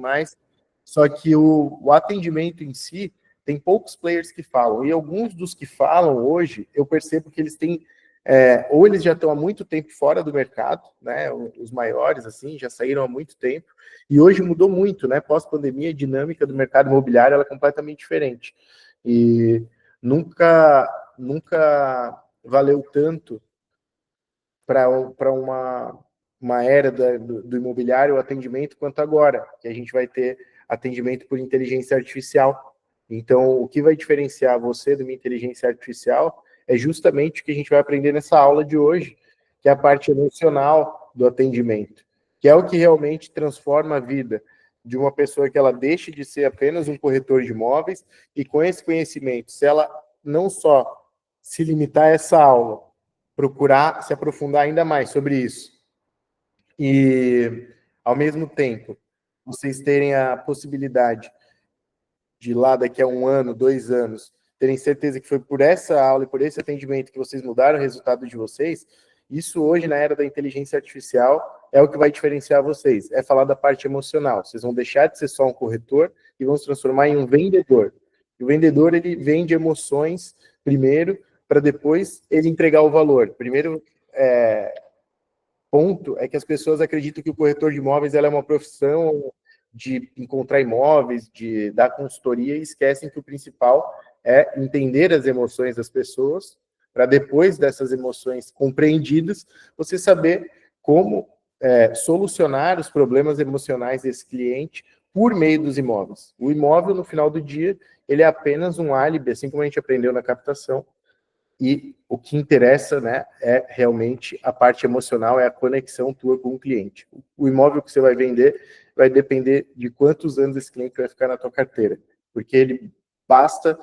mais. Só que o atendimento em si, tem poucos players que falam. E alguns dos que falam hoje, eu percebo que eles têm... ou eles já estão há muito tempo fora do mercado, né? Os maiores, assim, já saíram há muito tempo. E hoje mudou muito, né? Pós-pandemia, a dinâmica do mercado imobiliário ela é completamente diferente. E nunca valeu tanto para uma era do imobiliário o atendimento quanto agora, que a gente vai ter atendimento por inteligência artificial. Então, o que vai diferenciar você de uma inteligência artificial é justamente o que a gente vai aprender nessa aula de hoje, que é a parte emocional do atendimento, que é o que realmente transforma a vida de uma pessoa que ela deixe de ser apenas um corretor de imóveis e com esse conhecimento, se ela não só se limitar a essa aula, procurar se aprofundar ainda mais sobre isso e, ao mesmo tempo, vocês terem a possibilidade de lá daqui a 1 ano, 2 anos, terem certeza que foi por essa aula e por esse atendimento que vocês mudaram o resultado de vocês, isso hoje, na era da inteligência artificial, é o que vai diferenciar vocês. É falar da parte emocional. Vocês vão deixar de ser só um corretor e vão se transformar em um vendedor. E o vendedor, ele vende emoções primeiro, para depois ele entregar o valor. Primeiro ponto é que as pessoas acreditam que o corretor de imóveis ela é uma profissão de encontrar imóveis, de dar consultoria, e esquecem que o principal é entender as emoções das pessoas, para depois dessas emoções compreendidas, você saber como solucionar os problemas emocionais desse cliente por meio dos imóveis. O imóvel, no final do dia, ele é apenas um álibi, assim como a gente aprendeu na captação, e o que interessa, né, é realmente a parte emocional, é a conexão tua com o cliente. O imóvel que você vai vender vai depender de quantos anos esse cliente vai ficar na tua carteira, porque ele basta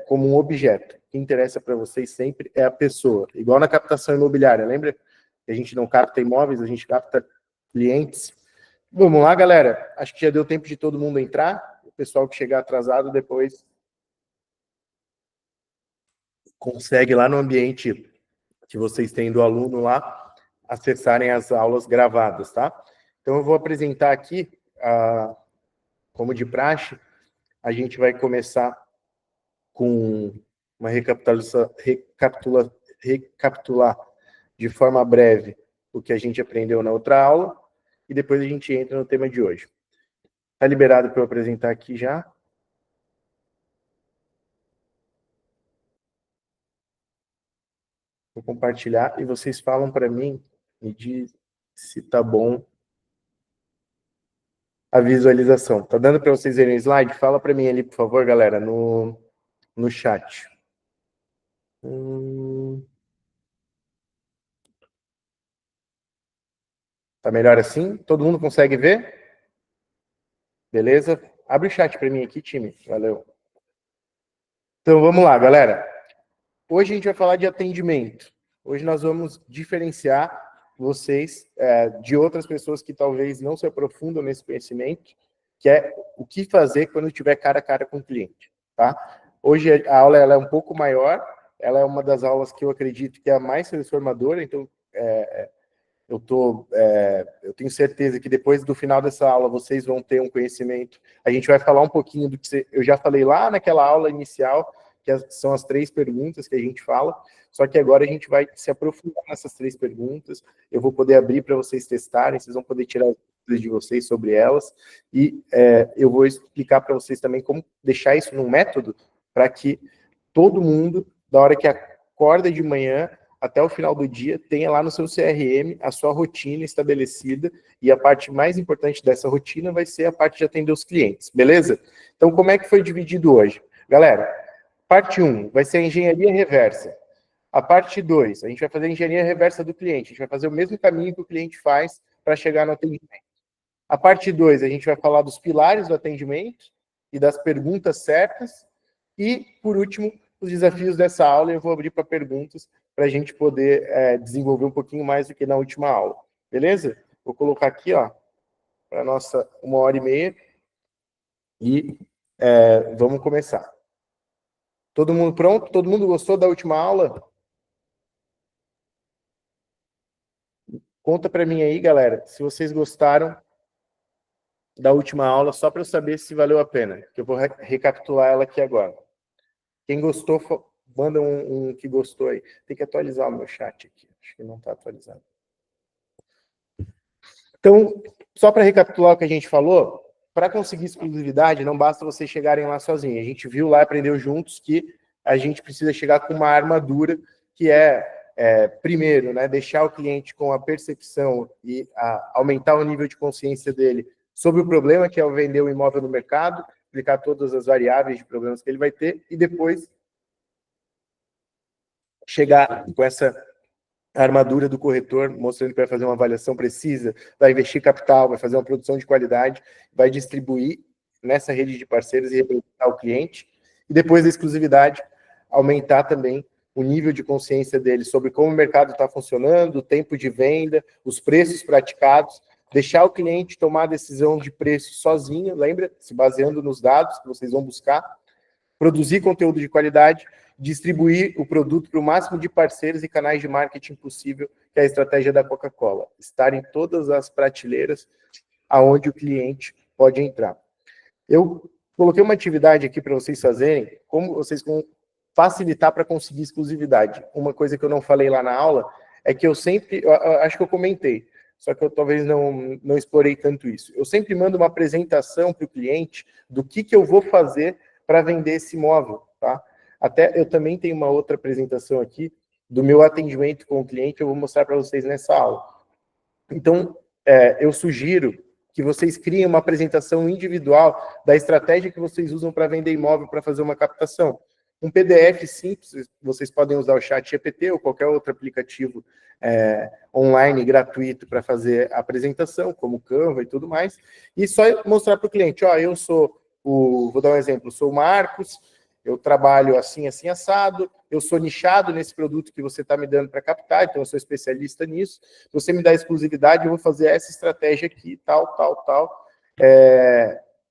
como um objeto. O que interessa para vocês sempre é a pessoa. Igual na captação imobiliária, lembra que a gente não capta imóveis, a gente capta clientes. Vamos lá, galera. Acho que já deu tempo de todo mundo entrar. O pessoal que chegar atrasado depois consegue lá no ambiente que vocês têm do aluno lá, acessarem as aulas gravadas, tá? Então eu vou apresentar aqui, como de praxe, a gente vai começar com uma recapitular de forma breve o que a gente aprendeu na outra aula, e depois a gente entra no tema de hoje. Tá liberado para eu apresentar aqui já? Vou compartilhar e vocês falam para mim, me diz se tá bom a visualização. Tá dando para vocês verem o slide? Fala para mim ali, por favor, galera, no chat. Tá melhor assim? Todo mundo consegue ver? Beleza? Abre o chat para mim aqui, time. Valeu. Então, vamos lá, galera. Hoje a gente vai falar de atendimento. Hoje nós vamos diferenciar vocês de outras pessoas que talvez não se aprofundam nesse conhecimento, que é o que fazer quando tiver cara a cara com o cliente, tá? Hoje a aula ela é um pouco maior, ela é uma das aulas que eu acredito que é a mais transformadora, então eu tenho certeza que depois do final dessa aula vocês vão ter um conhecimento. A gente vai falar um pouquinho do que eu já falei lá naquela aula inicial, que são as 3 perguntas que a gente fala, só que agora a gente vai se aprofundar nessas 3 perguntas, eu vou poder abrir para vocês testarem, vocês vão poder tirar as dúvidas de vocês sobre elas, e eu vou explicar para vocês também como deixar isso num método para que todo mundo, da hora que acorda de manhã, até o final do dia, tenha lá no seu CRM a sua rotina estabelecida, e a parte mais importante dessa rotina vai ser a parte de atender os clientes, beleza? Então, como é que foi dividido hoje? Galera, parte 1 vai ser a engenharia reversa. A parte 2, a gente vai fazer a engenharia reversa do cliente, a gente vai fazer o mesmo caminho que o cliente faz para chegar no atendimento. A parte 2, a gente vai falar dos pilares do atendimento e das perguntas certas, e, por último, os desafios dessa aula, eu vou abrir para perguntas para a gente poder desenvolver um pouquinho mais do que na última aula. Beleza? Vou colocar aqui, ó, para a nossa 1h30 e vamos começar. Todo mundo pronto? Todo mundo gostou da última aula? Conta para mim aí, galera, se vocês gostaram da última aula, só para eu saber se valeu a pena, que eu vou recapitular ela aqui agora. Quem gostou, manda um que gostou aí. Tem que atualizar o meu chat aqui, acho que não está atualizado. Então, só para recapitular o que a gente falou, para conseguir exclusividade, não basta vocês chegarem lá sozinhos. A gente viu lá, aprendeu juntos que a gente precisa chegar com uma armadura que primeiro, né, deixar o cliente com a percepção e aumentar o nível de consciência dele sobre o problema que é o vender o imóvel no mercado, explicar todas as variáveis de problemas que ele vai ter e depois chegar com essa armadura do corretor, mostrando que vai fazer uma avaliação precisa, vai investir capital, vai fazer uma produção de qualidade, vai distribuir nessa rede de parceiros e representar o cliente. E depois da exclusividade, aumentar também o nível de consciência dele sobre como o mercado está funcionando, o tempo de venda, os preços praticados, deixar o cliente tomar a decisão de preço sozinho, lembra? Se baseando nos dados que vocês vão buscar, produzir conteúdo de qualidade, distribuir o produto para o máximo de parceiros e canais de marketing possível, que é a estratégia da Coca-Cola. Estar em todas as prateleiras aonde o cliente pode entrar. Eu coloquei uma atividade aqui para vocês fazerem, como vocês vão facilitar para conseguir exclusividade. Uma coisa que eu não falei lá na aula é que eu acho que eu comentei, só que eu talvez não explorei tanto isso. Eu sempre mando uma apresentação para o cliente do que eu vou fazer para vender esse imóvel, tá? Até eu também tenho uma outra apresentação aqui do meu atendimento com o cliente, eu vou mostrar para vocês nessa aula. Então, eu sugiro que vocês criem uma apresentação individual da estratégia que vocês usam para vender imóvel, para fazer uma captação. Um PDF simples, vocês podem usar o ChatGPT ou qualquer outro aplicativo online gratuito para fazer a apresentação, como Canva e tudo mais, e só mostrar para o cliente, ó, eu sou vou dar um exemplo, sou o Marcos, eu trabalho assim, assim, assado, eu sou nichado nesse produto que você está me dando para captar, então eu sou especialista nisso, se você me dá exclusividade, eu vou fazer essa estratégia aqui, tal, tal, tal,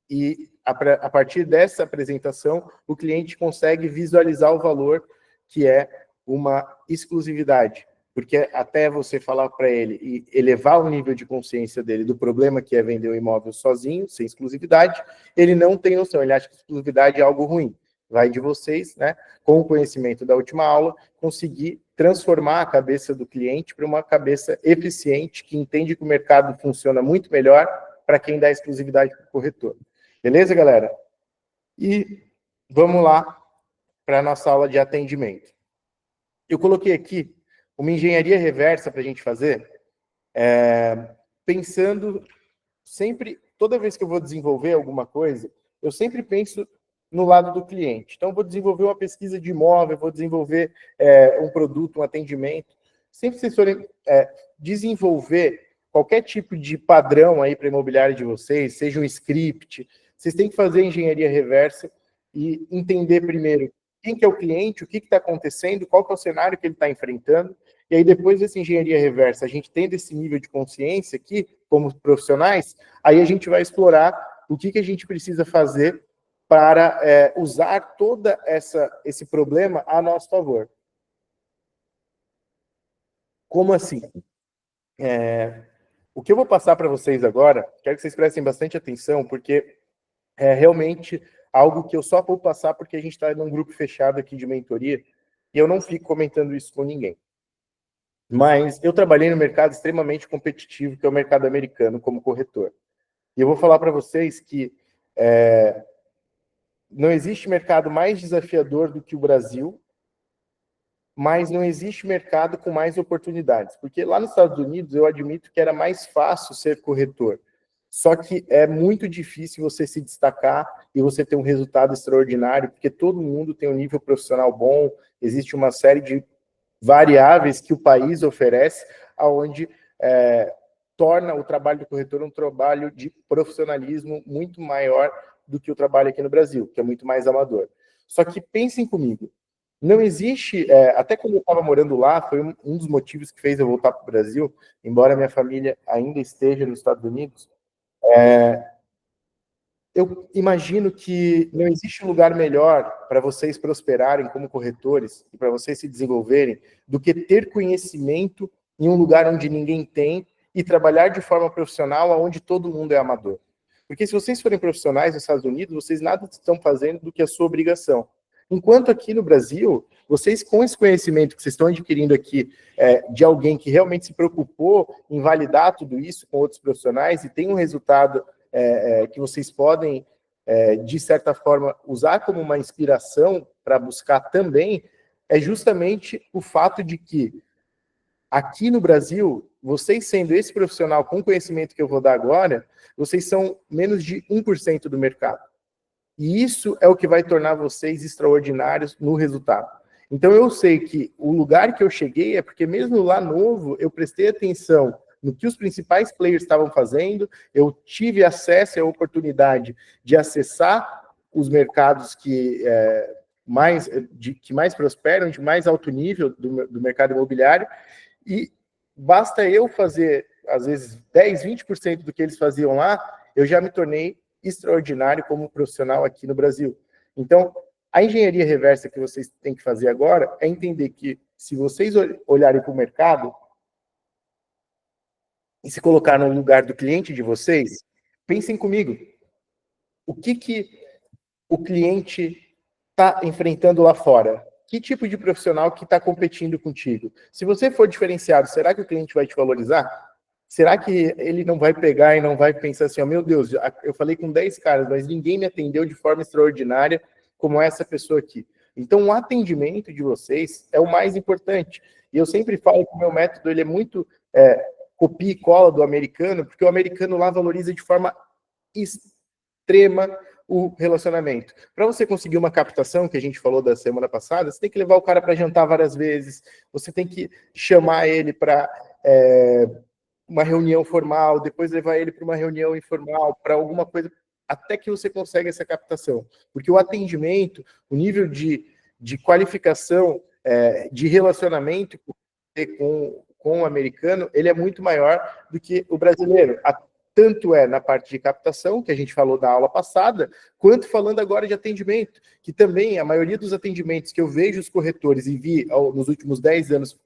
e a partir dessa apresentação, o cliente consegue visualizar o valor que é uma exclusividade, porque até você falar para ele e elevar o nível de consciência dele do problema que é vender o imóvel sozinho, sem exclusividade, ele não tem noção, ele acha que exclusividade é algo ruim. Vai de vocês, né, com o conhecimento da última aula, conseguir transformar a cabeça do cliente para uma cabeça eficiente, que entende que o mercado funciona muito melhor para quem dá exclusividade para o corretor. Beleza, galera? E vamos lá para a nossa aula de atendimento. Eu coloquei aqui uma engenharia reversa para a gente fazer, pensando sempre, toda vez que eu vou desenvolver alguma coisa, eu sempre penso no lado do cliente. Então, vou desenvolver uma pesquisa de imóvel, vou desenvolver um produto, um atendimento. Sempre que vocês forem desenvolver qualquer tipo de padrão aí para imobiliário de vocês, seja um script, vocês têm que fazer engenharia reversa e entender primeiro quem que é o cliente, o que está acontecendo, qual que é o cenário que ele está enfrentando, e aí depois dessa engenharia reversa, a gente tendo esse nível de consciência aqui, como profissionais, aí a gente vai explorar o que a gente precisa fazer para usar toda esse problema a nosso favor. Como assim? O que eu vou passar para vocês agora, quero que vocês prestem bastante atenção, porque é realmente algo que eu só vou passar porque a gente está num grupo fechado aqui de mentoria e eu não fico comentando isso com ninguém. Mas eu trabalhei no mercado extremamente competitivo, que é o mercado americano, como corretor. E eu vou falar para vocês que não existe mercado mais desafiador do que o Brasil, mas não existe mercado com mais oportunidades. Porque lá nos Estados Unidos, eu admito que era mais fácil ser corretor. Só que é muito difícil você se destacar e você ter um resultado extraordinário, porque todo mundo tem um nível profissional bom, existe uma série de variáveis que o país oferece, aonde torna o trabalho do corretor um trabalho de profissionalismo muito maior do que o trabalho aqui no Brasil, que é muito mais amador. Só que pensem comigo, não existe, até quando eu estava morando lá, foi um dos motivos que fez eu voltar para o Brasil, embora minha família ainda esteja nos Estados Unidos, eu imagino que não existe um lugar melhor para vocês prosperarem como corretores e para vocês se desenvolverem do que ter conhecimento em um lugar onde ninguém tem e trabalhar de forma profissional onde todo mundo é amador. Porque se vocês forem profissionais nos Estados Unidos, vocês nada estão fazendo do que a sua obrigação. Enquanto aqui no Brasil, vocês com esse conhecimento que vocês estão adquirindo aqui, de alguém que realmente se preocupou em validar tudo isso com outros profissionais e tem um resultado que vocês podem, de certa forma, usar como uma inspiração para buscar também, é justamente o fato de que aqui no Brasil, vocês sendo esse profissional com o conhecimento que eu vou dar agora, vocês são menos de 1% do mercado. E isso é o que vai tornar vocês extraordinários no resultado. Então eu sei que o lugar que eu cheguei é porque mesmo lá novo, eu prestei atenção no que os principais players estavam fazendo, eu tive acesso e a oportunidade de acessar os mercados que mais prosperam, de mais alto nível do mercado imobiliário, e basta eu fazer, às vezes, 10, 20% do que eles faziam lá, eu já me tornei extraordinário como profissional aqui no Brasil. Então, a engenharia reversa que vocês têm que fazer agora é entender que, se vocês olharem para o mercado e se colocar no lugar do cliente de vocês, pensem comigo. O que o cliente está enfrentando lá fora? Que tipo de profissional que está competindo contigo? Se você for diferenciado, será que o cliente vai te valorizar? Será que ele não vai pegar e não vai pensar assim, oh, meu Deus, eu falei com 10 caras, mas ninguém me atendeu de forma extraordinária como essa pessoa aqui. Então, o atendimento de vocês é o mais importante. E eu sempre falo que o meu método ele é muito copia e cola do americano, porque o americano lá valoriza de forma extrema o relacionamento. Para você conseguir uma captação, que a gente falou da semana passada, você tem que levar o cara para jantar várias vezes, você tem que chamar ele para uma reunião formal, depois levar ele para uma reunião informal, para alguma coisa, até que você consegue essa captação. Porque o atendimento, o nível de qualificação, de relacionamento com o americano, ele é muito maior do que o brasileiro. Tanto na parte de captação, que a gente falou da aula passada, quanto falando agora de atendimento, que também a maioria dos atendimentos que eu vejo os corretores e vi nos últimos 10 anos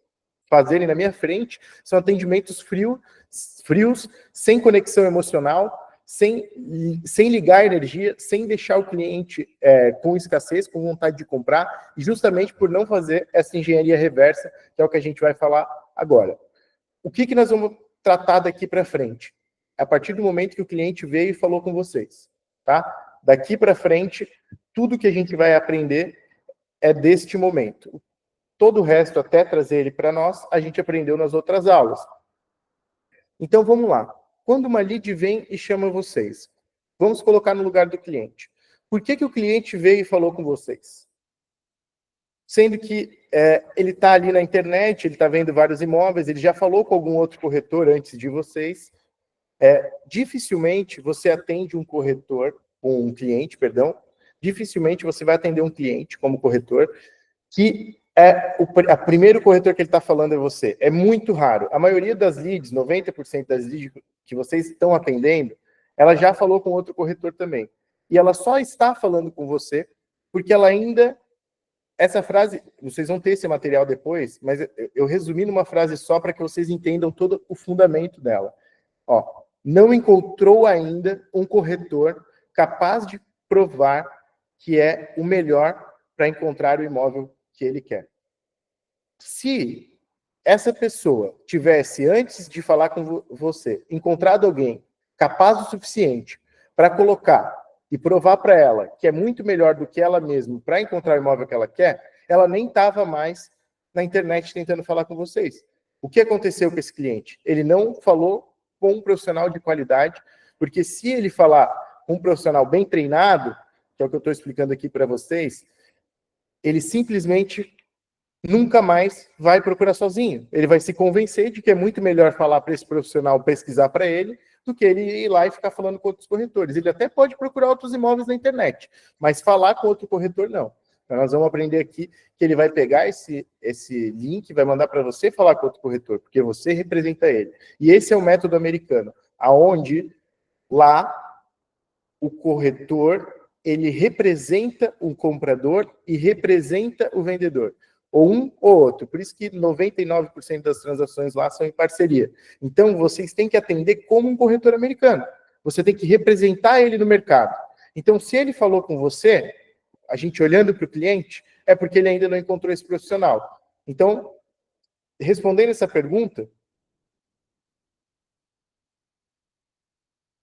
fazerem na minha frente, são atendimentos frios, sem conexão emocional, sem ligar energia, sem deixar o cliente com escassez, com vontade de comprar, e justamente por não fazer essa engenharia reversa, que é o que a gente vai falar agora. O que nós vamos tratar daqui para frente? A partir do momento que o cliente veio e falou com vocês, tá? Daqui para frente, tudo que a gente vai aprender é deste momento. Todo o resto, até trazer ele para nós, a gente aprendeu nas outras aulas. Então, vamos lá. Quando uma lead vem e chama vocês, vamos colocar no lugar do cliente. Por que o cliente veio e falou com vocês? Sendo que ele está ali na internet, ele está vendo vários imóveis, ele já falou com algum outro corretor antes de vocês. Dificilmente você atende um cliente, dificilmente você vai atender um cliente como corretor que o primeiro corretor que ele está falando é você. É muito raro. A maioria das leads, 90% das leads que vocês estão atendendo, ela já falou com outro corretor também. E ela só está falando com você porque ela ainda... Essa frase, vocês vão ter esse material depois, mas eu resumi numa frase só para que vocês entendam todo o fundamento dela. Ó, não encontrou ainda um corretor capaz de provar que é o melhor para encontrar o imóvel que ele quer. Se essa pessoa tivesse, antes de falar com você, encontrado alguém capaz o suficiente para colocar e provar para ela que é muito melhor do que ela mesma para encontrar o imóvel que ela quer, ela nem estava mais na internet tentando falar com vocês. O que aconteceu com esse cliente? Ele não falou com um profissional de qualidade, porque se ele falar com um profissional bem treinado, que é o que eu estou explicando aqui para vocês, ele simplesmente nunca mais vai procurar sozinho. Ele vai se convencer de que é muito melhor falar para esse profissional pesquisar para ele do que ele ir lá e ficar falando com outros corretores. Ele até pode procurar outros imóveis na internet, mas falar com outro corretor, não. Então, nós vamos aprender aqui que ele vai pegar esse link, vai mandar para você falar com outro corretor, porque você representa ele. E esse é o método americano, aonde lá o corretor, ele representa o comprador e representa o vendedor. Ou um ou outro. Por isso que 99% das transações lá são em parceria. Então, vocês têm que atender como um corretor americano. Você tem que representar ele no mercado. Então, se ele falou com você, a gente olhando para o cliente, é porque ele ainda não encontrou esse profissional. Então, respondendo essa pergunta,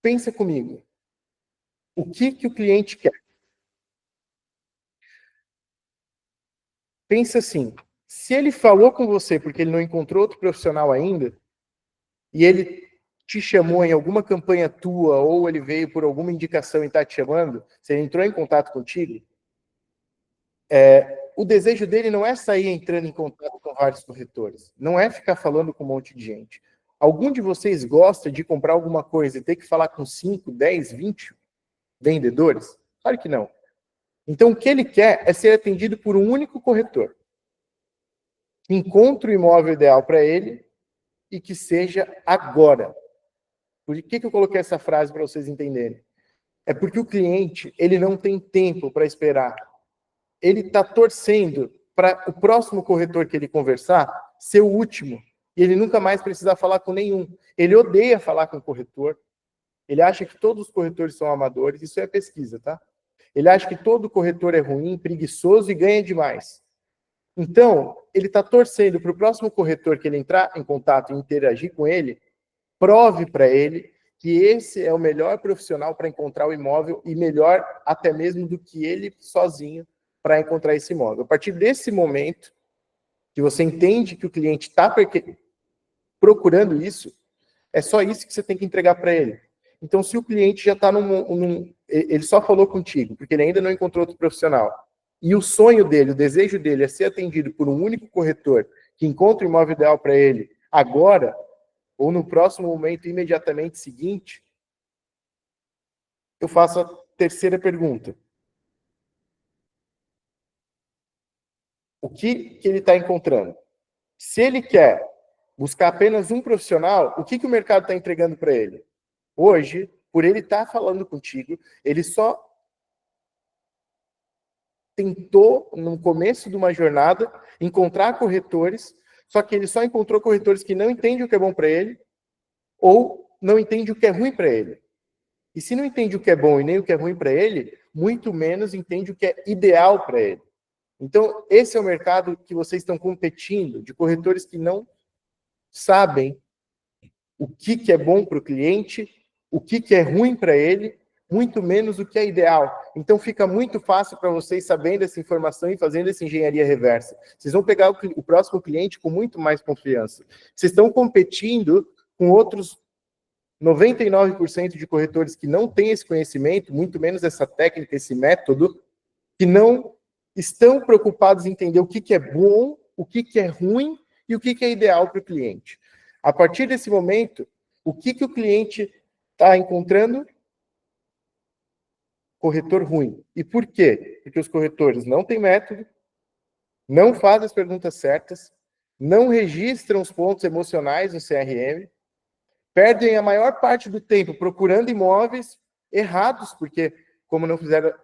pensa comigo. O que o cliente quer? Pensa assim, se ele falou com você porque ele não encontrou outro profissional ainda, e ele te chamou em alguma campanha tua, ou ele veio por alguma indicação e está te chamando, se ele entrou em contato contigo, o desejo dele não é sair entrando em contato com vários corretores, não é ficar falando com um monte de gente. Algum de vocês gosta de comprar alguma coisa e ter que falar com 5, 10, 20 vendedores? Claro que não. Então, o que ele quer é ser atendido por um único corretor. Que encontre o imóvel ideal para ele e que seja agora. Por que eu coloquei essa frase para vocês entenderem? É porque o cliente, ele não tem tempo para esperar. Ele está torcendo para o próximo corretor que ele conversar ser o último. E ele nunca mais precisar falar com nenhum. Ele odeia falar com o corretor. Ele acha que todos os corretores são amadores. Isso é pesquisa, tá? Ele acha que todo corretor é ruim, preguiçoso e ganha demais. Então, ele está torcendo para o próximo corretor que ele entrar em contato e interagir com ele, prove para ele que esse é o melhor profissional para encontrar o imóvel e melhor até mesmo do que ele sozinho para encontrar esse imóvel. A partir desse momento, que você entende que o cliente está procurando isso, é só isso que você tem que entregar para ele. Então, se o cliente já está ele só falou contigo, porque ele ainda não encontrou outro profissional, e o sonho dele, o desejo dele é ser atendido por um único corretor que encontra o imóvel ideal para ele agora, ou no próximo momento imediatamente seguinte, eu faço a terceira pergunta. O que ele está encontrando? Se ele quer buscar apenas um profissional, o que o mercado está entregando para ele? Hoje, por ele estar falando contigo, ele só tentou, no começo de uma jornada, encontrar corretores, só que ele só encontrou corretores que não entendem o que é bom para ele, ou não entendem o que é ruim para ele. E se não entende o que é bom e nem o que é ruim para ele, muito menos entende o que é ideal para ele. Então, esse é o mercado que vocês estão competindo, de corretores que não sabem o que é bom para o cliente, o que é ruim para ele, muito menos o que é ideal. Então, fica muito fácil para vocês, sabendo essa informação e fazendo essa engenharia reversa. Vocês vão pegar o próximo cliente com muito mais confiança. Vocês estão competindo com outros 99% de corretores que não têm esse conhecimento, muito menos essa técnica, esse método, que não estão preocupados em entender o que é bom, o que é ruim e o que é ideal para o cliente. A partir desse momento, o que o cliente está encontrando? Corretor ruim. E por quê? Porque os corretores não têm método, não fazem as perguntas certas, não registram os pontos emocionais no CRM, perdem a maior parte do tempo procurando imóveis errados, porque como não fizeram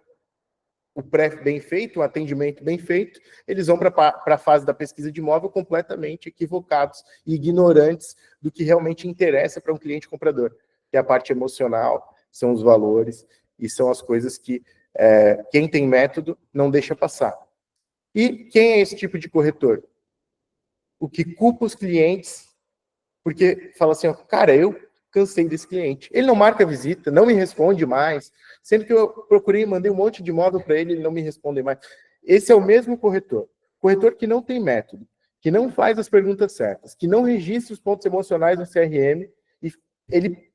o pré bem feito, o atendimento bem feito, eles vão para a fase da pesquisa de imóvel completamente equivocados e ignorantes do que realmente interessa para um cliente comprador, que é a parte emocional, são os valores e são as coisas que quem tem método não deixa passar. E quem é esse tipo de corretor? O que culpa os clientes, porque fala assim, ó, cara, eu cansei desse cliente. Ele não marca visita, não me responde mais, sendo que eu procurei, mandei um monte de imóvel para ele, ele não me responde mais. Esse é o mesmo corretor. Corretor que não tem método, que não faz as perguntas certas, que não registra os pontos emocionais no CRM, e ele,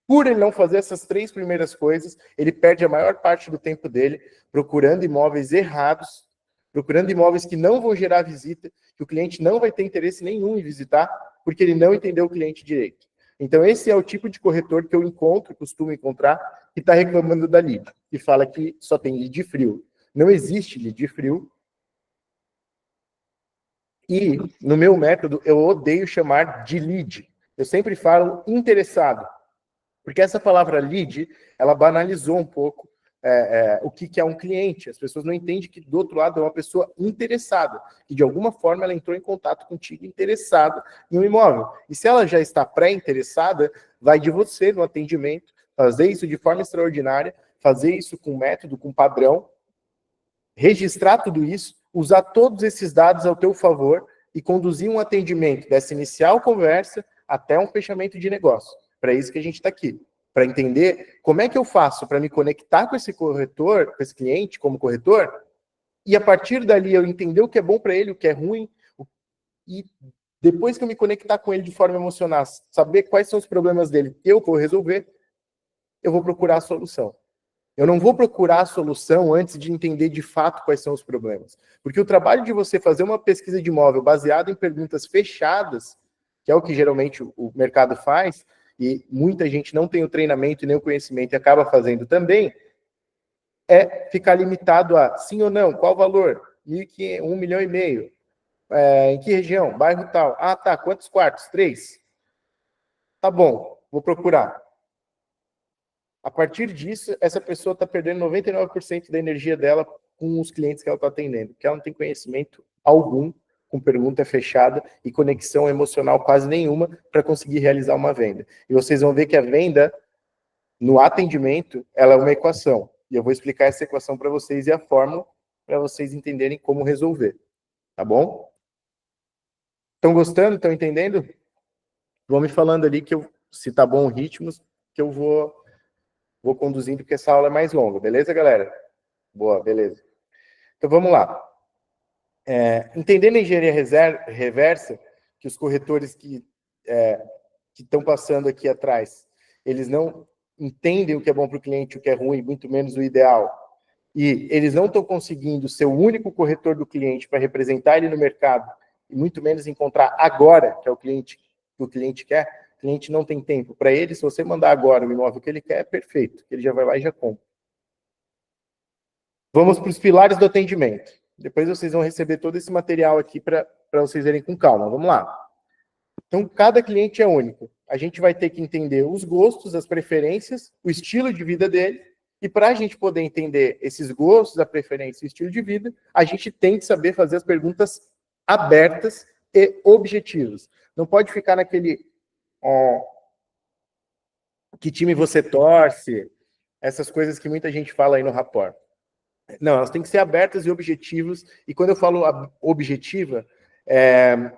por ele não fazer essas três primeiras coisas, ele perde a maior parte do tempo dele procurando imóveis errados, procurando imóveis que não vão gerar visita, que o cliente não vai ter interesse nenhum em visitar, porque ele não entendeu o cliente direito. Então, esse é o tipo de corretor que eu costumo encontrar, que está reclamando da lead, que fala que só tem lead frio. Não existe lead frio. E, no meu método, eu odeio chamar de lead. Eu sempre falo interessado. Porque essa palavra lead, ela banalizou um pouco o que é um cliente. As pessoas não entendem que do outro lado é uma pessoa interessada, que de alguma forma ela entrou em contato contigo interessada em um imóvel. E se ela já está pré-interessada, vai de você no atendimento fazer isso de forma extraordinária, fazer isso com método, com padrão, registrar tudo isso, usar todos esses dados ao teu favor e conduzir um atendimento dessa inicial conversa até um fechamento de negócio. Para isso que a gente está aqui, para entender como é que eu faço para me conectar com esse corretor, com esse cliente como corretor, e a partir dali eu entender o que é bom para ele, o que é ruim, e depois que eu me conectar com ele de forma emocional, saber quais são os problemas dele que eu vou resolver, eu vou procurar a solução. Eu não vou procurar a solução antes de entender de fato quais são os problemas. Porque o trabalho de você fazer uma pesquisa de imóvel baseado em perguntas fechadas, que é o que geralmente o mercado faz, e muita gente não tem o treinamento e nem o conhecimento e acaba fazendo também, é ficar limitado a sim ou não, qual o valor? 1.500, 1,5 milhão. Em que região? Bairro tal. Ah, tá. Quantos quartos? 3. Tá bom, vou procurar. A partir disso, essa pessoa está perdendo 99% da energia dela com os clientes que ela está atendendo, porque ela não tem conhecimento algum, com pergunta fechada e conexão emocional quase nenhuma para conseguir realizar uma venda. E vocês vão ver que a venda, no atendimento, ela é uma equação. E eu vou explicar essa equação para vocês e a fórmula para vocês entenderem como resolver. Tá bom? Estão gostando? Estão entendendo? Vão me falando ali que se tá bom o ritmo, que eu vou conduzindo, porque essa aula é mais longa. Beleza, galera? Boa, beleza. Então, vamos lá. Entendendo a engenharia reversa, que os corretores que estão passando aqui atrás, eles não entendem o que é bom para o cliente, o que é ruim, muito menos o ideal. E eles não estão conseguindo ser o único corretor do cliente para representar ele no mercado, e muito menos encontrar agora, que é o cliente que o cliente quer. O cliente não tem tempo. Para ele, se você mandar agora o imóvel que ele quer, é perfeito. Ele já vai lá e já compra. Vamos para os pilares do atendimento. Depois vocês vão receber todo esse material aqui para vocês verem com calma. Vamos lá. Então, cada cliente é único. A gente vai ter que entender os gostos, as preferências, o estilo de vida dele. E para a gente poder entender esses gostos, a preferência e o estilo de vida, a gente tem que saber fazer as perguntas abertas e objetivas. Não pode ficar naquele que time você torce, essas coisas que muita gente fala aí no rapport. Não, elas têm que ser abertas e objetivas. E quando eu falo objetiva,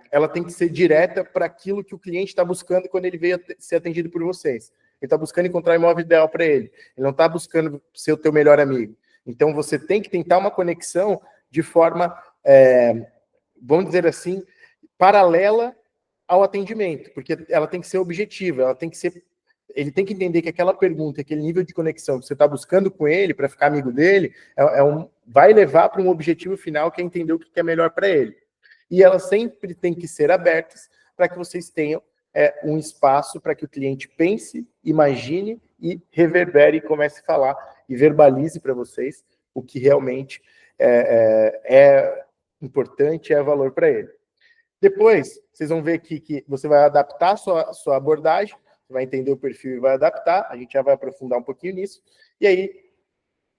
ela tem que ser direta para aquilo que o cliente está buscando quando ele veio ser atendido por vocês. Ele está buscando encontrar o imóvel ideal para ele. Ele não está buscando ser o teu melhor amigo. Então, você tem que tentar uma conexão de forma, vamos dizer assim, paralela ao atendimento, porque ela tem que ser objetiva, ela tem que ser... Ele tem que entender que aquela pergunta, aquele nível de conexão que você está buscando com ele para ficar amigo dele, vai levar para um objetivo final que é entender o que é melhor para ele. E elas sempre têm que ser abertas para que vocês tenham um espaço para que o cliente pense, imagine e reverbere e comece a falar e verbalize para vocês o que realmente é importante, é valor para ele. Depois, vocês vão ver aqui que você vai adaptar a sua abordagem, vai entender o perfil e vai adaptar, a gente já vai aprofundar um pouquinho nisso, e aí,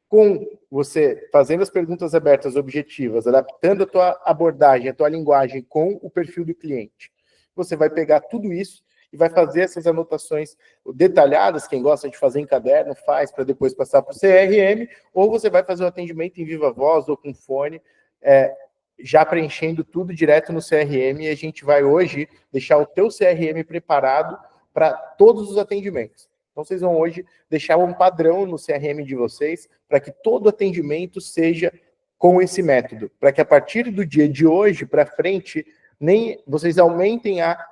com você fazendo as perguntas abertas, objetivas, adaptando a tua abordagem, a tua linguagem com o perfil do cliente, você vai pegar tudo isso e vai fazer essas anotações detalhadas, quem gosta de fazer em caderno, faz para depois passar para o CRM, ou você vai fazer o atendimento em viva voz ou com fone, já preenchendo tudo direto no CRM, e a gente vai hoje deixar o teu CRM preparado para todos os atendimentos. Então, vocês vão hoje deixar um padrão no CRM de vocês para que todo atendimento seja com esse método, para que a partir do dia de hoje para frente, vocês aumentem a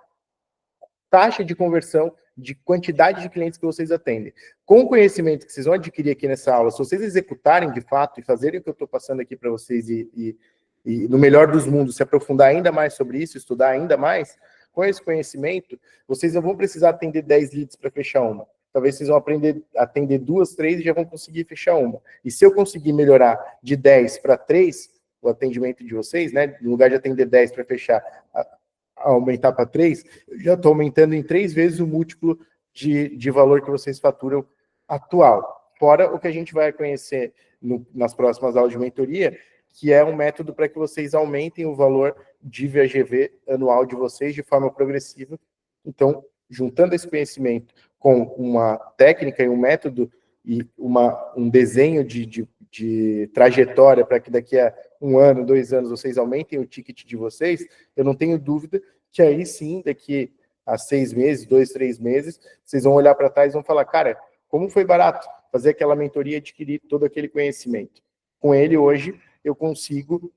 taxa de conversão de quantidade de clientes que vocês atendem. Com o conhecimento que vocês vão adquirir aqui nessa aula, se vocês executarem de fato e fazerem o que eu estou passando aqui para vocês e no melhor dos mundos, se aprofundar ainda mais sobre isso, estudar ainda mais, com esse conhecimento, vocês não vão precisar atender 10 leads para fechar uma. Talvez vocês vão aprender a atender 2, 3 e já vão conseguir fechar uma. E se eu conseguir melhorar de 10 para 3 o atendimento de vocês, né, no lugar de atender 10 para fechar, aumentar para 3, eu já estou aumentando em 3 vezes o múltiplo de valor que vocês faturam atual. Fora o que a gente vai conhecer nas próximas aulas de mentoria, que é um método para que vocês aumentem o valor de VGV anual de vocês de forma progressiva. Então, juntando esse conhecimento com uma técnica e um método e um desenho de trajetória para que daqui a 1 ano, 2 anos, vocês aumentem o ticket de vocês, eu não tenho dúvida que aí sim, daqui a 6 meses, 2, 3 meses, vocês vão olhar para trás e vão falar, cara, como foi barato fazer aquela mentoria e adquirir todo aquele conhecimento. Com ele, hoje, eu consigo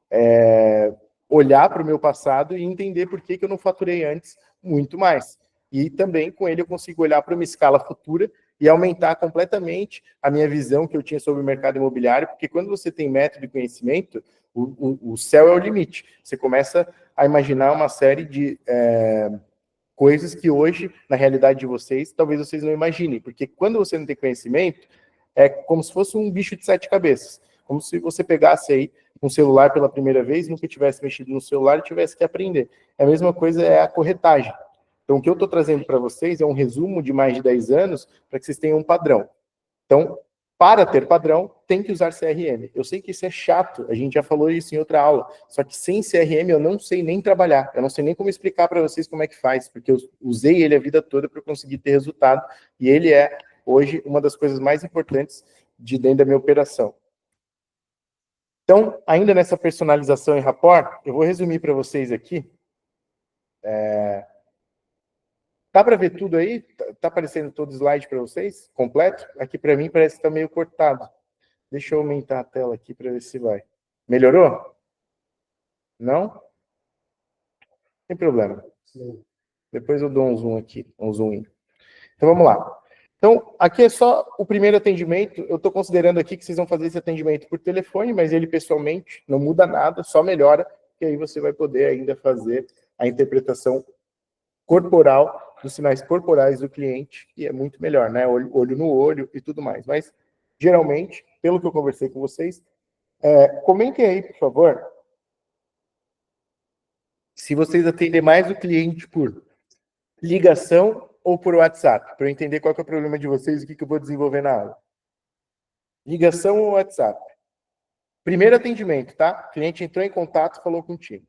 olhar para o meu passado e entender por que eu não faturei antes muito mais. E também, com ele, eu consigo olhar para uma escala futura e aumentar completamente a minha visão que eu tinha sobre o mercado imobiliário, porque quando você tem método e conhecimento, o céu é o limite. Você começa a imaginar uma série de coisas que hoje, na realidade de vocês, talvez vocês não imaginem, porque quando você não tem conhecimento, é como se fosse um bicho de 7 cabeças, como se você pegasse aí um celular pela primeira vez, nunca tivesse mexido no celular e tivesse que aprender. A mesma coisa é a corretagem. Então, o que eu estou trazendo para vocês é um resumo de mais de 10 anos para que vocês tenham um padrão. Então, para ter padrão, tem que usar CRM. Eu sei que isso é chato, a gente já falou isso em outra aula, só que sem CRM eu não sei nem trabalhar, eu não sei nem como explicar para vocês como é que faz, porque eu usei ele a vida toda para conseguir ter resultado, e ele é, hoje, uma das coisas mais importantes de dentro da minha operação. Então, ainda nessa personalização em rapport, eu vou resumir para vocês aqui. Dá para ver tudo aí? Tá aparecendo todo o slide para vocês? Completo? Aqui para mim parece que está meio cortado. Deixa eu aumentar a tela aqui para ver se vai. Melhorou? Não? Não tem problema. Depois eu dou um zoom aqui, um zoom in. Então vamos lá. Então, aqui é só o primeiro atendimento. Eu estou considerando aqui que vocês vão fazer esse atendimento por telefone, mas ele pessoalmente não muda nada, só melhora, que aí você vai poder ainda fazer a interpretação corporal, dos sinais corporais do cliente, e é muito melhor, né? Olho no olho e tudo mais. Mas, geralmente, pelo que eu conversei com vocês, comentem aí, por favor, se vocês atendem mais o cliente por ligação ou por WhatsApp, para eu entender qual que é o problema de vocês e o que eu vou desenvolver na aula. Ligação ou WhatsApp? Primeiro atendimento, tá? O cliente entrou em contato e falou contigo.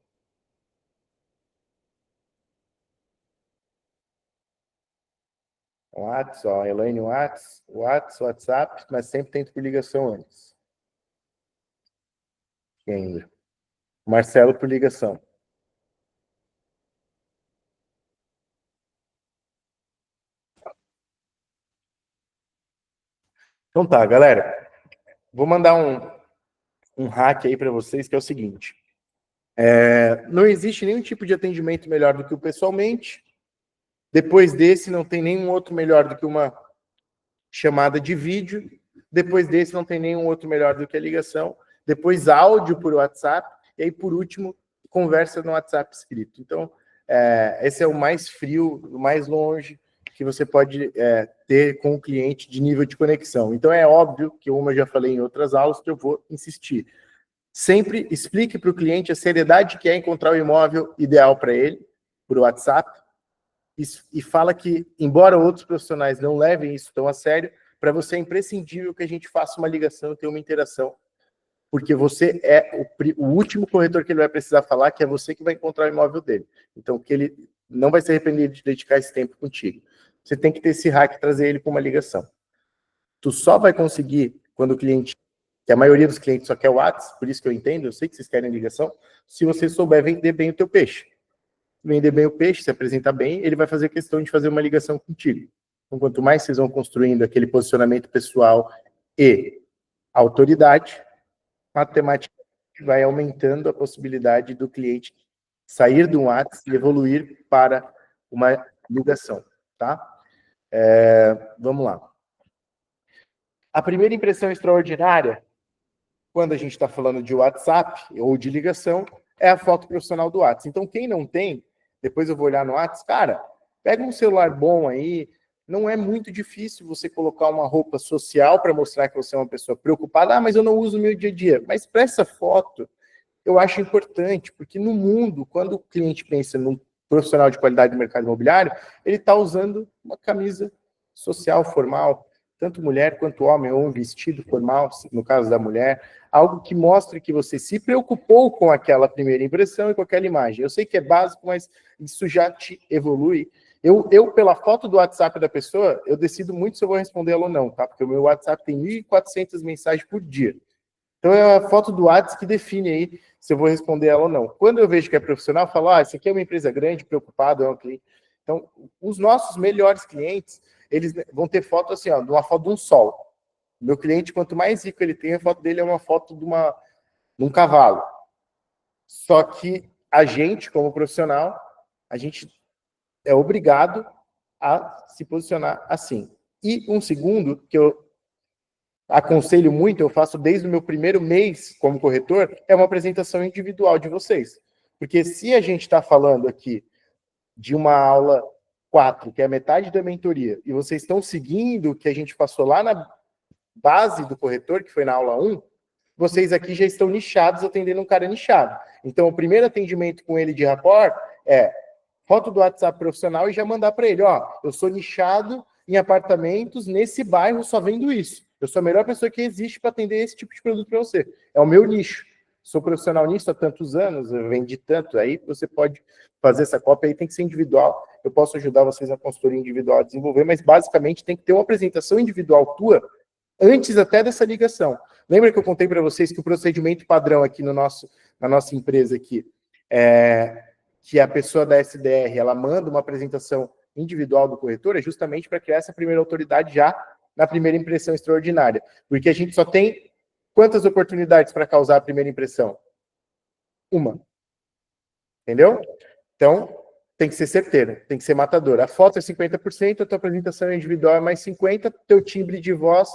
WhatsApp, ó, Elaine, WhatsApp, mas sempre tento por ligação antes. E ainda. Marcelo por ligação. Então tá, galera. Vou mandar um hack aí para vocês, que é o seguinte. Não existe nenhum tipo de atendimento melhor do que o pessoalmente. Depois desse, não tem nenhum outro melhor do que uma chamada de vídeo. Depois desse, não tem nenhum outro melhor do que a ligação. Depois, áudio por WhatsApp. E aí, por último, conversa no WhatsApp escrito. Então, esse é o mais frio, o mais longe que você pode ter com o cliente de nível de conexão. Então, é óbvio que, como eu já falei em outras aulas, que eu vou insistir. Sempre explique para o cliente a seriedade que é encontrar o imóvel ideal para ele, por WhatsApp, e fala que, embora outros profissionais não levem isso tão a sério, para você é imprescindível que a gente faça uma ligação e tenha uma interação, porque você é o último corretor que ele vai precisar falar, que é você que vai encontrar o imóvel dele. Então, que ele não vai se arrepender de dedicar esse tempo contigo. Você tem que ter esse hack e trazer ele para uma ligação. Tu só vai conseguir quando o cliente, que a maioria dos clientes só quer o WhatsApp, por isso que eu entendo, eu sei que vocês querem ligação, se você souber vender bem o teu peixe. Vender bem o peixe, se apresentar bem, ele vai fazer questão de fazer uma ligação contigo. Então, quanto mais vocês vão construindo aquele posicionamento pessoal e autoridade, matematicamente vai aumentando a possibilidade do cliente sair do WhatsApp e evoluir para uma ligação, tá? Vamos lá. A primeira impressão extraordinária, quando a gente está falando de WhatsApp ou de ligação, é a foto profissional do WhatsApp. Então, quem não tem, depois eu vou olhar no WhatsApp, cara, pega um celular bom aí, não é muito difícil você colocar uma roupa social para mostrar que você é uma pessoa preocupada. Ah, mas eu não uso no meu dia a dia. Mas para essa foto, eu acho importante, porque no mundo, quando o cliente pensa num profissional de qualidade do mercado imobiliário, ele está usando uma camisa social formal, tanto mulher quanto homem, ou um vestido formal, no caso da mulher, algo que mostre que você se preocupou com aquela primeira impressão e com aquela imagem. Eu sei que é básico, mas isso já te evolui Eu, pela foto do WhatsApp da pessoa, eu decido muito se eu vou responder ela ou não, tá? Porque o meu WhatsApp tem 1.400 mensagens por dia. Então é a foto do WhatsApp que define aí se eu vou responder ela ou não. Quando eu vejo que é profissional, eu falo, isso aqui é uma empresa grande, preocupado, é um cliente. Então, os nossos melhores clientes, eles vão ter foto assim, ó, de uma foto de um sol. O meu cliente, quanto mais rico ele tem, a foto dele é uma foto de um cavalo. Só que a gente, como profissional, a gente é obrigado a se posicionar assim. E um segundo, que eu aconselho muito, eu faço desde o meu primeiro mês como corretor, é uma apresentação individual de vocês. Porque se a gente está falando aqui de uma aula 4, que é metade da mentoria, e vocês estão seguindo o que a gente passou lá na base do corretor, que foi na aula 1, vocês aqui já estão nichados atendendo um cara nichado. Então, o primeiro atendimento com ele de rapport é foto do WhatsApp profissional e já mandar para ele, eu sou nichado em apartamentos, nesse bairro só vendo isso. Eu sou a melhor pessoa que existe para atender esse tipo de produto para você. É o meu nicho. Sou profissional nisso há tantos anos, eu vendi tanto, aí você pode fazer essa cópia, aí tem que ser individual. Eu posso ajudar vocês na consultoria individual a desenvolver, mas basicamente tem que ter uma apresentação individual tua antes até dessa ligação. Lembra que eu contei para vocês que o procedimento padrão aqui na nossa empresa aqui que a pessoa da SDR, ela manda uma apresentação individual do corretor, é justamente para criar essa primeira autoridade já na primeira impressão extraordinária. Porque a gente só tem quantas oportunidades para causar a primeira impressão? Uma. Entendeu? Então, tem que ser certeira, tem que ser matadora. A foto é 50%, a tua apresentação individual é mais 50%, teu timbre de voz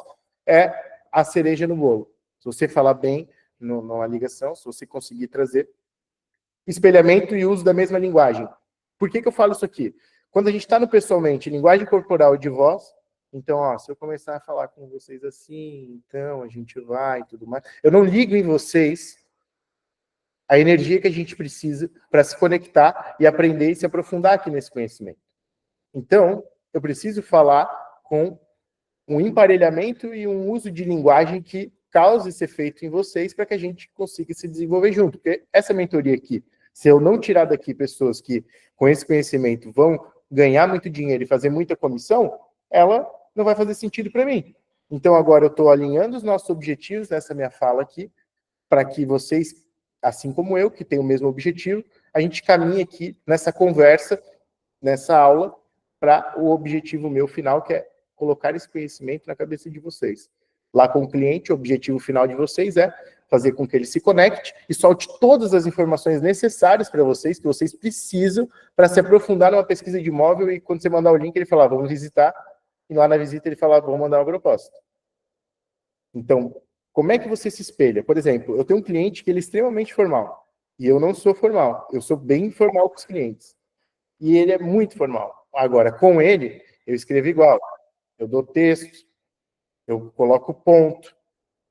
é a cereja no bolo. Se você falar bem numa ligação, se você conseguir trazer espelhamento e uso da mesma linguagem. Por que eu falo isso aqui? Quando a gente está no pessoalmente, linguagem corporal e de voz, então, se eu começar a falar com vocês assim, então a gente vai e tudo mais, eu não ligo em vocês a energia que a gente precisa para se conectar e aprender e se aprofundar aqui nesse conhecimento. Então, eu preciso falar com um emparelhamento e um uso de linguagem que cause esse efeito em vocês para que a gente consiga se desenvolver junto. Porque essa mentoria aqui, se eu não tirar daqui pessoas que, com esse conhecimento, vão ganhar muito dinheiro e fazer muita comissão, ela não vai fazer sentido para mim. Então, agora eu estou alinhando os nossos objetivos nessa minha fala aqui, para que vocês, assim como eu, que tem o mesmo objetivo, a gente caminhe aqui nessa conversa, nessa aula, para o objetivo meu final, que é colocar esse conhecimento na cabeça de vocês. Lá com o cliente, o objetivo final de vocês é fazer com que ele se conecte e solte todas as informações necessárias para vocês, que vocês precisam para se aprofundar numa pesquisa de imóvel, e quando você mandar o link, ele falar, vamos visitar, e lá na visita ele falar, vamos mandar uma proposta. Então, como é que você se espelha? Por exemplo, eu tenho um cliente que ele é extremamente formal, e eu não sou formal, eu sou bem informal com os clientes. E ele é muito formal. Agora, com ele, eu escrevo igual. Eu dou texto, eu coloco ponto.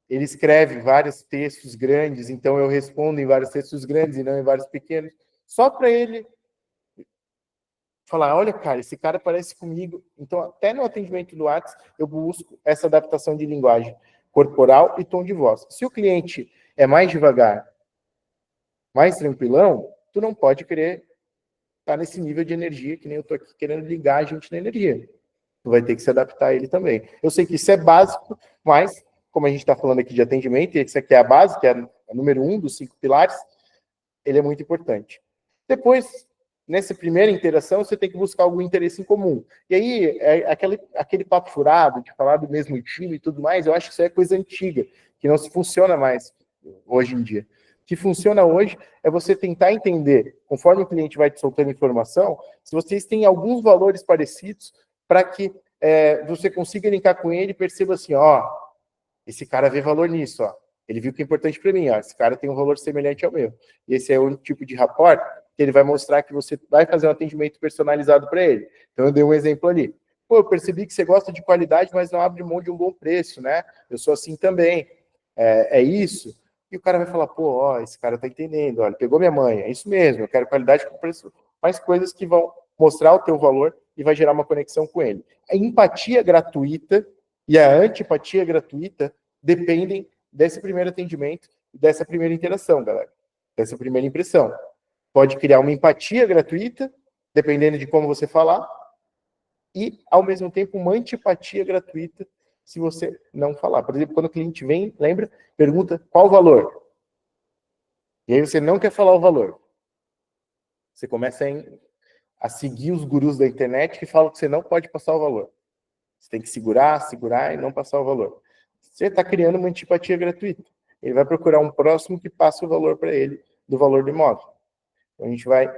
Ele escreve vários textos grandes, então eu respondo em vários textos grandes e não em vários pequenos, só para ele falar, olha, cara, esse cara parece comigo. Então, até no atendimento do WhatsApp, eu busco essa adaptação de linguagem corporal e tom de voz. Se o cliente é mais devagar, mais tranquilão, tu não pode querer estar nesse nível de energia, que nem eu estou aqui querendo ligar a gente na energia. Tu vai ter que se adaptar a ele também. Eu sei que isso é básico, mas, como a gente está falando aqui de atendimento, e isso aqui é a base, que é a número 1 dos 5 pilares, ele é muito importante. Depois, nessa primeira interação, você tem que buscar algum interesse em comum. E aí, aquele papo furado, de falar do mesmo time e tudo mais, eu acho que isso é coisa antiga, que não se funciona mais hoje em dia. O que funciona hoje é você tentar entender, conforme o cliente vai te soltando informação, se vocês têm alguns valores parecidos, para que você consiga linkar com ele e perceba assim, esse cara vê valor nisso, ele viu que é importante para mim, esse cara tem um valor semelhante ao meu. E esse é o tipo de rapport que ele vai mostrar que você vai fazer um atendimento personalizado para ele. Então, eu dei um exemplo ali. Pô, eu percebi que você gosta de qualidade, mas não abre mão de um bom preço, né? Eu sou assim também. É isso. E o cara vai falar, pô, esse cara tá entendendo, olha, pegou minha mãe, é isso mesmo, eu quero qualidade com preço, mais coisas que vão mostrar o teu valor e vai gerar uma conexão com ele. A empatia gratuita e a antipatia gratuita dependem desse primeiro atendimento e dessa primeira interação, galera. Dessa primeira impressão. Pode criar uma empatia gratuita, dependendo de como você falar, e, ao mesmo tempo, uma antipatia gratuita se você não falar. Por exemplo, quando o cliente vem, lembra, pergunta qual o valor. E aí você não quer falar o valor. Você começa a seguir os gurus da internet que falam que você não pode passar o valor. Você tem que segurar e não passar o valor. Você está criando uma antipatia gratuita. Ele vai procurar um próximo que passe o valor para ele do valor do imóvel. Então, a gente vai,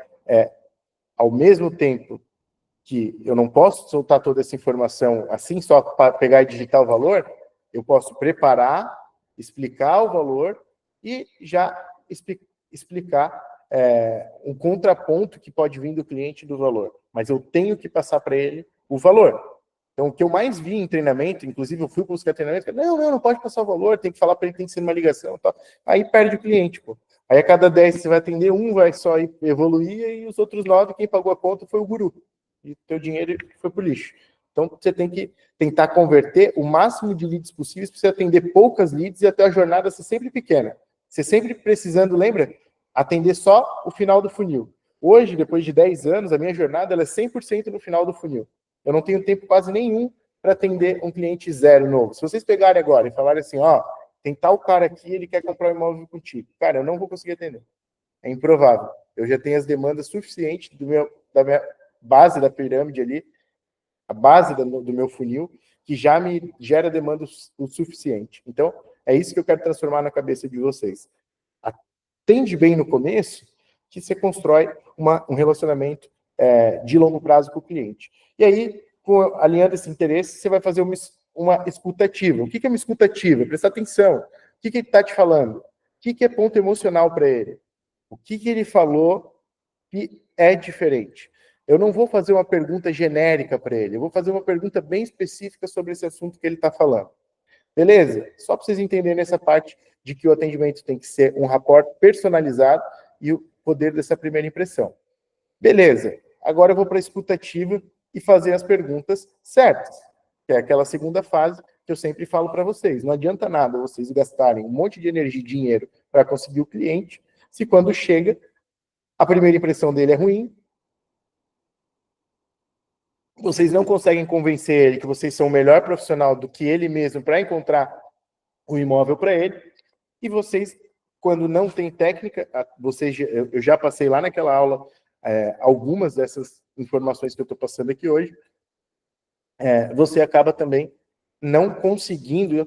ao mesmo tempo que eu não posso soltar toda essa informação assim, só para pegar e digitar o valor, eu posso preparar, explicar o valor e já explicar um contraponto que pode vir do cliente do valor. Mas eu tenho que passar para ele o valor. Então, o que eu mais vi em treinamento, inclusive eu fui buscar treinamento, não pode passar o valor, tem que falar para ele, tem que ser uma ligação. Tal. Aí perde o cliente, pô. Aí a cada 10 você vai atender, um vai só evoluir e os outros 9, quem pagou a conta foi o guru. E teu dinheiro foi pro lixo. Então, você tem que tentar converter o máximo de leads possíveis para você atender poucas leads e até a jornada ser sempre pequena. Você sempre precisando, lembra? Atender só o final do funil. Hoje, depois de 10 anos, a minha jornada ela é 100% no final do funil. Eu não tenho tempo quase nenhum para atender um cliente zero novo. Se vocês pegarem agora e falarem assim, ó, tem tal cara aqui, ele quer comprar um imóvel contigo. Cara, eu não vou conseguir atender. É improvável. Eu já tenho as demandas suficientes da minha base da pirâmide ali, a base do meu funil, que já me gera demanda o suficiente. Então, é isso que eu quero transformar na cabeça de vocês. Atende bem no começo, que você constrói um relacionamento de longo prazo com o cliente. E aí, alinhando esse interesse, você vai fazer uma escutativa. O que é uma escutativa? Prestar atenção. O que ele está te falando? O que é ponto emocional para ele? O que ele falou que é diferente? Eu não vou fazer uma pergunta genérica para ele, eu vou fazer uma pergunta bem específica sobre esse assunto que ele está falando. Beleza? Só para vocês entenderem essa parte de que o atendimento tem que ser um rapport personalizado e o poder dessa primeira impressão. Beleza. Agora eu vou para a escutativa e fazer as perguntas certas, que é aquela segunda fase que eu sempre falo para vocês. Não adianta nada vocês gastarem um monte de energia e dinheiro para conseguir o cliente, se quando chega, a primeira impressão dele é ruim, vocês não conseguem convencer ele que vocês são o melhor profissional do que ele mesmo para encontrar o imóvel para ele, e vocês, quando não tem técnica, eu já passei lá naquela aula algumas dessas informações que eu estou passando aqui hoje, você acaba também não conseguindo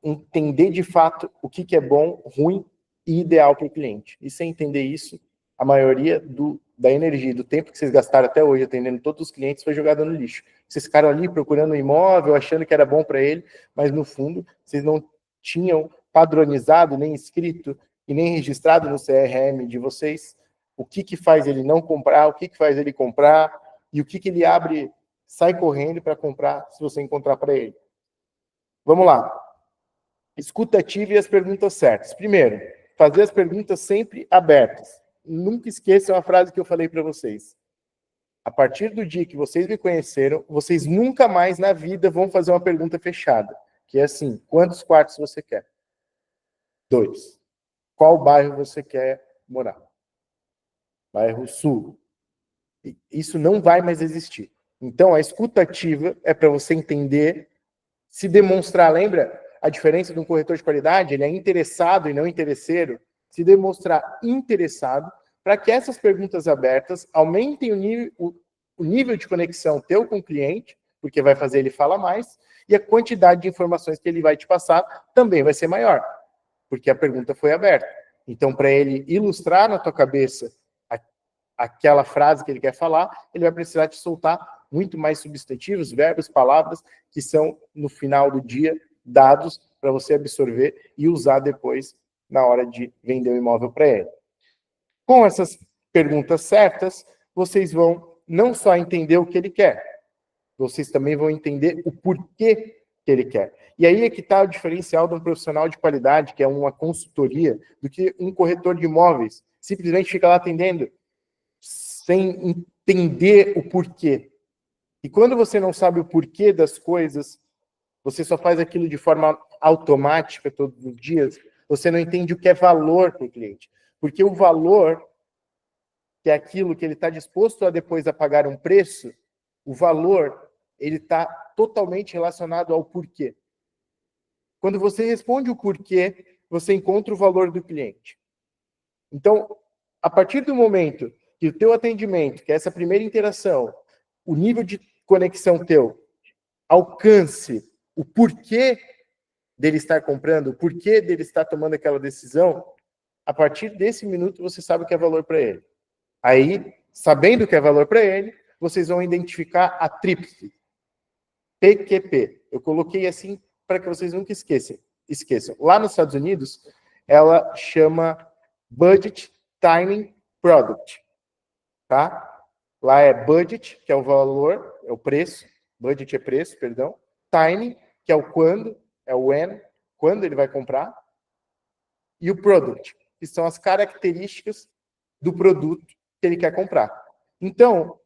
entender de fato o que é bom, ruim e ideal para o cliente. E sem entender isso, a maioria da energia, do tempo que vocês gastaram até hoje atendendo todos os clientes foi jogada no lixo. Vocês ficaram ali procurando um imóvel, achando que era bom para ele, mas no fundo, vocês não tinham padronizado, nem escrito e nem registrado no CRM de vocês o que faz ele não comprar, o que faz ele comprar e o que ele abre, sai correndo para comprar se você encontrar para ele. Vamos lá. Escutativa e as perguntas certas. Primeiro, fazer as perguntas sempre abertas. Nunca esqueçam a frase que eu falei para vocês. A partir do dia que vocês me conheceram, vocês nunca mais na vida vão fazer uma pergunta fechada. Que é assim, quantos quartos você quer? 2. Qual bairro você quer morar? Bairro Sul. Isso não vai mais existir. Então, a escutativa é para você entender, se demonstrar, lembra a diferença de um corretor de qualidade? Ele é interessado e não interesseiro. Se demonstrar interessado para que essas perguntas abertas aumentem o nível de conexão teu com o cliente, porque vai fazer ele falar mais, e a quantidade de informações que ele vai te passar também vai ser maior, porque a pergunta foi aberta. Então, para ele ilustrar na tua cabeça aquela frase que ele quer falar, ele vai precisar te soltar muito mais substantivos, verbos, palavras, que são, no final do dia, dados para você absorver e usar depois na hora de vender o imóvel para ele. Com essas perguntas certas, vocês vão não só entender o que ele quer, vocês também vão entender o porquê que ele quer. E aí é que está o diferencial de um profissional de qualidade, que é uma consultoria, do que um corretor de imóveis. Simplesmente fica lá atendendo sem entender o porquê. E quando você não sabe o porquê das coisas, você só faz aquilo de forma automática todos os dias, você não entende o que é valor para o cliente. Porque o valor, que é aquilo que ele está disposto a depois a pagar um preço, o valor, ele está totalmente relacionado ao porquê. Quando você responde o porquê, você encontra o valor do cliente. Então, a partir do momento que o teu atendimento, que é essa primeira interação, o nível de conexão teu, alcance o porquê dele estar comprando, o porquê dele estar tomando aquela decisão, a partir desse minuto você sabe o que é valor para ele. Aí, sabendo o que é valor para ele, vocês vão identificar a tríplice, PQP. Eu coloquei assim para que vocês nunca esqueçam. Lá nos Estados Unidos, ela chama Budget, Timing, Product. Tá? Lá é budget, que é o valor, é o preço. Budget é preço, perdão. Timing, que é o quando, é o when, quando ele vai comprar. E o product, que são as características do produto que ele quer comprar. Então,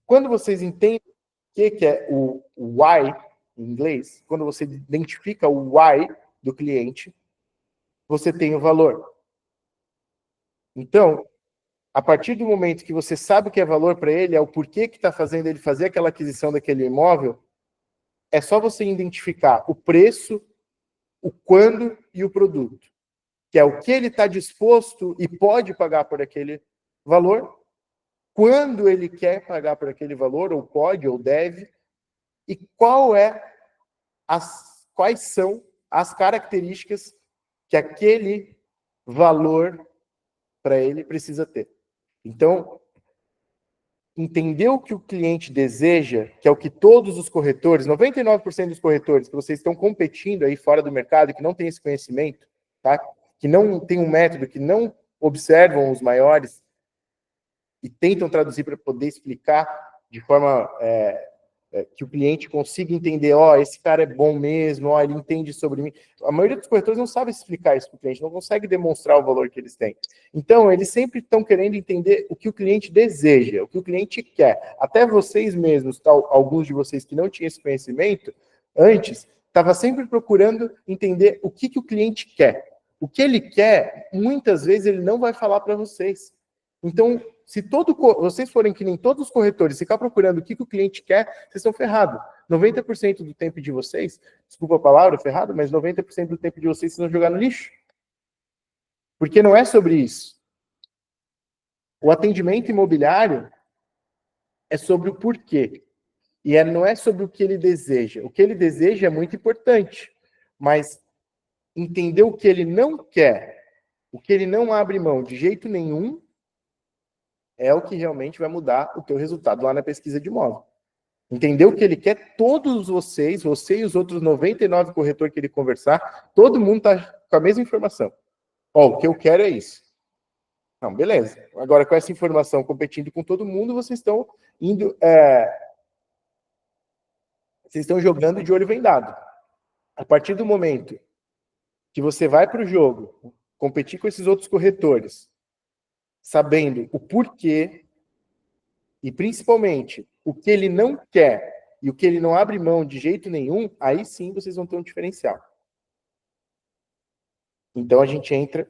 quando vocês entendem o que é o why, em inglês, quando você identifica o why do cliente, você tem o valor. Então, a partir do momento que você sabe o que é valor para ele, é o porquê que está fazendo ele fazer aquela aquisição daquele imóvel, é só você identificar o preço, o quando e o produto, que é o que ele está disposto e pode pagar por aquele valor, quando ele quer pagar por aquele valor, ou pode, ou deve, e quais são as características que aquele valor para ele precisa ter. Então, entender o que o cliente deseja, que é o que todos os corretores, 99% dos corretores que vocês estão competindo aí fora do mercado, que não tem esse conhecimento, tá? Que não tem um método, que não observam os maiores e tentam traduzir para poder explicar de forma que o cliente consiga entender, esse cara é bom mesmo, ele entende sobre mim. A maioria dos corretores não sabe explicar isso para o cliente, não consegue demonstrar o valor que eles têm. Então, eles sempre estão querendo entender o que o cliente deseja, o que o cliente quer. Até vocês mesmos, alguns de vocês que não tinham esse conhecimento antes, estava sempre procurando entender o que o cliente quer. O que ele quer, muitas vezes ele não vai falar para vocês. Então, se vocês forem que nem todos os corretores, ficar procurando o que o cliente quer, vocês estão ferrados. 90% do tempo de vocês, desculpa a palavra, ferrado, mas 90% do tempo de vocês vão jogar no lixo. Porque não é sobre isso. O atendimento imobiliário é sobre o porquê. E não é sobre o que ele deseja. O que ele deseja é muito importante. Mas entender o que ele não quer, o que ele não abre mão de jeito nenhum, é o que realmente vai mudar o teu resultado lá na pesquisa de imóvel. Entender o que ele quer, todos vocês, você e os outros 99 corretores que ele conversar, todo mundo está com a mesma informação. O que eu quero é isso. Não, beleza. Agora, com essa informação, competindo com todo mundo, vocês estão indo... vocês estão jogando de olho vendado. A partir do momento que você vai para o jogo, competir com esses outros corretores, sabendo o porquê e principalmente o que ele não quer e o que ele não abre mão de jeito nenhum, aí sim vocês vão ter um diferencial. Então a gente entra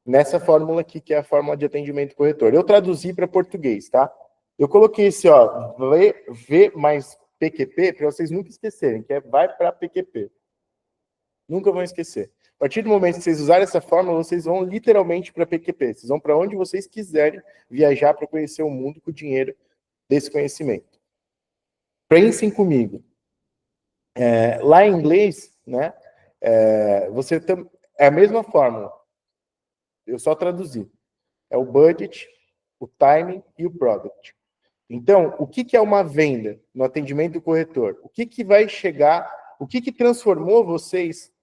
nessa fórmula aqui, que é a fórmula de atendimento corretor. Eu traduzi para português, tá? Eu coloquei esse, V mais PQP, para vocês nunca esquecerem, que vai para PQP. Nunca vão esquecer. A partir do momento que vocês usarem essa fórmula, vocês vão literalmente para PQP. Vocês vão para onde vocês quiserem viajar para conhecer o mundo com o dinheiro desse conhecimento. Pensem comigo. Lá em inglês, né, é a mesma fórmula. Eu só traduzi. É o budget, o timing e o product. Então, o que é uma venda no atendimento do corretor? O que vai chegar, o que transformou vocês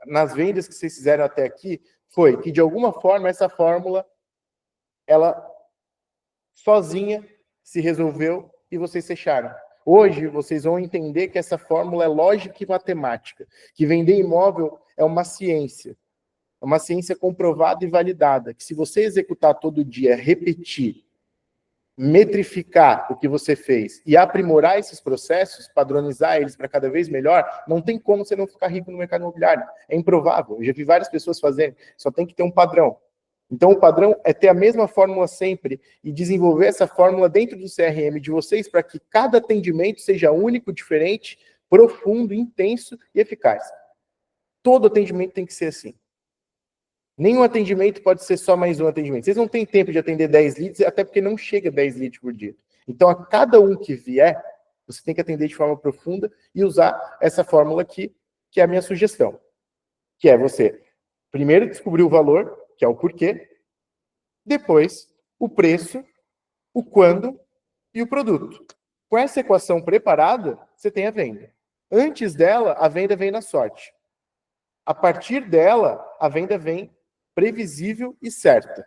nas vendas que vocês fizeram até aqui, foi que, de alguma forma, essa fórmula, ela sozinha se resolveu e vocês fecharam. Hoje, vocês vão entender que essa fórmula é lógica e matemática, que vender imóvel é uma ciência comprovada e validada, que se você executar todo dia, repetir, metrificar o que você fez e aprimorar esses processos, padronizar eles para cada vez melhor, não tem como você não ficar rico no mercado imobiliário. É improvável. Eu já vi várias pessoas fazendo, só tem que ter um padrão. Então, o padrão é ter a mesma fórmula sempre e desenvolver essa fórmula dentro do CRM de vocês para que cada atendimento seja único, diferente, profundo, intenso e eficaz. Todo atendimento tem que ser assim. Nenhum atendimento pode ser só mais um atendimento. Vocês não têm tempo de atender 10 leads, até porque não chega 10 leads por dia. Então, a cada um que vier, você tem que atender de forma profunda e usar essa fórmula aqui, que é a minha sugestão. Que é você, primeiro, descobrir o valor, que é o porquê, depois, o preço, o quando e o produto. Com essa equação preparada, você tem a venda. Antes dela, a venda vem na sorte. A partir dela, a venda vem previsível e certa.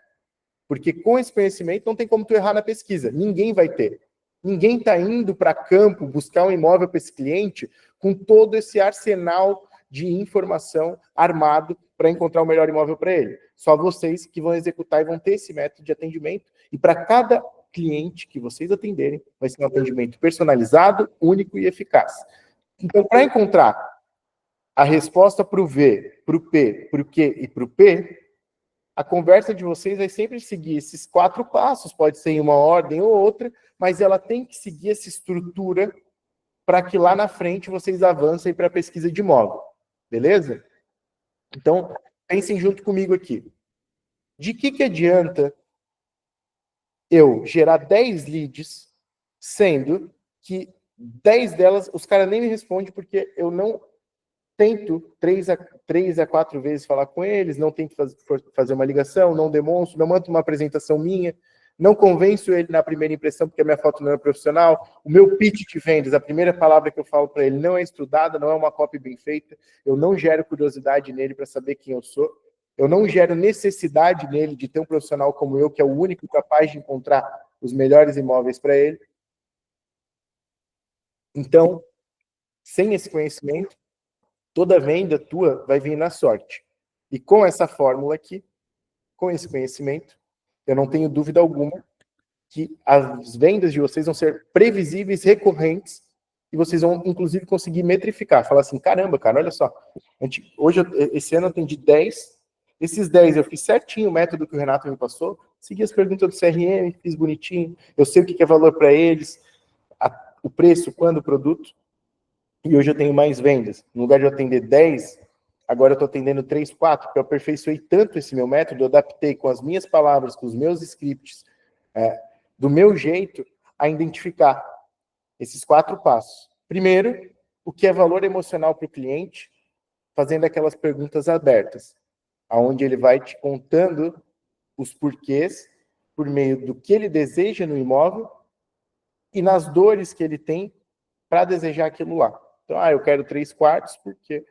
Porque com esse conhecimento não tem como tu errar na pesquisa. Ninguém vai ter. Ninguém está indo para campo buscar um imóvel para esse cliente com todo esse arsenal de informação armado para encontrar o melhor imóvel para ele. Só vocês que vão executar e vão ter esse método de atendimento. E para cada cliente que vocês atenderem, vai ser um atendimento personalizado, único e eficaz. Então, para encontrar a resposta para o V, para o P, para o Q e para o P, a conversa de vocês vai sempre seguir esses 4 passos, pode ser em uma ordem ou outra, mas ela tem que seguir essa estrutura para que lá na frente vocês avancem para a pesquisa de imóvel. Beleza? Então, pensem junto comigo aqui. De que adianta eu gerar 10 leads, sendo que 10 delas, os caras nem me respondem porque eu não tento 3 a 4 vezes falar com eles, não tento fazer uma ligação, não demonstro, não mando uma apresentação minha, não convenço ele na primeira impressão porque a minha foto não é profissional, o meu pitch de vendas, a primeira palavra que eu falo para ele não é estudada, não é uma copy bem feita, eu não gero curiosidade nele para saber quem eu sou, eu não gero necessidade nele de ter um profissional como eu, que é o único capaz de encontrar os melhores imóveis para ele. Então, sem esse conhecimento, toda venda tua vai vir na sorte. E com essa fórmula aqui, com esse conhecimento, eu não tenho dúvida alguma que as vendas de vocês vão ser previsíveis, recorrentes, e vocês vão, inclusive, conseguir metrificar. Falar assim, caramba, cara, olha só. Esse ano eu atendi 10. Esses 10 eu fiz certinho o método que o Renato me passou, segui as perguntas do CRM, fiz bonitinho, eu sei o que é valor para eles, o preço, quando, o produto. E hoje eu tenho mais vendas. No lugar de eu atender 10, agora eu estou atendendo 3, 4, porque eu aperfeiçoei tanto esse meu método, eu adaptei com as minhas palavras, com os meus scripts, do meu jeito, a identificar esses 4 passos. Primeiro, o que é valor emocional para o cliente, fazendo aquelas perguntas abertas, onde ele vai te contando os porquês, por meio do que ele deseja no imóvel e nas dores que ele tem para desejar aquilo lá. Então, eu quero 3 quartos porque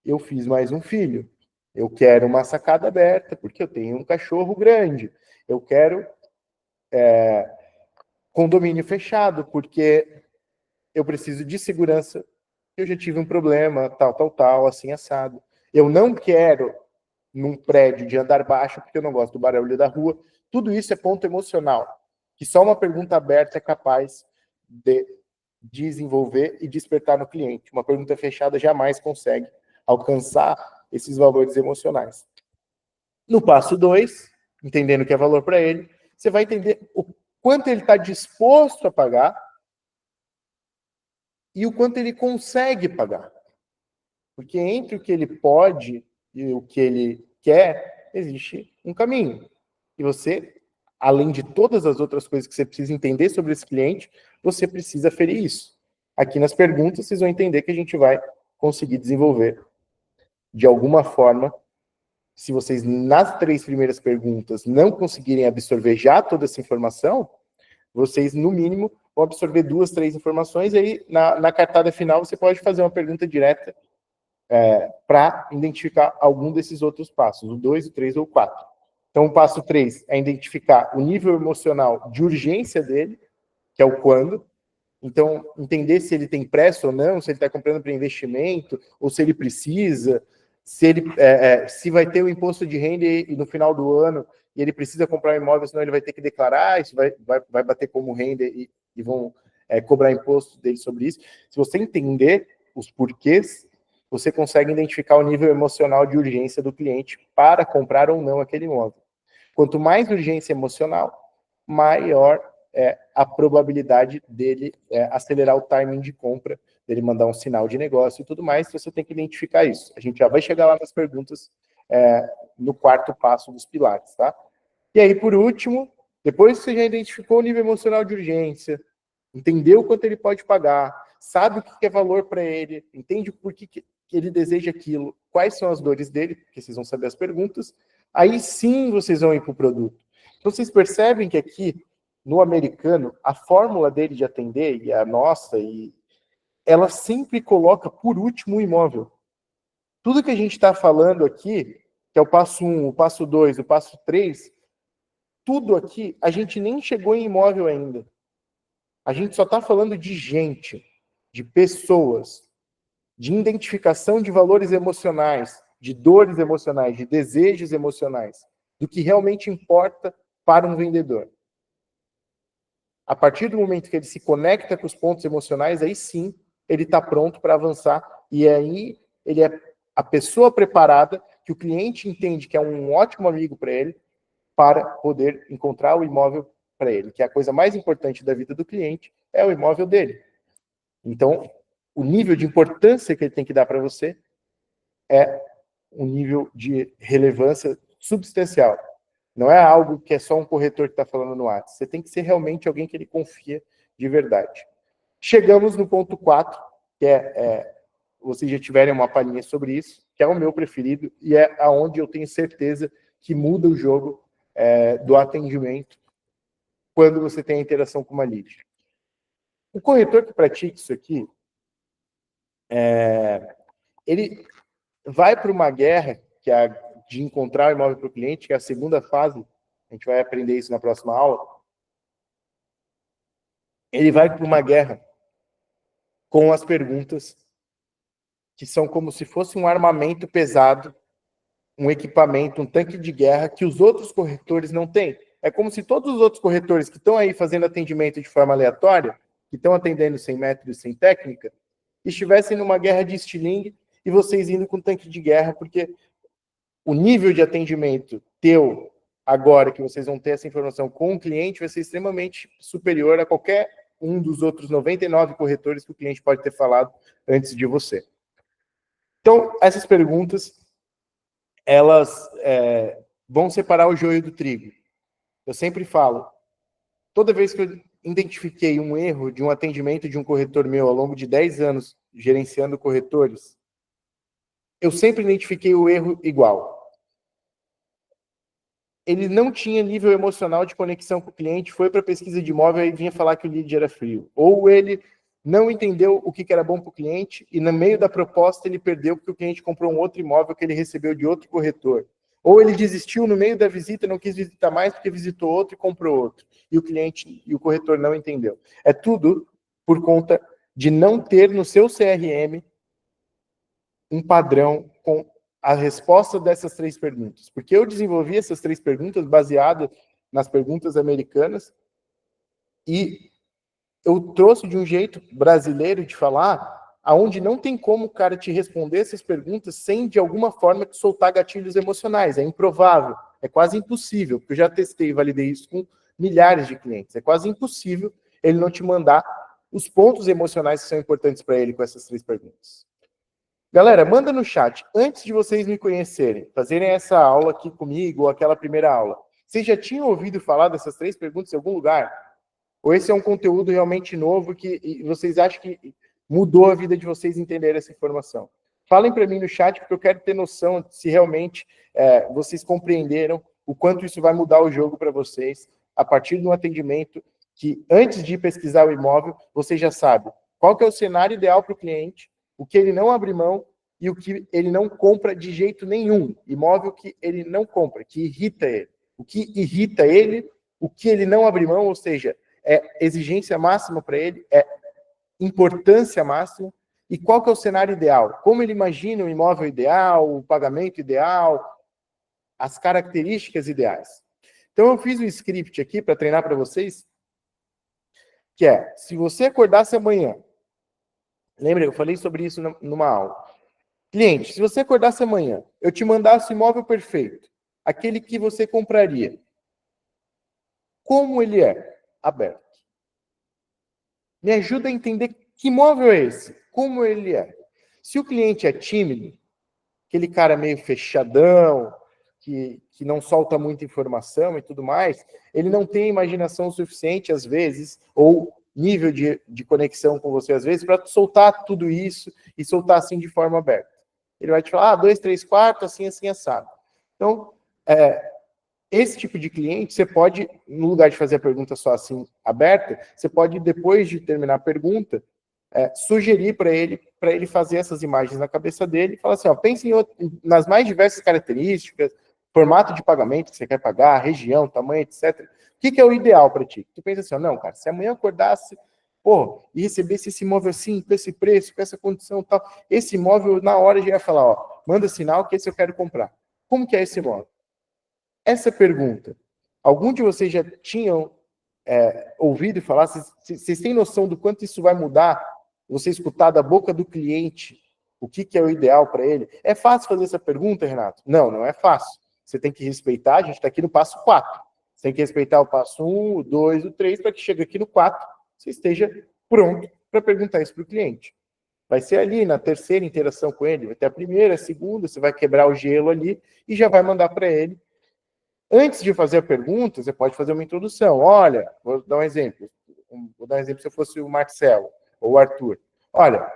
eu fiz mais um filho. Eu quero uma sacada aberta porque eu tenho um cachorro grande. Eu quero condomínio fechado porque eu preciso de segurança. Eu já tive um problema, tal, assim, assado. Eu não quero num prédio de andar baixo porque eu não gosto do barulho da rua. Tudo isso é ponto emocional, que só uma pergunta aberta é capaz de desenvolver e despertar no cliente. Uma pergunta fechada jamais consegue alcançar esses valores emocionais. No passo 2, entendendo o que é valor para ele, você vai entender o quanto ele está disposto a pagar e o quanto ele consegue pagar. Porque entre o que ele pode e o que ele quer, existe um caminho. E você, além de todas as outras coisas que você precisa entender sobre esse cliente, você precisa ferir isso. Aqui nas perguntas, vocês vão entender que a gente vai conseguir desenvolver de alguma forma. Se vocês, nas 3 primeiras perguntas, não conseguirem absorver já toda essa informação, vocês, no mínimo, vão absorver 2, 3 informações, e aí, na cartada final, você pode fazer uma pergunta direta para identificar algum desses outros passos, o 2, o 3 ou o 4. Então, o passo 3 é identificar o nível emocional de urgência dele, que é o quando. Então, entender se ele tem pressa ou não, se ele está comprando para investimento, ou se ele precisa, se ele se vai ter o imposto de renda e no final do ano e ele precisa comprar um imóvel, senão ele vai ter que declarar, isso vai bater como renda e vão cobrar imposto dele sobre isso. Se você entender os porquês, você consegue identificar o nível emocional de urgência do cliente para comprar ou não aquele imóvel. Quanto mais urgência emocional, maior é a probabilidade dele acelerar o timing de compra, dele mandar um sinal de negócio e tudo mais. Você tem que identificar isso. A gente já vai chegar lá nas perguntas no quarto passo dos pilares, tá? E aí, por último, depois que você já identificou o nível emocional de urgência, entendeu o quanto ele pode pagar, sabe o que é valor para ele, entende por que ele deseja aquilo, quais são as dores dele, porque vocês vão saber as perguntas, aí sim vocês vão ir para o produto. Então, vocês percebem que aqui, no americano, a fórmula dele de atender, e a nossa, ela sempre coloca por último o imóvel. Tudo que a gente está falando aqui, que é o passo 1, o passo 2, o passo 3, tudo aqui, a gente nem chegou em imóvel ainda. A gente só está falando de gente, de pessoas, de identificação de valores emocionais, de dores emocionais, de desejos emocionais, do que realmente importa para um vendedor. A partir do momento que ele se conecta com os pontos emocionais, aí sim ele está pronto para avançar, e aí ele é a pessoa preparada, que o cliente entende que é um ótimo amigo para ele, para poder encontrar o imóvel para ele, que é a coisa mais importante da vida do cliente, é o imóvel dele. Então, o nível de importância que ele tem que dar para você é um nível de relevância substancial. Não é algo que é só um corretor que está falando no WhatsApp. Você tem que ser realmente alguém que ele confia de verdade. Chegamos no ponto 4, que vocês já tiverem uma palhinha sobre isso, que é o meu preferido e é aonde eu tenho certeza que muda o jogo do atendimento quando você tem a interação com uma lead. O corretor que pratica isso aqui, ele vai para uma guerra, que é a de encontrar o imóvel para o cliente, que é a segunda fase, a gente vai aprender isso na próxima aula. Ele vai para uma guerra com as perguntas que são como se fosse um armamento pesado, um equipamento, um tanque de guerra que os outros corretores não têm. É como se todos os outros corretores que estão aí fazendo atendimento de forma aleatória, que estão atendendo sem método e sem técnica, estivessem numa guerra de estilingue e vocês indo com tanque de guerra, porque o nível de atendimento teu, agora que vocês vão ter essa informação com o cliente, vai ser extremamente superior a qualquer um dos outros 99 corretores que o cliente pode ter falado antes de você. Então, essas perguntas, elas vão separar o joio do trigo. Eu sempre falo, toda vez que eu identifiquei um erro de um atendimento de um corretor meu ao longo de 10 anos gerenciando corretores, eu sempre identifiquei o erro igual. Ele não tinha nível emocional de conexão com o cliente, foi para a pesquisa de imóvel e vinha falar que o lead era frio. Ou ele não entendeu o que era bom para o cliente e no meio da proposta ele perdeu porque o cliente comprou um outro imóvel que ele recebeu de outro corretor. Ou ele desistiu no meio da visita, não quis visitar mais porque visitou outro e comprou outro. E o cliente e o corretor não entendeu. É tudo por conta de não ter no seu CRM um padrão com a resposta dessas 3 perguntas. Porque eu desenvolvi essas 3 perguntas baseadas nas perguntas americanas e eu trouxe de um jeito brasileiro de falar, aonde não tem como o cara te responder essas perguntas sem, de alguma forma, soltar gatilhos emocionais. É improvável, é quase impossível, porque eu já testei e validei isso com milhares de clientes. É quase impossível ele não te mandar os pontos emocionais que são importantes para ele com essas 3 perguntas. Galera, manda no chat, antes de vocês me conhecerem, fazerem essa aula aqui comigo, ou aquela primeira aula, vocês já tinham ouvido falar dessas 3 perguntas em algum lugar? Ou esse é um conteúdo realmente novo que vocês acham que mudou a vida de vocês entenderem essa informação? Falem para mim no chat, porque eu quero ter noção se realmente vocês compreenderam o quanto isso vai mudar o jogo para vocês, a partir de um atendimento que, antes de pesquisar o imóvel, você já sabe qual que é o cenário ideal para o cliente, o que ele não abre mão e o que ele não compra de jeito nenhum. Imóvel que ele não compra, que irrita ele. O que irrita ele, o que ele não abre mão, ou seja, exigência máxima para ele, importância máxima. E qual que é o cenário ideal? Como ele imagina o imóvel ideal, o pagamento ideal, as características ideais. Então eu fiz um script aqui para treinar para vocês, que se você acordasse amanhã, lembra, eu falei sobre isso numa aula. Cliente, se você acordasse amanhã, eu te mandasse o imóvel perfeito, aquele que você compraria, Como ele é? Aberto. Me ajuda a entender que imóvel é esse? Como ele é? Se o cliente é tímido, aquele cara meio fechadão, que não solta muita informação e tudo mais, ele não tem imaginação suficiente, às vezes, ou nível de conexão com você, às vezes, para soltar tudo isso e soltar assim de forma aberta. Ele vai te falar, 2, 3, 4, assim, assim, assado. Então, esse tipo de cliente, você pode, no lugar de fazer a pergunta só assim, aberta, você pode, depois de terminar a pergunta, sugerir para ele fazer essas imagens na cabeça dele e falar assim, ó, pense nas mais diversas características, formato de pagamento que você quer pagar, região, tamanho, etc. O que é o ideal para ti? Tu pensa assim, ó, não, cara, se amanhã eu acordasse, e recebesse esse imóvel assim, com esse preço, com essa condição e tal, esse imóvel, na hora, já ia falar, ó, manda sinal que esse eu quero comprar. Como que é esse imóvel? Essa pergunta, algum de vocês já tinham ouvido falar? Vocês têm noção do quanto isso vai mudar? Você escutar da boca do cliente o que é o ideal para ele? É fácil fazer essa pergunta, Renato? Não, não é fácil. Você tem que respeitar, a gente está aqui no passo 4. Você tem que respeitar o passo 1, o 2, o 3, para que chegue aqui no 4, você esteja pronto para perguntar isso para o cliente. Vai ser ali na terceira interação com ele, vai ter a primeira, a segunda, você vai quebrar o gelo ali e já vai mandar para ele. Antes de fazer a pergunta, você pode fazer uma introdução. Olha, vou dar um exemplo. Vou dar um exemplo se eu fosse o Marcelo ou o Arthur. Olha,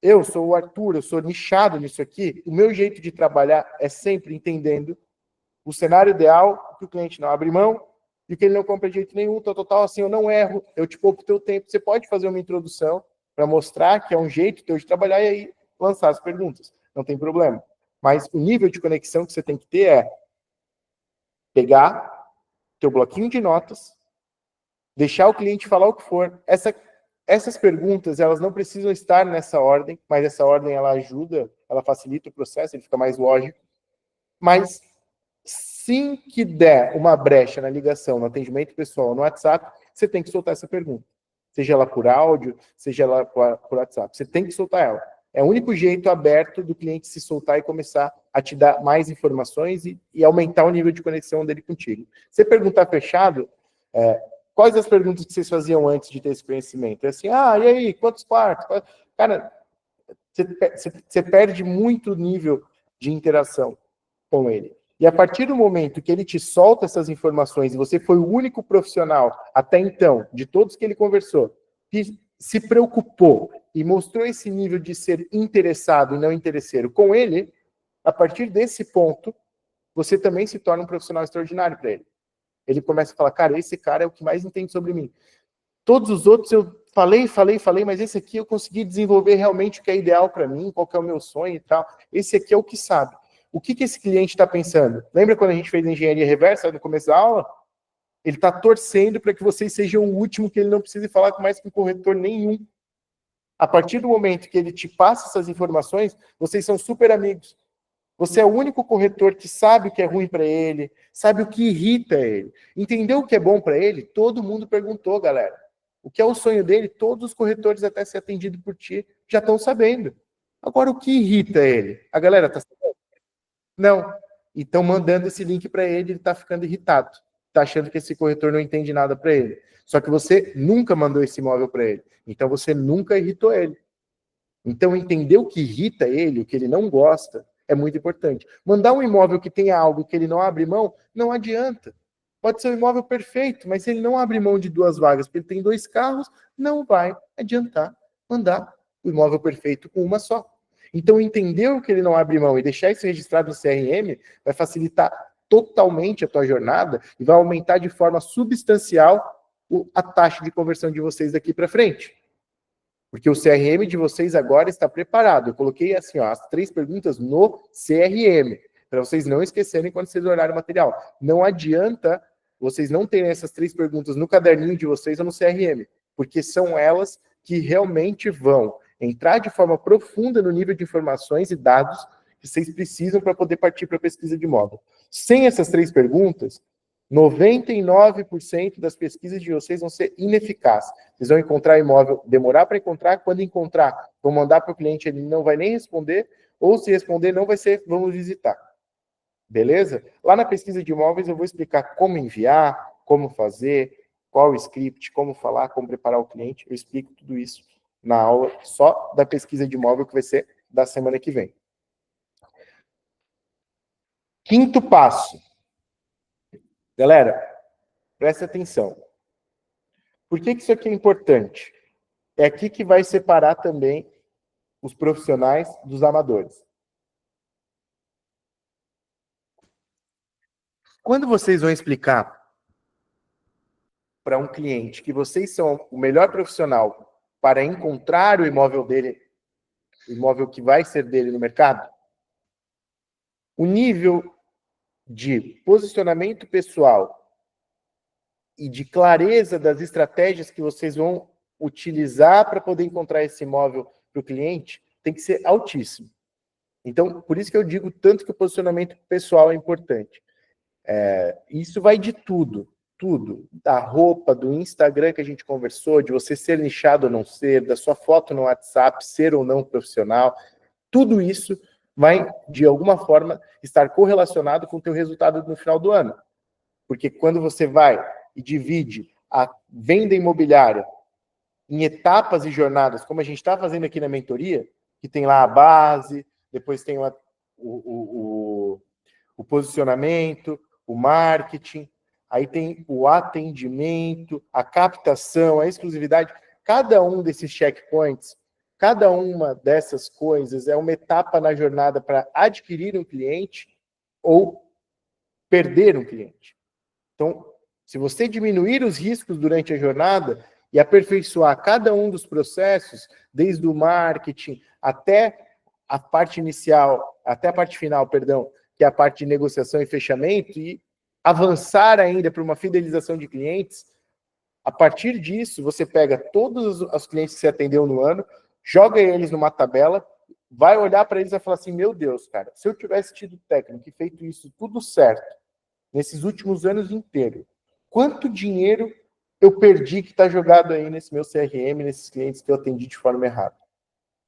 eu sou o Arthur, eu sou nichado nisso aqui. O meu jeito de trabalhar é sempre entendendo o cenário ideal, que o cliente não abre mão e que ele não compra de jeito nenhum, total, assim, eu não erro, eu te poupo o teu tempo. Você pode fazer uma introdução para mostrar que é um jeito teu de trabalhar e aí lançar as perguntas. Não tem problema. Mas o nível de conexão que você tem que ter é pegar teu bloquinho de notas, deixar o cliente falar o que for. Essas perguntas, elas não precisam estar nessa ordem, mas essa ordem, ela ajuda, ela facilita o processo, ele fica mais lógico. Mas, sim que der uma brecha na ligação, no atendimento pessoal, no WhatsApp, você tem que soltar essa pergunta. Seja ela por áudio, seja ela por WhatsApp. Você tem que soltar ela. É o único jeito aberto do cliente se soltar e começar a te dar mais informações e aumentar o nível de conexão dele contigo. Você perguntar fechado, quais as perguntas que vocês faziam antes de ter esse conhecimento? É assim, e aí, quantos quartos? Cara, você perde muito nível de interação com ele. E a partir do momento que ele te solta essas informações e você foi o único profissional, até então, de todos que ele conversou, que se preocupou e mostrou esse nível de ser interessado e não interesseiro com ele, a partir desse ponto, você também se torna um profissional extraordinário para ele. Ele começa a falar, cara, esse cara é o que mais entende sobre mim. Todos os outros eu falei, mas esse aqui eu consegui desenvolver realmente o que é ideal para mim, qual que é o meu sonho e tal. Esse aqui é o que sabe. O que esse cliente está pensando? Lembra quando a gente fez a engenharia reversa no começo da aula? Ele está torcendo para que vocês sejam o último, que ele não precise falar mais com corretor nenhum. A partir do momento que ele te passa essas informações, vocês são super amigos. Você é o único corretor que sabe o que é ruim para ele, sabe o que irrita ele. Entendeu o que é bom para ele? Todo mundo perguntou, galera. O que é o sonho dele? Todos os corretores, até ser atendido por ti, já estão sabendo. Agora, o que irrita ele? A galera está sabendo? Não. E estão mandando esse link para ele, ele está ficando irritado. Está achando que esse corretor não entende nada para ele. Só que você nunca mandou esse imóvel para ele. Então, você nunca irritou ele. Então, entender o que irrita ele, o que ele não gosta, é muito importante. Mandar um imóvel que tenha algo que ele não abre mão, não adianta. Pode ser um imóvel perfeito, mas se ele não abre mão de 2 vagas, porque ele tem 2 carros, não vai adiantar mandar o imóvel perfeito com uma só. Então, entender o que ele não abre mão e deixar isso registrado no CRM vai facilitar totalmente a tua jornada e vai aumentar de forma substancial a taxa de conversão de vocês daqui para frente. Porque o CRM de vocês agora está preparado. Eu coloquei assim, ó, as 3 perguntas no CRM, para vocês não esquecerem quando vocês olharem o material. Não adianta vocês não terem essas 3 perguntas no caderninho de vocês ou no CRM, porque são elas que realmente vão entrar de forma profunda no nível de informações e dados que vocês precisam para poder partir para a pesquisa de imóvel. Sem essas 3 perguntas, 99% das pesquisas de vocês vão ser ineficazes. Vocês vão encontrar imóvel, demorar para encontrar, quando encontrar, vão mandar para o cliente, ele não vai nem responder, ou se responder, não vai ser, vamos visitar. Beleza? Lá na pesquisa de imóveis eu vou explicar como enviar, como fazer, qual o script, como falar, como preparar o cliente. Eu explico tudo isso na aula só da pesquisa de imóvel, que vai ser da semana que vem. Quinto passo. Galera, presta atenção. Por que isso aqui é importante? É aqui que vai separar também os profissionais dos amadores. Quando vocês vão explicar para um cliente que vocês são o melhor profissional para encontrar o imóvel dele, o imóvel que vai ser dele no mercado, o nível de posicionamento pessoal e de clareza das estratégias que vocês vão utilizar para poder encontrar esse imóvel para o cliente tem que ser altíssimo. Então, por isso que eu digo tanto que o posicionamento pessoal é importante. Isso vai de tudo, da roupa, do Instagram que a gente conversou, de você ser nichado ou não ser, da sua foto no WhatsApp, ser ou não profissional, tudo isso vai, de alguma forma, estar correlacionado com o teu resultado no final do ano. Porque quando você vai e divide a venda imobiliária em etapas e jornadas, como a gente está fazendo aqui na mentoria, que tem lá a base, depois tem lá o posicionamento, o marketing, aí tem o atendimento, a captação, a exclusividade. Cada um desses checkpoints, cada uma dessas coisas é uma etapa na jornada para adquirir um cliente ou perder um cliente. Então, se você diminuir os riscos durante a jornada e aperfeiçoar cada um dos processos, desde o marketing até a parte inicial, até a parte final, perdão, que é a parte de negociação e fechamento, e avançar ainda para uma fidelização de clientes, a partir disso, você pega todos os clientes que você atendeu no ano, joga eles numa tabela, vai olhar para eles e vai falar assim, meu Deus, cara, se eu tivesse tido técnico e feito isso tudo certo, nesses últimos anos inteiros, quanto dinheiro eu perdi que está jogado aí nesse meu CRM, nesses clientes que eu atendi de forma errada?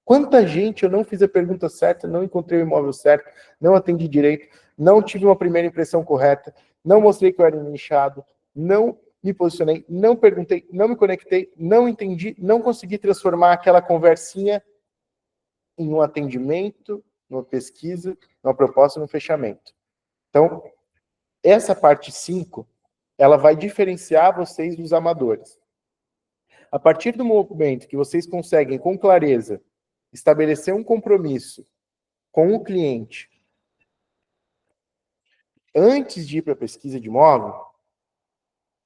Quanta gente eu não fiz a pergunta certa, não encontrei o imóvel certo, não atendi direito, não tive uma primeira impressão correta, não mostrei que eu era nichado, não me posicionei, não perguntei, não me conectei, não entendi, não consegui transformar aquela conversinha em um atendimento, numa pesquisa, numa proposta, num fechamento. Então, essa parte 5, ela vai diferenciar vocês dos amadores. A partir do momento que vocês conseguem, com clareza, estabelecer um compromisso com o cliente antes de ir para a pesquisa de imóvel,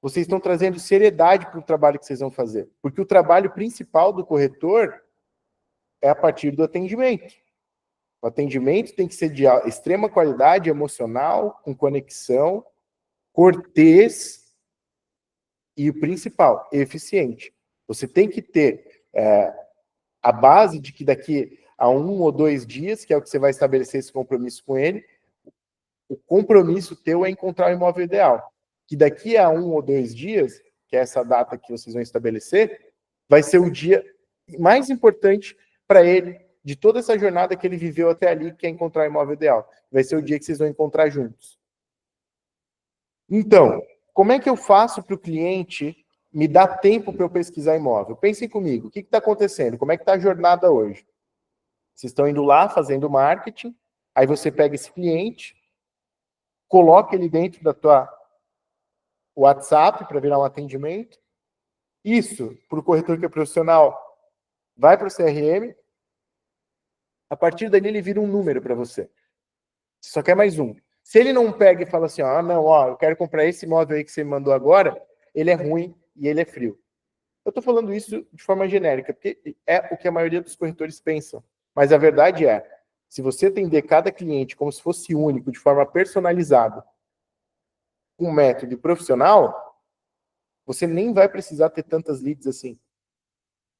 vocês estão trazendo seriedade para o trabalho que vocês vão fazer. Porque o trabalho principal do corretor é a partir do atendimento. O atendimento tem que ser de extrema qualidade emocional, com conexão, cortês e o principal, eficiente. Você tem que ter a base de que daqui a 1 ou 2 dias, que é o que você vai estabelecer esse compromisso com ele, o compromisso teu é encontrar o imóvel ideal. Que daqui a 1 ou 2 dias, que é essa data que vocês vão estabelecer, vai ser o dia mais importante para ele, de toda essa jornada que ele viveu até ali, que é encontrar o imóvel ideal. Vai ser o dia que vocês vão encontrar juntos. Então, como é que eu faço para o cliente me dar tempo para eu pesquisar imóvel? Pensem comigo, o que está acontecendo? Como é que está a jornada hoje? Vocês estão indo lá, fazendo marketing, aí você pega esse cliente, coloca ele dentro da tua WhatsApp para virar um atendimento. Isso, para o corretor que é profissional, vai para o CRM. A partir dali, ele vira um número para você. Você só quer mais um. Se ele não pega e fala assim, não, eu quero comprar esse imóvel aí que você me mandou agora, ele é ruim e ele é frio. Eu estou falando isso de forma genérica, porque é o que a maioria dos corretores pensam. Mas a verdade é, se você atender cada cliente como se fosse único, de forma personalizada, com um método profissional, você nem vai precisar ter tantas leads assim.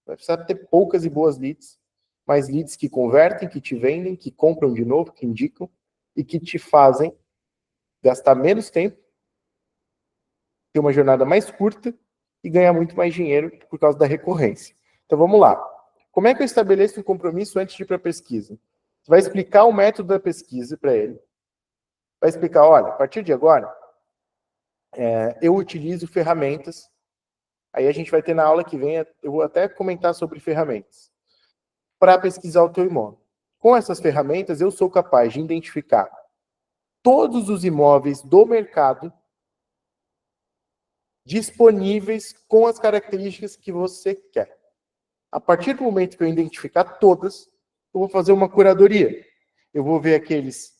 Vai precisar ter poucas e boas leads, mas leads que convertem, que te vendem, que compram de novo, que indicam e que te fazem gastar menos tempo, ter uma jornada mais curta e ganhar muito mais dinheiro por causa da recorrência. Então vamos lá. Como é que eu estabeleço um compromisso antes de ir para a pesquisa? Você vai explicar o método da pesquisa para ele. Vai explicar, olha, a partir de agora, eu utilizo ferramentas. Aí a gente vai ter na aula que vem, eu vou até comentar sobre ferramentas, para pesquisar o teu imóvel. Com essas ferramentas, eu sou capaz de identificar todos os imóveis do mercado disponíveis com as características que você quer. A partir do momento que eu identificar todas, eu vou fazer uma curadoria. Eu vou ver aqueles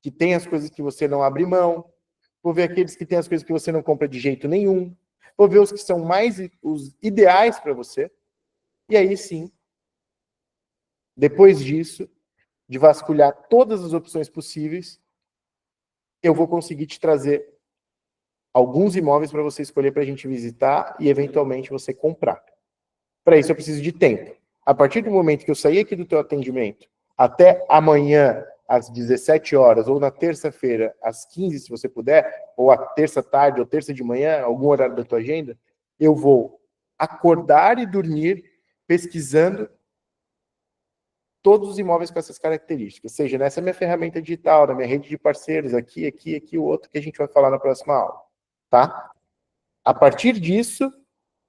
que têm as coisas que você não abre mão, vou ver aqueles que têm as coisas que você não compra de jeito nenhum, vou ver os que são mais os ideais para você, e aí sim, depois disso, de vasculhar todas as opções possíveis, eu vou conseguir te trazer alguns imóveis para você escolher para a gente visitar e eventualmente você comprar. Para isso eu preciso de tempo. A partir do momento que eu sair aqui do teu atendimento, até amanhã às 17 horas, ou na terça-feira às 15, se você puder, ou a terça tarde, ou terça de manhã, algum horário da tua agenda, eu vou acordar e dormir pesquisando todos os imóveis com essas características, seja nessa minha ferramenta digital, na minha rede de parceiros, aqui, o outro que a gente vai falar na próxima aula, tá? A partir disso,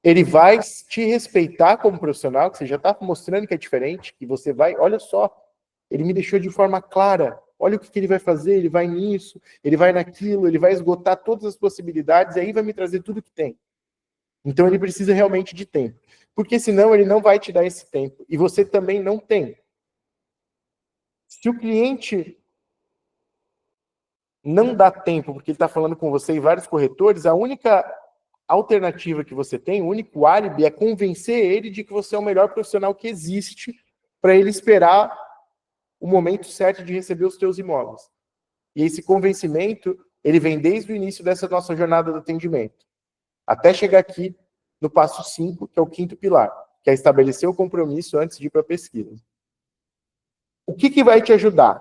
ele vai te respeitar como profissional, que você já está mostrando que é diferente, que você vai, olha só, ele me deixou de forma clara, olha o que ele vai fazer, ele vai nisso, ele vai naquilo, ele vai esgotar todas as possibilidades, e aí vai me trazer tudo que tem. Então ele precisa realmente de tempo, porque senão ele não vai te dar esse tempo, e você também não tem. Se o cliente não dá tempo, porque ele está falando com você e vários corretores, a única alternativa que você tem, o único álibi é convencer ele de que você é o melhor profissional que existe para ele esperar o momento certo de receber os teus imóveis. E esse convencimento, ele vem desde o início dessa nossa jornada do atendimento, até chegar aqui no passo 5, que é o quinto pilar, que é estabelecer o compromisso antes de ir para a pesquisa. O que vai te ajudar?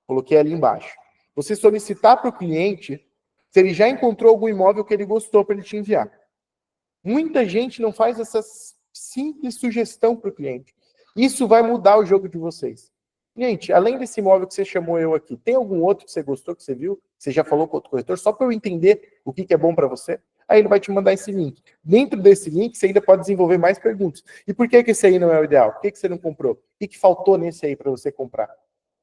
Coloquei ali embaixo. Você solicitar para o cliente se ele já encontrou algum imóvel que ele gostou para ele te enviar. Muita gente não faz essa simples sugestão para o cliente. Isso vai mudar o jogo de vocês. Cliente, além desse imóvel que você chamou eu aqui, tem algum outro que você gostou, que você viu, que você já falou com outro corretor, só para eu entender o que é bom para você? Aí ele vai te mandar esse link. Dentro desse link, você ainda pode desenvolver mais perguntas. E por que esse aí não é o ideal? Por que você não comprou? O que faltou nesse aí para você comprar?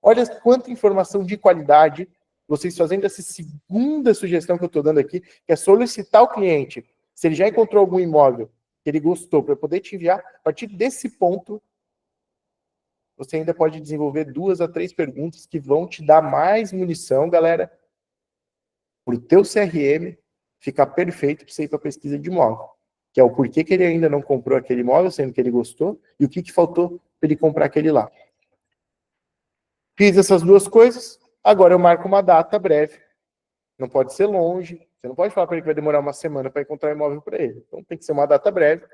Olha quanta informação de qualidade vocês fazendo essa segunda sugestão que eu estou dando aqui, que é solicitar ao cliente, se ele já encontrou algum imóvel que ele gostou, para poder te enviar, a partir desse ponto, você ainda pode desenvolver 2 a 3 perguntas que vão te dar mais munição, galera, para o teu CRM ficar perfeito para você ir para a pesquisa de imóvel, que é o porquê que ele ainda não comprou aquele imóvel, sendo que ele gostou, e o que faltou para ele comprar aquele lá. Fiz essas 2 coisas, agora eu marco uma data breve. Não pode ser longe, você não pode falar para ele que vai demorar uma semana para encontrar imóvel para ele. Então tem que ser uma data breve,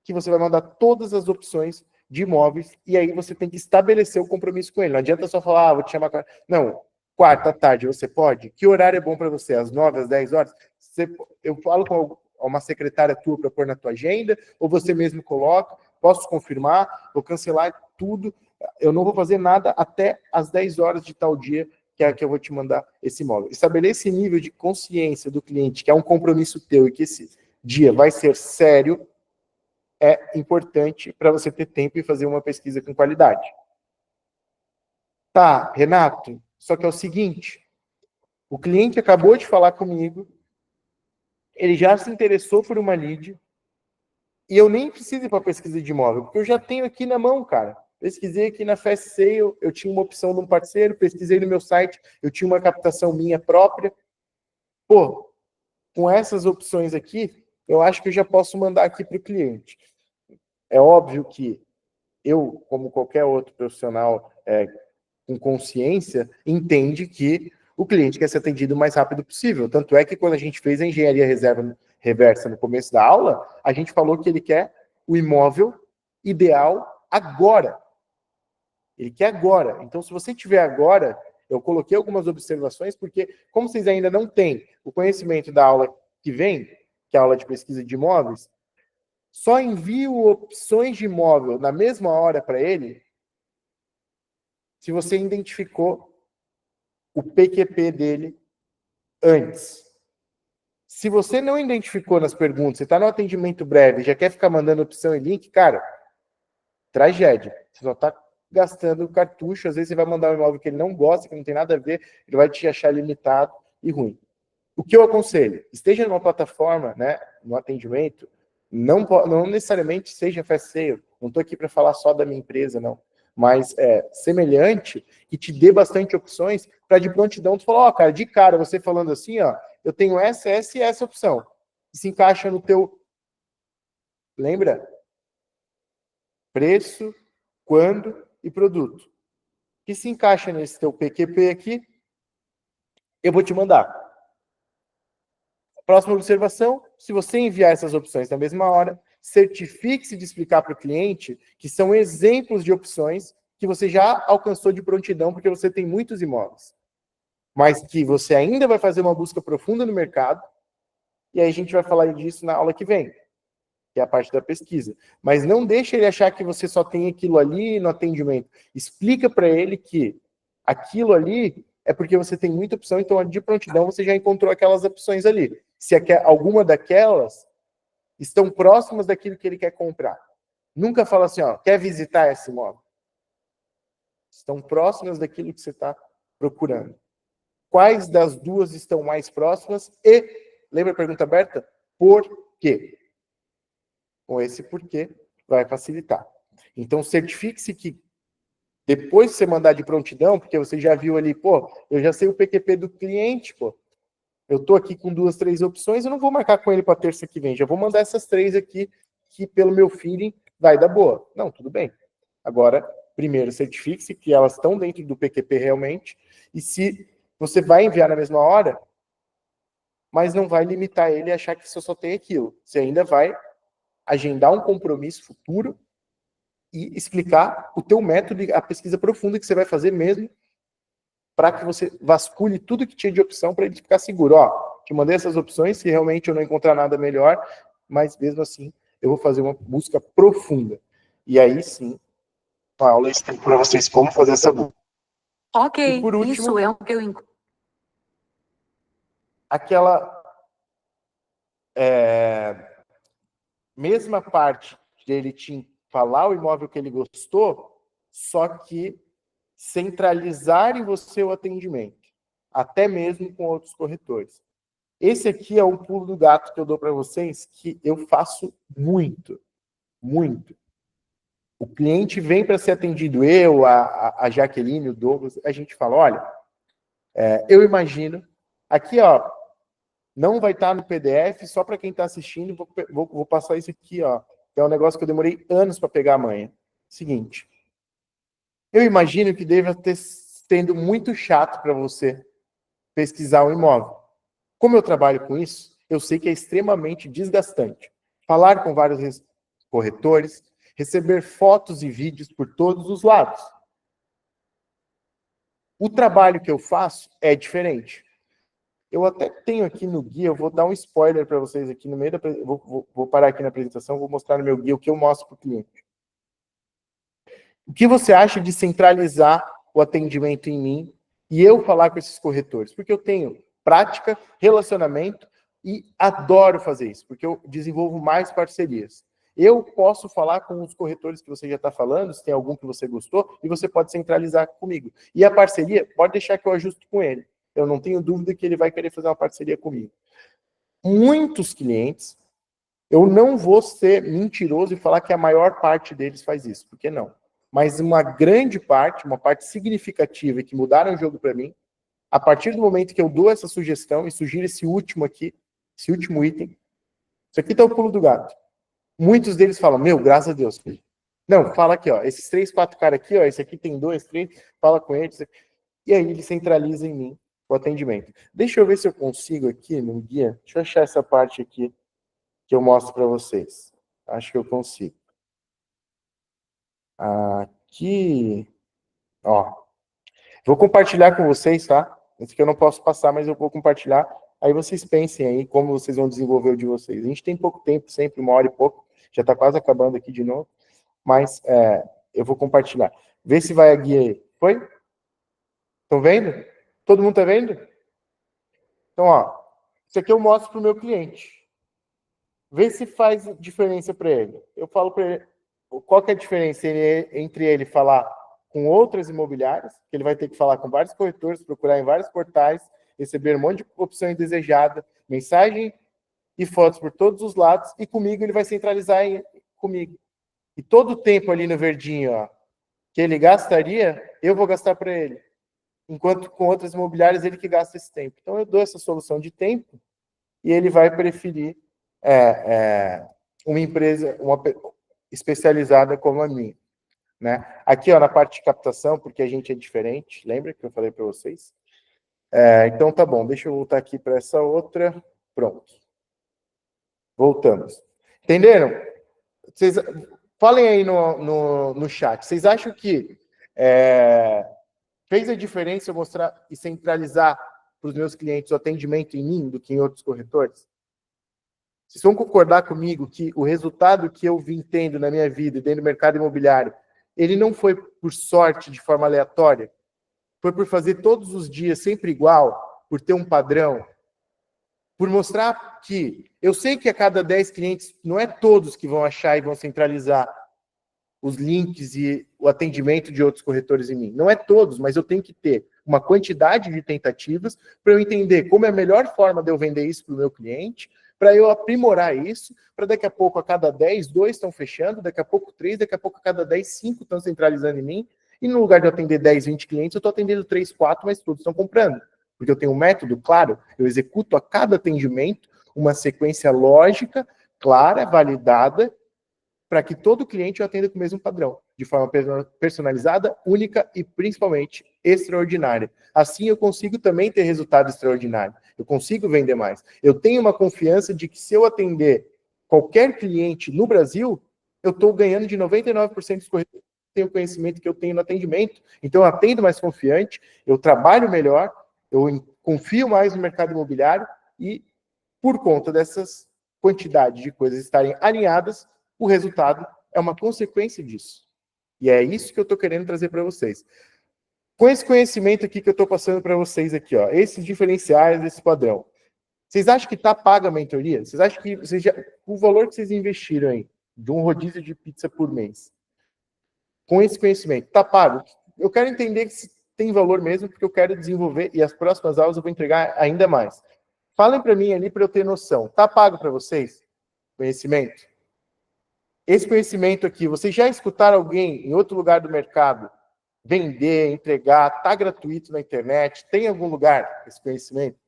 que você vai mandar todas as opções de imóveis, e aí você tem que estabelecer o compromisso com ele. Não adianta só falar, vou te chamar... Não, quarta tarde, você pode? Que horário é bom para você? Às 9, às 10 horas? Eu falo com uma secretária tua para pôr na tua agenda, ou você mesmo coloca, posso confirmar, vou cancelar tudo, eu não vou fazer nada até às 10 horas de tal dia, que é que eu vou te mandar esse imóvel. Estabeleça esse nível de consciência do cliente, que é um compromisso teu, e que esse dia vai ser sério, é importante para você ter tempo e fazer uma pesquisa com qualidade. Tá, Renato, só que é o seguinte, o cliente acabou de falar comigo, ele já se interessou por uma lead, e eu nem preciso ir para pesquisa de imóvel, porque eu já tenho aqui na mão, cara. Pesquisei aqui na Fast Sale, eu tinha uma opção de um parceiro, pesquisei no meu site, eu tinha uma captação minha própria. Pô, com essas opções aqui, eu acho que eu já posso mandar aqui para o cliente. É óbvio que eu, como qualquer outro profissional com consciência, entende que o cliente quer ser atendido o mais rápido possível. Tanto é que quando a gente fez a engenharia reversa no começo da aula, a gente falou que ele quer o imóvel ideal agora. Ele quer agora. Então, se você tiver agora, eu coloquei algumas observações, porque como vocês ainda não têm o conhecimento da aula que vem, que é a aula de pesquisa de imóveis, só envio opções de imóvel na mesma hora para ele se você identificou o PQP dele antes. Se você não identificou nas perguntas, você está no atendimento breve, já quer ficar mandando opção e link, cara, tragédia. Você só está gastando cartucho, às vezes você vai mandar um imóvel que ele não gosta, que não tem nada a ver, ele vai te achar limitado e ruim. O que eu aconselho? Esteja numa plataforma, né, no atendimento, não necessariamente seja fast sale, não estou aqui para falar só da minha empresa, não, mas semelhante, que te dê bastante opções para de prontidão tu falar, ó, cara, de cara, você falando assim, ó, eu tenho essa e essa opção, que se encaixa no teu, lembra? Preço, quando e produto. Que se encaixa nesse teu PQP aqui, eu vou te mandar. Próxima observação, se você enviar essas opções na mesma hora, certifique-se de explicar para o cliente que são exemplos de opções que você já alcançou de prontidão, porque você tem muitos imóveis. Mas que você ainda vai fazer uma busca profunda no mercado, e aí a gente vai falar disso na aula que vem, que é a parte da pesquisa. Mas não deixe ele achar que você só tem aquilo ali no atendimento. Explica para ele que aquilo ali é porque você tem muita opção, então de prontidão você já encontrou aquelas opções ali. Se alguma daquelas estão próximas daquilo que ele quer comprar. Nunca fala assim, ó, quer visitar esse imóvel? Estão próximas daquilo que você está procurando. Quais das duas estão mais próximas? E, lembra a pergunta aberta? Por quê? Com esse porquê vai facilitar. Então, certifique-se que depois que você mandar de prontidão, porque você já viu ali, pô, eu já sei o PQP do cliente, pô, eu tô aqui com 2, 3 opções, eu não vou marcar com ele para terça que vem, já vou mandar essas 3 aqui, que pelo meu feeling vai dar boa. Não, tudo bem. Agora, primeiro, certifique-se que elas estão dentro do PQP realmente, e se você vai enviar na mesma hora, mas não vai limitar ele a achar que você só tem aquilo. Você ainda vai agendar um compromisso futuro e explicar o teu método, a pesquisa profunda que você vai fazer mesmo, para que você vasculhe tudo que tinha de opção para ele ficar seguro. Ó, te mandei essas opções, se realmente eu não encontrar nada melhor, mas mesmo assim eu vou fazer uma busca profunda. E aí sim, a aula explica para vocês como fazer essa busca. Ok, e por último, isso é o que eu encontro. Aquela mesma parte dele te falar o imóvel que ele gostou, só que centralizar em você o atendimento, até mesmo com outros corretores. Esse aqui é o pulo do gato que eu dou para vocês, que eu faço muito, muito. O cliente vem para ser atendido, eu, a Jaqueline, o Douglas, a gente fala, olha, eu imagino, aqui, ó, não vai estar no PDF, só para quem está assistindo, vou passar isso aqui, ó, que é um negócio que eu demorei anos para pegar a manha. Seguinte, eu imagino que deva ter sendo muito chato para você pesquisar um imóvel. Como eu trabalho com isso, eu sei que é extremamente desgastante. Falar com vários corretores, receber fotos e vídeos por todos os lados. O trabalho que eu faço é diferente. Eu até tenho aqui no guia, eu vou dar um spoiler para vocês aqui no meio da vou parar aqui na apresentação, vou mostrar no meu guia o que eu mostro para o cliente. O que você acha de centralizar o atendimento em mim e eu falar com esses corretores? Porque eu tenho prática, relacionamento e adoro fazer isso, porque eu desenvolvo mais parcerias. Eu posso falar com os corretores que você já está falando, se tem algum que você gostou, e você pode centralizar comigo. E a parceria, pode deixar que eu ajuste com ele. Eu não tenho dúvida que ele vai querer fazer uma parceria comigo. Muitos clientes, eu não vou ser mentiroso e falar que a maior parte deles faz isso, porque não. Mas uma grande parte, uma parte significativa que mudaram o jogo para mim, a partir do momento que eu dou essa sugestão e sugiro esse último aqui, esse último item, isso aqui tá o pulo do gato. Muitos deles falam, meu, graças a Deus, filho. Não, fala aqui, ó, esses 3, 4 caras aqui, ó, esse aqui tem 2, 3, fala com eles. E aí ele centraliza em mim o atendimento. Deixa eu ver se eu consigo aqui no guia, deixa eu achar essa parte aqui que eu mostro para vocês. Acho que eu consigo. Aqui, ó. Vou compartilhar com vocês, tá? Esse aqui eu não posso passar, mas eu vou compartilhar. Aí vocês pensem aí como vocês vão desenvolver o de vocês. A gente tem pouco tempo, sempre 1 hora e pouco. Já está quase acabando aqui de novo. Mas eu vou compartilhar. Vê se vai a guia aí. Foi? Estão vendo? Todo mundo está vendo? Então, ó, isso aqui eu mostro para o meu cliente. Vê se faz diferença para ele. Eu falo para ele qual que é a diferença entre ele falar com outras imobiliárias, que ele vai ter que falar com vários corretores, procurar em vários portais, receber um monte de opção indesejada, mensagem e fotos por todos os lados, e comigo ele vai centralizar comigo. E todo o tempo ali no verdinho, ó, que ele gastaria, eu vou gastar para ele. Enquanto com outras imobiliárias ele que gasta esse tempo. Então eu dou essa solução de tempo e ele vai preferir uma empresa especializada como a minha. Né? Aqui, ó, na parte de captação, porque a gente é diferente, lembra que eu falei para vocês? Então tá bom, deixa eu voltar aqui para essa outra. Pronto. Voltamos. Entenderam? Vocês falem aí no chat. Vocês acham que fez a diferença eu mostrar e centralizar para os meus clientes o atendimento em mim do que em outros corretores? Vocês vão concordar comigo que o resultado que eu vim tendo na minha vida e dentro do mercado imobiliário, ele não foi por sorte, de forma aleatória? Foi por fazer todos os dias sempre igual, por ter um padrão, por mostrar que eu sei que a cada 10 clientes, não é todos que vão achar e vão centralizar os links e o atendimento de outros corretores em mim. Não é todos, mas eu tenho que ter uma quantidade de tentativas para eu entender como é a melhor forma de eu vender isso para o meu cliente, para eu aprimorar isso, para daqui a pouco, a cada 10, 2 estão fechando, daqui a pouco 3, daqui a pouco a cada 10, 5 estão centralizando em mim, e no lugar de eu atender 10, 20 clientes, eu estou atendendo 3, 4, mas todos estão comprando. Porque eu tenho um método claro, eu executo a cada atendimento uma sequência lógica, clara, validada, para que todo cliente eu atenda com o mesmo padrão, de forma personalizada, única e principalmente extraordinária. Assim eu consigo também ter resultado extraordinário. Eu consigo vender mais. Eu tenho uma confiança de que se eu atender qualquer cliente no Brasil, eu estou ganhando de 99% dos corretores que têm o conhecimento que eu tenho no atendimento. Então eu atendo mais confiante, eu trabalho melhor, eu confio mais no mercado imobiliário e, por conta dessas quantidades de coisas estarem alinhadas, o resultado é uma consequência disso. E é isso que eu estou querendo trazer para vocês. Com esse conhecimento aqui que eu estou passando para vocês aqui, ó, esses diferenciais desse padrão, vocês acham que está paga a mentoria? Vocês acham que o valor que vocês investiram aí, de um rodízio de pizza por mês, com esse conhecimento, está pago? Eu quero entender se tem valor mesmo, porque eu quero desenvolver, e as próximas aulas eu vou entregar ainda mais. Falem para mim ali para eu ter noção. Está pago para vocês? Conhecimento? Esse conhecimento aqui, vocês já escutaram alguém em outro lugar do mercado vender, entregar, está gratuito na internet? Tem em algum lugar esse conhecimento?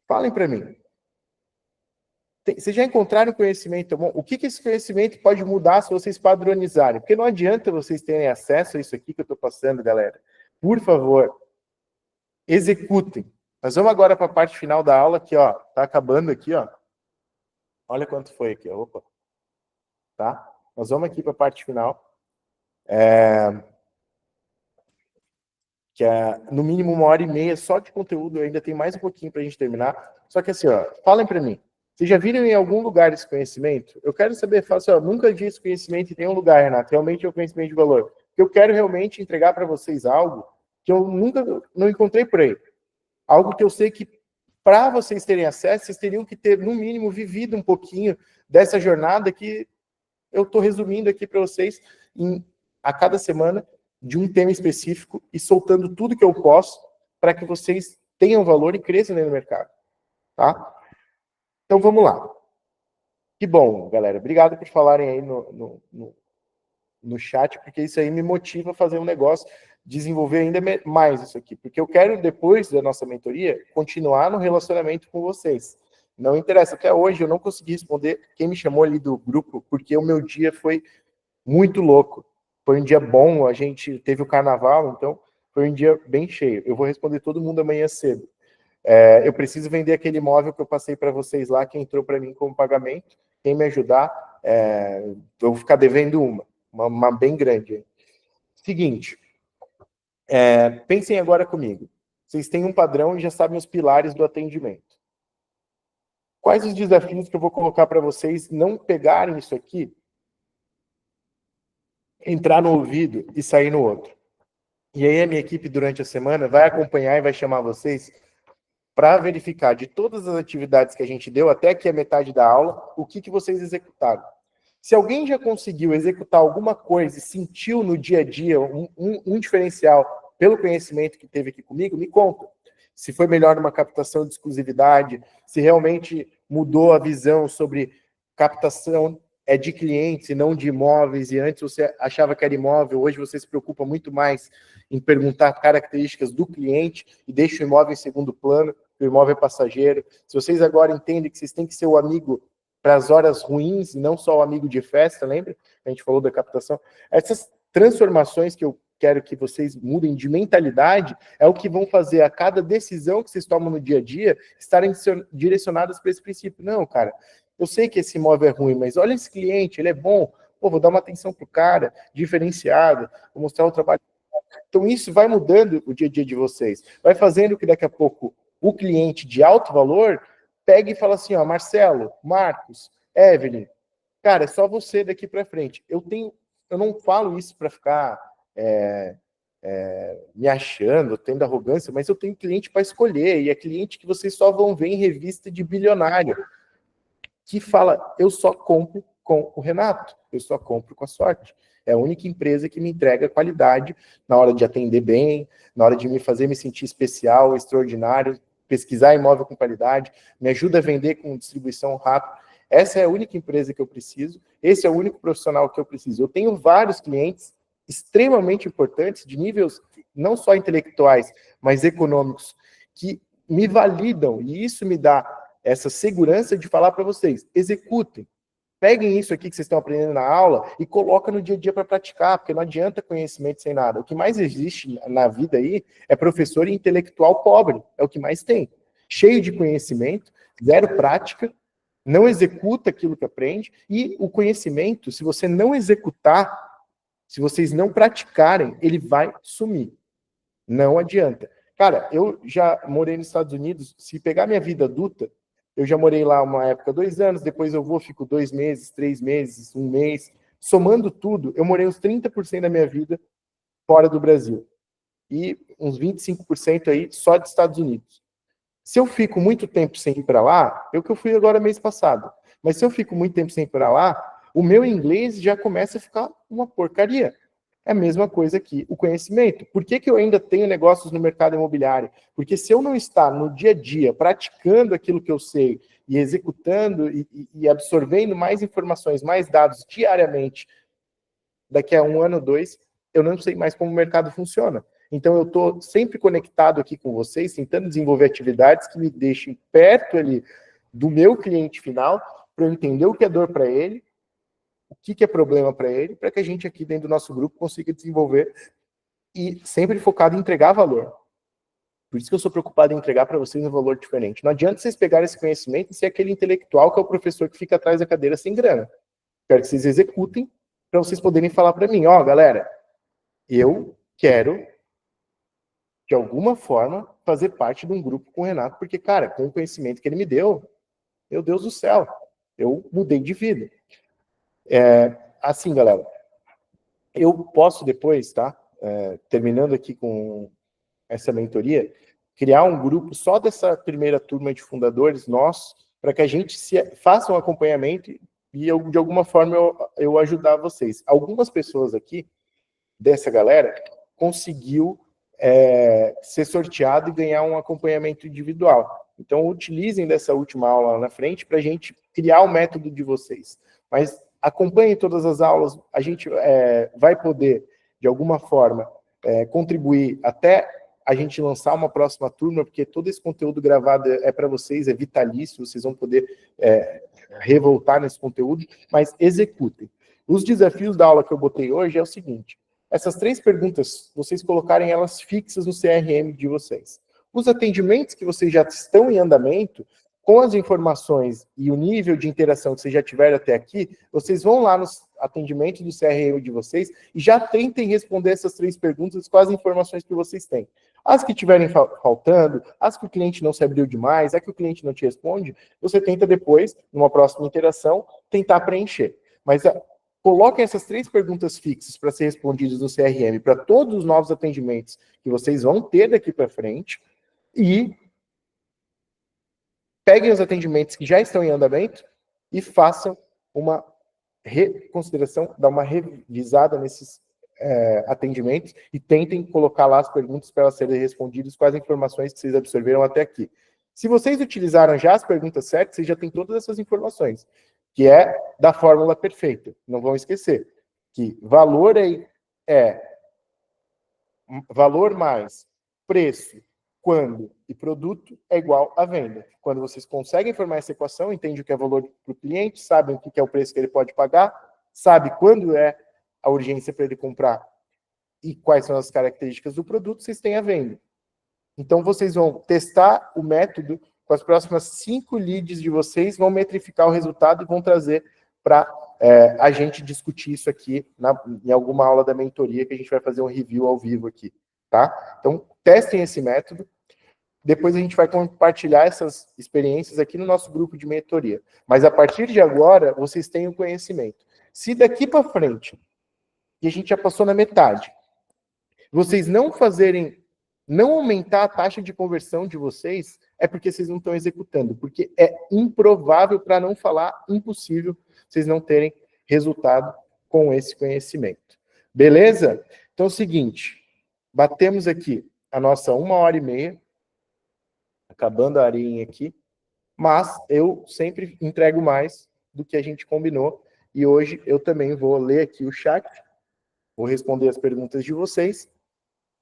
Falem para mim. Vocês já encontraram conhecimento bom? O que esse conhecimento pode mudar se vocês padronizarem? Porque não adianta vocês terem acesso a isso aqui que eu estou passando, galera. Por favor, executem. Nós vamos agora para a parte final da aula aqui, ó. Tá acabando aqui, ó. Olha quanto foi aqui, ó. Opa. Tá? Nós vamos aqui para a parte final. Que é no mínimo 1h30 só de conteúdo, eu ainda tem mais um pouquinho para a gente terminar. Só que assim, ó, falem para mim, vocês já viram em algum lugar esse conhecimento? Eu quero saber, fala assim, ó, nunca vi esse conhecimento em nenhum lugar, Renato, realmente é um conhecimento de valor. Eu quero realmente entregar para vocês algo que eu nunca não encontrei por aí. Algo que eu sei que para vocês terem acesso, vocês teriam que ter, no mínimo, vivido um pouquinho dessa jornada que eu estou resumindo aqui para vocês a cada semana, de um tema específico e soltando tudo que eu posso para que vocês tenham valor e cresçam no mercado. Tá? Então, vamos lá. Que bom, galera. Obrigado por falarem aí no chat, porque isso aí me motiva a fazer um negócio, desenvolver ainda mais isso aqui. Porque eu quero, depois da nossa mentoria, continuar no relacionamento com vocês. Não interessa. Até hoje eu não consegui responder quem me chamou ali do grupo, porque o meu dia foi muito louco. Foi um dia bom, a gente teve o carnaval, então foi um dia bem cheio. Eu vou responder todo mundo amanhã cedo. Eu preciso vender aquele imóvel que eu passei para vocês lá, que entrou para mim como pagamento. Quem me ajudar, eu vou ficar devendo uma bem grande. Seguinte, pensem agora comigo. Vocês têm um padrão e já sabem os pilares do atendimento. Quais os desafios que eu vou colocar para vocês não pegarem isso aqui, entrar no ouvido e sair no outro? E aí a minha equipe, durante a semana, vai acompanhar e vai chamar vocês para verificar de todas as atividades que a gente deu, até aqui a metade da aula, o que vocês executaram. Se alguém já conseguiu executar alguma coisa e sentiu no dia a dia um diferencial pelo conhecimento que teve aqui comigo, me conta. Se foi melhor numa captação de exclusividade, se realmente mudou a visão sobre captação de clientes e não de imóveis, e antes você achava que era imóvel, hoje você se preocupa muito mais em perguntar características do cliente e deixa o imóvel em segundo plano, o imóvel é passageiro. Se vocês agora entendem que vocês têm que ser o amigo para as horas ruins, e não só o amigo de festa, lembra? A gente falou da captação. Essas transformações que eu quero que vocês mudem de mentalidade é o que vão fazer a cada decisão que vocês tomam no dia a dia estarem direcionadas para esse princípio. Não, cara, eu sei que esse imóvel é ruim, mas olha esse cliente, ele é bom. Pô, vou dar uma atenção pro cara, diferenciada, vou mostrar o trabalho. Então isso vai mudando o dia a dia de vocês. Vai fazendo que daqui a pouco o cliente de alto valor pega e fala assim, ó, Marcelo, Marcos, Evelyn, cara, é só você daqui para frente. Eu não falo isso para ficar me achando, tendo arrogância, mas eu tenho cliente para escolher, e é cliente que vocês só vão ver em revista de bilionário, que fala, eu só compro com o Renato, eu só compro com a Sorte. É a única empresa que me entrega qualidade na hora de atender bem, na hora de me fazer me sentir especial, extraordinário, pesquisar imóvel com qualidade, me ajuda a vender com distribuição rápida. Essa é a única empresa que eu preciso, esse é o único profissional que eu preciso. Eu tenho vários clientes extremamente importantes, de níveis não só intelectuais, mas econômicos, que me validam, e isso me dá essa segurança de falar para vocês, executem. Peguem isso aqui que vocês estão aprendendo na aula e coloquem no dia a dia para praticar, porque não adianta conhecimento sem nada. O que mais existe na vida aí é professor e intelectual pobre, é o que mais tem. Cheio de conhecimento, zero prática, não executa aquilo que aprende, e o conhecimento, se você não executar, se vocês não praticarem, ele vai sumir. Não adianta. Cara, eu já morei nos Estados Unidos, se pegar minha vida adulta, eu já morei lá uma época, 2 anos, depois eu fico 2 meses, 3 meses, 1 mês. Somando tudo, eu morei uns 30% da minha vida fora do Brasil. E uns 25% aí só dos Estados Unidos. Se eu fico muito tempo sem ir para lá, eu que eu fui agora mês passado, mas se eu fico muito tempo sem ir para lá, o meu inglês já começa a ficar uma porcaria. É a mesma coisa aqui, o conhecimento. Por que eu ainda tenho negócios no mercado imobiliário? Porque se eu não estar no dia a dia praticando aquilo que eu sei e executando e absorvendo mais informações, mais dados diariamente, daqui a 1 ano, 2, eu não sei mais como o mercado funciona. Então eu estou sempre conectado aqui com vocês, tentando desenvolver atividades que me deixem perto ali do meu cliente final, para eu entender o que é dor para ele, o que é problema para ele, para que a gente aqui dentro do nosso grupo consiga desenvolver e sempre focado em entregar valor. Por isso que eu sou preocupado em entregar para vocês um valor diferente. Não adianta vocês pegarem esse conhecimento e ser aquele intelectual que é o professor que fica atrás da cadeira sem grana. Quero que vocês executem para vocês poderem falar para mim, ó, galera, eu quero, de alguma forma, fazer parte de um grupo com o Renato, porque, cara, com o conhecimento que ele me deu, meu Deus do céu, eu mudei de vida. Assim, galera, eu posso depois, tá? Terminando aqui com essa mentoria, criar um grupo só dessa primeira turma de fundadores, nós, para que a gente faça um acompanhamento e eu, de alguma forma eu ajudar vocês. Algumas pessoas aqui, dessa galera, conseguiu ser sorteado e ganhar um acompanhamento individual. Então, utilizem dessa última aula lá na frente para a gente criar o método de vocês. Mas acompanhem todas as aulas, a gente vai poder, de alguma forma, contribuir até a gente lançar uma próxima turma, porque todo esse conteúdo gravado é para vocês, é vitalício, vocês vão poder revoltar nesse conteúdo, mas executem. Os desafios da aula que eu botei hoje é o seguinte: essas 3 perguntas, vocês colocarem elas fixas no CRM de vocês. Os atendimentos que vocês já estão em andamento, com as informações e o nível de interação que vocês já tiveram até aqui, vocês vão lá nos atendimentos do CRM de vocês e já tentem responder essas 3 perguntas com as informações que vocês têm. As que estiverem faltando, as que o cliente não se abriu demais, as que o cliente não te responde, você tenta depois, numa próxima interação, tentar preencher. Mas coloquem essas 3 perguntas fixas para ser respondidas no CRM para todos os novos atendimentos que vocês vão ter daqui para frente e peguem os atendimentos que já estão em andamento e façam uma reconsideração, dar uma revisada nesses atendimentos e tentem colocar lá as perguntas para elas serem respondidas com as informações que vocês absorveram até aqui. Se vocês utilizaram já as perguntas certas, vocês já têm todas essas informações, que é da fórmula perfeita. Não vão esquecer que valor é valor mais preço, quando e produto é igual a venda. Quando vocês conseguem formar essa equação, entende o que é valor para o cliente, sabem o que é o preço que ele pode pagar, sabe quando é a urgência para ele comprar e quais são as características do produto, vocês têm a venda. Então, vocês vão testar o método com as próximas 5 leads de vocês, vão metrificar o resultado e vão trazer para a gente discutir isso aqui em alguma aula da mentoria, que a gente vai fazer um review ao vivo aqui, tá? Então, testem esse método. Depois a gente vai compartilhar essas experiências aqui no nosso grupo de mentoria. Mas a partir de agora, vocês têm o conhecimento. Se daqui para frente, e a gente já passou na metade, vocês não aumentar a taxa de conversão de vocês, é porque vocês não estão executando. Porque é improvável, para não falar impossível, vocês não terem resultado com esse conhecimento. Beleza? Então é o seguinte, batemos aqui a nossa 1h30, acabando a arinha aqui, mas eu sempre entrego mais do que a gente combinou, e hoje eu também vou ler aqui o chat, vou responder as perguntas de vocês,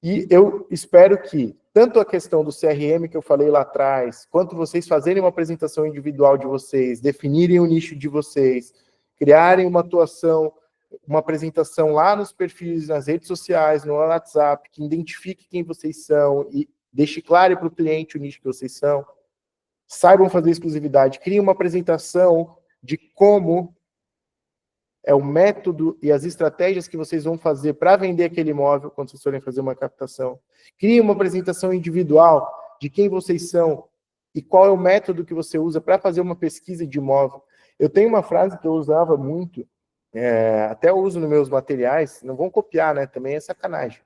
e eu espero que tanto a questão do CRM que eu falei lá atrás, quanto vocês fazerem uma apresentação individual de vocês, definirem o nicho de vocês, criarem uma atuação, uma apresentação lá nos perfis, nas redes sociais, no WhatsApp, que identifique quem vocês são e deixe claro para o cliente o nicho que vocês são. Saibam fazer exclusividade, criem uma apresentação de como é o método e as estratégias que vocês vão fazer para vender aquele imóvel quando vocês forem fazer uma captação. Criem uma apresentação individual de quem vocês são e qual é o método que você usa para fazer uma pesquisa de imóvel. Eu tenho uma frase que eu usava muito, até eu uso nos meus materiais, não vão copiar, né? Também é sacanagem.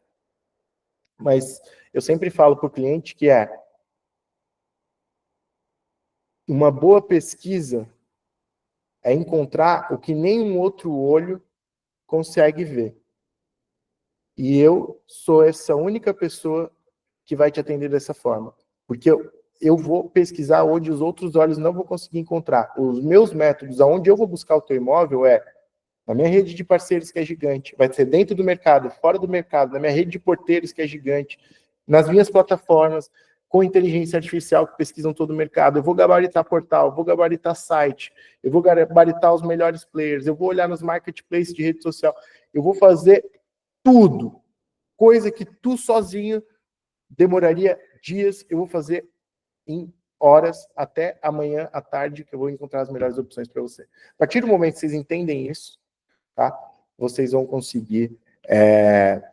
Mas eu sempre falo para o cliente que é uma boa pesquisa é encontrar o que nenhum outro olho consegue ver. E eu sou essa única pessoa que vai te atender dessa forma. Porque eu vou pesquisar onde os outros olhos não vão conseguir encontrar. Os meus métodos, aonde eu vou buscar o teu imóvel é na minha rede de parceiros, que é gigante, vai ser dentro do mercado, fora do mercado, na minha rede de porteiros, que é gigante, nas minhas plataformas, com inteligência artificial, que pesquisam todo o mercado. Eu vou gabaritar portal, vou gabaritar site, eu vou gabaritar os melhores players, eu vou olhar nos marketplaces de rede social, eu vou fazer tudo. Coisa que tu sozinho demoraria dias, eu vou fazer em horas, até amanhã à tarde, que eu vou encontrar as melhores opções para você. A partir do momento que vocês entendem isso, tá? Vocês vão conseguir,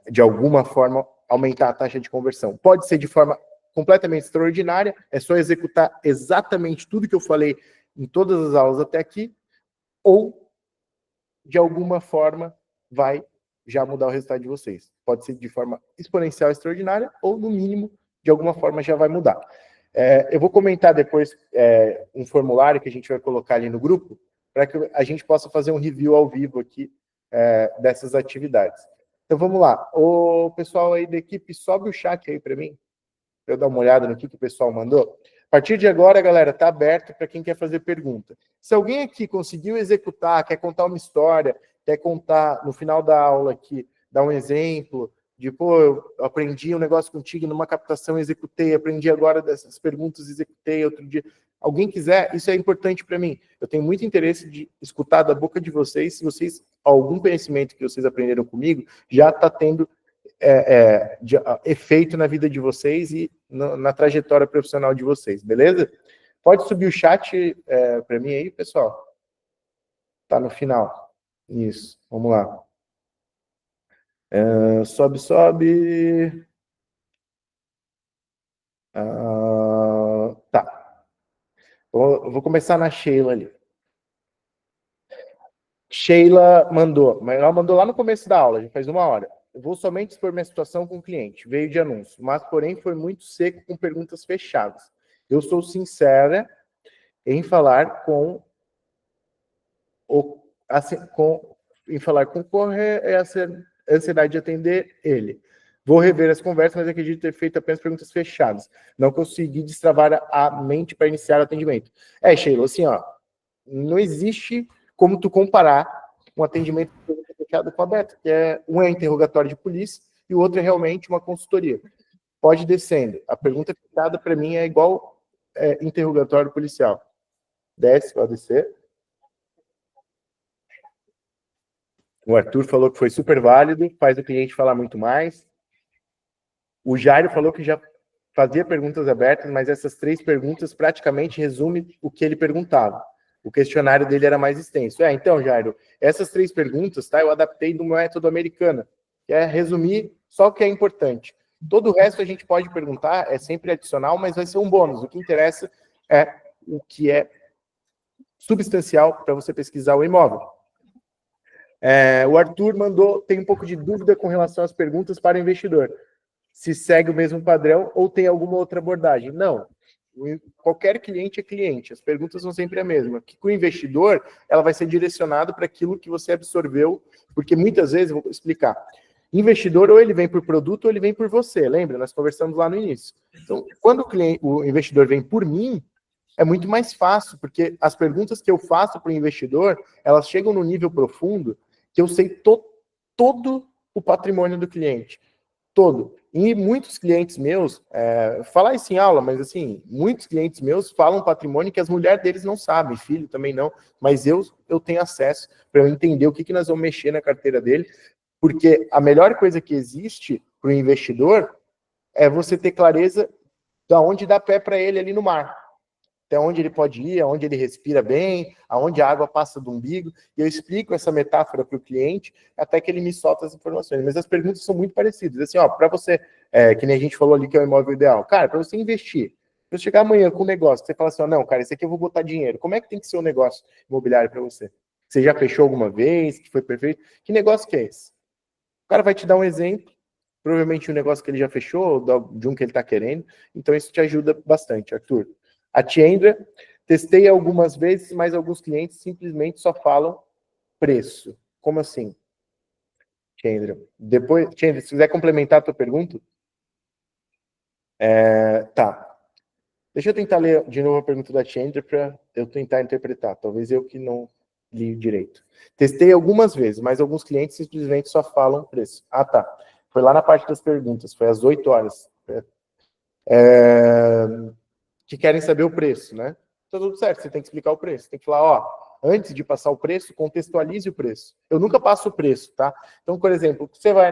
de alguma forma, aumentar a taxa de conversão. Pode ser de forma completamente extraordinária, é só executar exatamente tudo que eu falei em todas as aulas até aqui, ou, de alguma forma, vai já mudar o resultado de vocês. Pode ser de forma exponencial extraordinária, ou, no mínimo, de alguma forma já vai mudar. Eu vou comentar depois um formulário que a gente vai colocar ali no grupo, para que a gente possa fazer um review ao vivo aqui dessas atividades. Então vamos lá. O pessoal aí da equipe, sobe o chat aí para mim, para eu dar uma olhada no que o pessoal mandou. A partir de agora, galera, está aberto para quem quer fazer pergunta. Se alguém aqui conseguiu executar, quer contar uma história, quer contar no final da aula aqui, dar um exemplo, de, pô, eu aprendi um negócio contigo numa captação, executei, aprendi agora dessas perguntas, executei outro dia. Alguém quiser, isso é importante para mim. Eu tenho muito interesse de escutar da boca de vocês, se vocês, algum conhecimento que vocês aprenderam comigo, já está tendo efeito na vida de vocês e na trajetória profissional de vocês, beleza? Pode subir o chat para mim aí, pessoal? Tá no final. Isso, vamos lá. Sobe, sobe. Tá. Eu vou começar na Sheila ali. Sheila mandou, mas ela mandou lá no começo da aula, já faz 1 hora. Eu vou somente expor minha situação com o cliente. Veio de anúncio, mas porém foi muito seco com perguntas fechadas. Eu sou sincera em falar em falar com essa ansiedade de atender ele. Vou rever as conversas, mas acredito ter feito apenas perguntas fechadas. Não consegui destravar a mente para iniciar o atendimento. Sheila, assim, ó, não existe como tu comparar um atendimento fechado com aberto, que um é interrogatório de polícia e o outro é realmente uma consultoria. Pode ir descendo. A pergunta fechada, para mim, é igual interrogatório policial. Desce, pode descer. O Arthur falou que foi super válido, faz o cliente falar muito mais. O Jairo falou que já fazia perguntas abertas, mas essas 3 perguntas praticamente resumem o que ele perguntava. O questionário dele era mais extenso. Então, Jairo, essas 3 perguntas, tá? Eu adaptei do método americano, que é resumir só o que é importante. Todo o resto a gente pode perguntar, é sempre adicional, mas vai ser um bônus. O que interessa é o que é substancial para você pesquisar o imóvel. O Arthur tem um pouco de dúvida com relação às perguntas para o investidor. Se segue o mesmo padrão ou tem alguma outra abordagem. Não. Qualquer cliente é cliente. As perguntas são sempre a mesma. Que com o investidor, ela vai ser direcionada para aquilo que você absorveu, porque muitas vezes, eu vou explicar, investidor ou ele vem por produto ou ele vem por você. Lembra? Nós conversamos lá no início. Então, quando o investidor vem por mim, é muito mais fácil, porque as perguntas que eu faço para o investidor, elas chegam no nível profundo que eu sei todo o patrimônio do cliente. Todo. E muitos clientes meus, falar isso em aula, mas assim, muitos clientes meus falam patrimônio que as mulheres deles não sabem, filho também não, mas eu tenho acesso para eu entender o que nós vamos mexer na carteira dele, porque a melhor coisa que existe para o investidor é você ter clareza de onde dá pé para ele ali no mar. Até onde ele pode ir, aonde ele respira bem, aonde a água passa do umbigo, e eu explico essa metáfora para o cliente, até que ele me solta as informações. Mas as perguntas são muito parecidas. Assim, para você, que nem a gente falou ali que é o imóvel ideal. Cara, para você investir, se eu chegar amanhã com um negócio, você fala assim, não, cara, esse aqui eu vou botar dinheiro. Como é que tem que ser um negócio imobiliário para você? Você já fechou alguma vez, que foi perfeito? Que negócio que é esse? O cara vai te dar um exemplo, provavelmente um negócio que ele já fechou, de um que ele está querendo, então isso te ajuda bastante, Arthur. A Tiendra, testei algumas vezes, mas alguns clientes simplesmente só falam preço. Como assim? Tiendra. Tiendra, se quiser complementar a tua pergunta. Tá. Deixa eu tentar ler de novo a pergunta da Tiendra para eu tentar interpretar. Talvez eu que não li direito. Testei algumas vezes, mas alguns clientes simplesmente só falam preço. Ah, tá. Foi lá na parte das perguntas, foi às 8 horas. Que querem saber o preço, né? Tá tudo certo, você tem que explicar o preço. Tem que falar, antes de passar o preço, contextualize o preço. Eu nunca passo o preço, tá? Então, por exemplo, você vai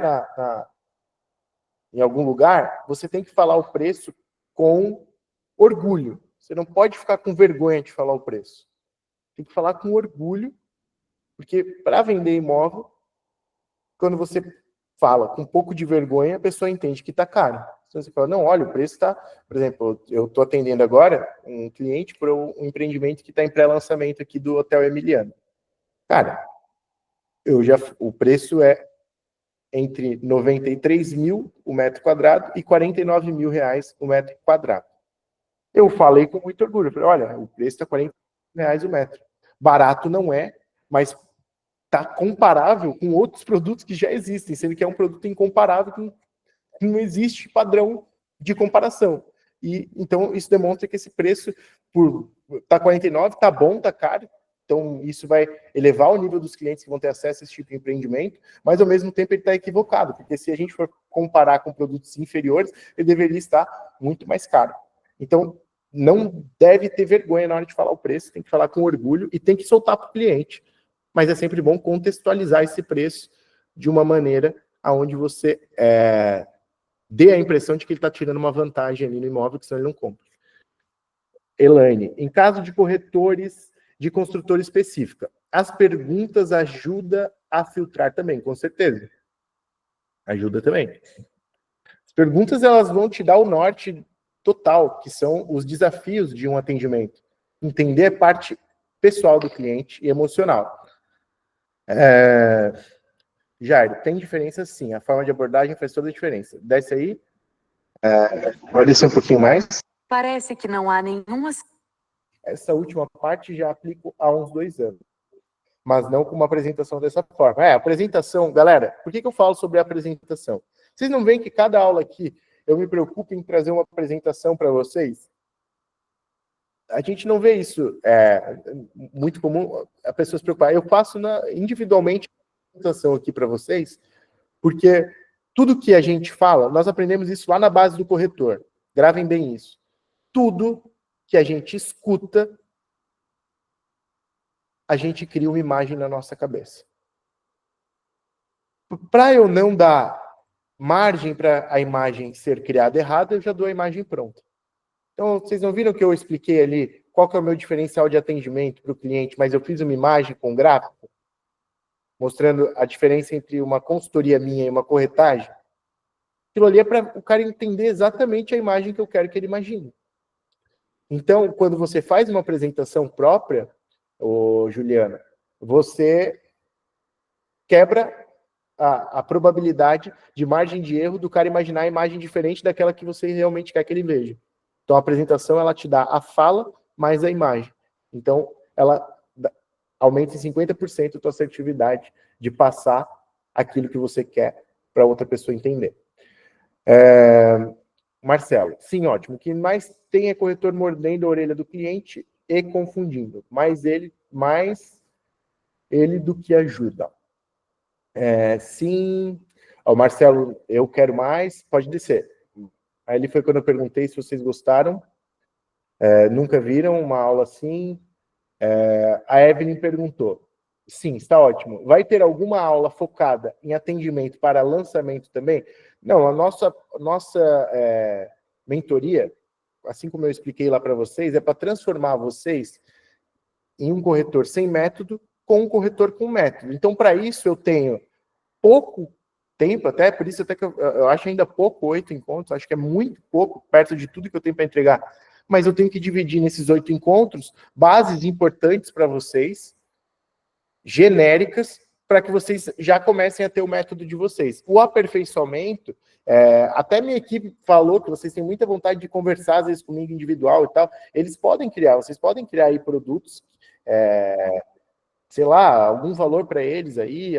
em algum lugar, você tem que falar o preço com orgulho. Você não pode ficar com vergonha de falar o preço. Tem que falar com orgulho, porque para vender imóvel, quando você fala com um pouco de vergonha, a pessoa entende que está caro. Então você fala, não, olha, o preço está... Por exemplo, eu estou atendendo agora um cliente para um empreendimento que está em pré-lançamento aqui do Hotel Emiliano. Cara, o preço é entre 93 mil o metro quadrado e 49 mil reais o metro quadrado. Eu falei com muito orgulho, eu falei, olha, o preço está 40 reais o metro. Barato não é, mas está comparável com outros produtos que já existem, sendo que é um produto incomparável, que não existe padrão de comparação. E então isso demonstra que esse preço tá 49, tá bom, tá caro. Então isso vai elevar o nível dos clientes que vão ter acesso a esse tipo de empreendimento, mas ao mesmo tempo ele está equivocado, porque se a gente for comparar com produtos inferiores, ele deveria estar muito mais caro. Então não deve ter vergonha na hora de falar o preço, tem que falar com orgulho e tem que soltar para o cliente. Mas é sempre bom contextualizar esse preço de uma maneira aonde você dê a impressão de que ele está tirando uma vantagem ali no imóvel, que senão ele não compra. Elaine, em caso de corretores de construtora específica, as perguntas ajudam a filtrar também, com certeza. Ajuda também. As perguntas, elas vão te dar o norte total, que são os desafios de um atendimento. Entender a parte pessoal do cliente e emocional. Jair, tem diferença sim. A forma de abordagem faz toda a diferença. Desce aí. Pode descer um pouquinho mais. Parece que não há nenhuma... Essa última parte já aplico há uns 2 anos. Mas não com uma apresentação dessa forma. Apresentação, galera, por que eu falo sobre a apresentação? Vocês não veem que cada aula aqui eu me preocupo em trazer uma apresentação para vocês? A gente não vê isso. Muito comum a pessoa se preocupar. Eu faço individualmente a apresentação aqui para vocês, porque tudo que a gente fala, nós aprendemos isso lá na base do corretor. Gravem bem isso. Tudo que a gente escuta, a gente cria uma imagem na nossa cabeça. Para eu não dar margem para a imagem ser criada errada, eu já dou a imagem pronta. Então, vocês não viram que eu expliquei ali qual que é o meu diferencial de atendimento para o cliente, mas eu fiz uma imagem com gráfico, mostrando a diferença entre uma consultoria minha e uma corretagem? Aquilo ali é para o cara entender exatamente a imagem que eu quero que ele imagine. Então, quando você faz uma apresentação própria, Juliana, você quebra a probabilidade de margem de erro do cara imaginar a imagem diferente daquela que você realmente quer que ele veja. Então, a apresentação, ela te dá a fala mais a imagem. Então, ela aumenta em 50% a tua assertividade de passar aquilo que você quer para outra pessoa entender. Marcelo, sim, ótimo. O que mais tem é corretor mordendo a orelha do cliente e confundindo. Mais ele do que ajuda. Sim. O Marcelo, eu quero mais, pode descer. Aí ele foi quando eu perguntei se vocês gostaram. Nunca viram uma aula assim? A Evelyn perguntou. Sim, está ótimo. Vai ter alguma aula focada em atendimento para lançamento também? Não, a nossa mentoria, assim como eu expliquei lá para vocês, é para transformar vocês em um corretor sem método com um corretor com método. Então, para isso, eu tenho pouco tempo, até por isso até que eu acho ainda pouco 8 encontros, acho que é muito pouco, perto de tudo que eu tenho para entregar. Mas eu tenho que dividir nesses 8 encontros bases importantes para vocês, genéricas, para que vocês já comecem a ter o método de vocês. O aperfeiçoamento, até minha equipe falou que vocês têm muita vontade de conversar, às vezes, comigo individual e tal. Vocês podem criar aí produtos, sei lá, algum valor para eles aí,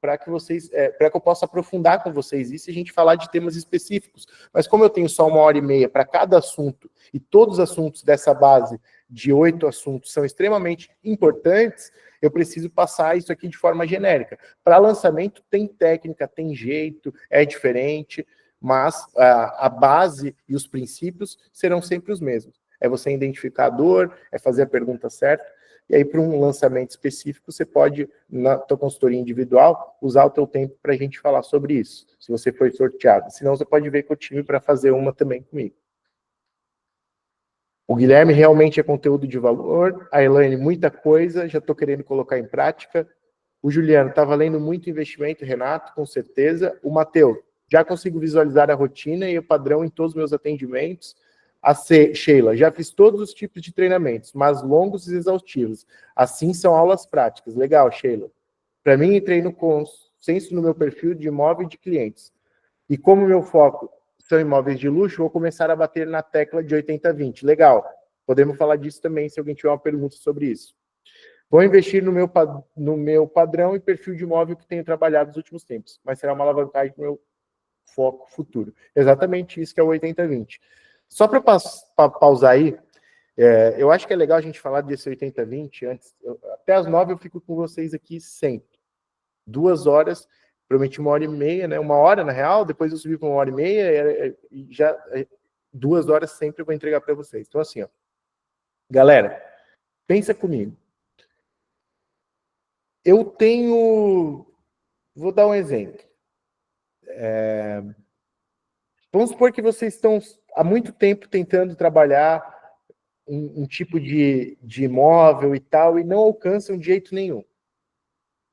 para que vocês, para que eu possa aprofundar com vocês isso e a gente falar de temas específicos. Mas como eu tenho só 1h30 para cada assunto, e todos os assuntos dessa base de 8 assuntos são extremamente importantes, eu preciso passar isso aqui de forma genérica. Para lançamento tem técnica, tem jeito, é diferente, mas a base e os princípios serão sempre os mesmos. É você identificar a dor, é fazer a pergunta certa. E aí, para um lançamento específico, você pode, na tua consultoria individual, usar o teu tempo para a gente falar sobre isso, se você for sorteado. Senão, você pode ver com o time para fazer uma também comigo. O Guilherme realmente é conteúdo de valor. A Elaine, muita coisa, já estou querendo colocar em prática. O Juliano, está valendo muito investimento, Renato, com certeza. O Matheus, já consigo visualizar a rotina e o padrão em todos os meus atendimentos. A Sheila, já fiz todos os tipos de treinamentos, mas longos e exaustivos. Assim são aulas práticas. Legal, Sheila. Para mim, entrei no consenso no meu perfil de imóvel e de clientes. E como meu foco são imóveis de luxo, vou começar a bater na tecla de 80-20. Legal. Podemos falar disso também, se alguém tiver uma pergunta sobre isso. Vou investir no meu padrão e perfil de imóvel que tenho trabalhado nos últimos tempos, mas será uma alavancagem para o meu foco futuro. Exatamente isso que é o 80-20. Só para pausar aí, eu acho que é legal a gente falar desse 80-20 antes. Até as 9 eu fico com vocês aqui sempre. 2 horas, prometi 1h30, né? 1 hora na real, depois eu subi para 1h30 e já 2 horas sempre eu vou entregar para vocês. Então, assim, ó, galera, pensa comigo. Eu tenho. Vou dar um exemplo. Vamos supor que vocês estão há muito tempo tentando trabalhar um tipo de imóvel e tal, e não alcançam de jeito nenhum.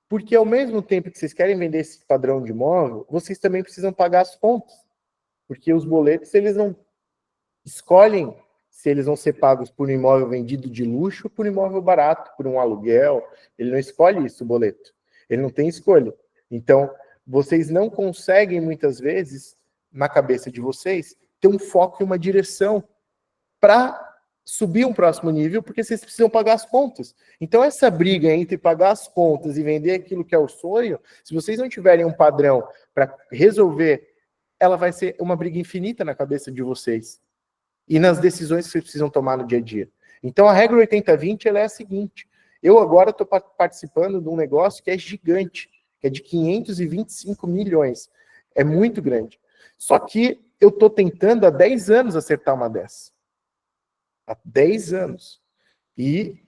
Porque ao mesmo tempo que vocês querem vender esse padrão de imóvel, vocês também precisam pagar as contas. Porque os boletos, eles não escolhem se eles vão ser pagos por um imóvel vendido de luxo ou por um imóvel barato, por um aluguel. Ele não escolhe isso, o boleto. Ele não tem escolha. Então, vocês não conseguem, muitas vezes, na cabeça de vocês, ter um foco e uma direção para subir um próximo nível, porque vocês precisam pagar as contas. Então, essa briga entre pagar as contas e vender aquilo que é o sonho, se vocês não tiverem um padrão para resolver, ela vai ser uma briga infinita na cabeça de vocês e nas decisões que vocês precisam tomar no dia a dia. Então, a regra 80-20 ela é a seguinte: eu agora estou participando de um negócio que é gigante, que é de 525 milhões. É muito grande. Só que eu estou tentando há 10 anos acertar uma dessas. Há 10 anos. E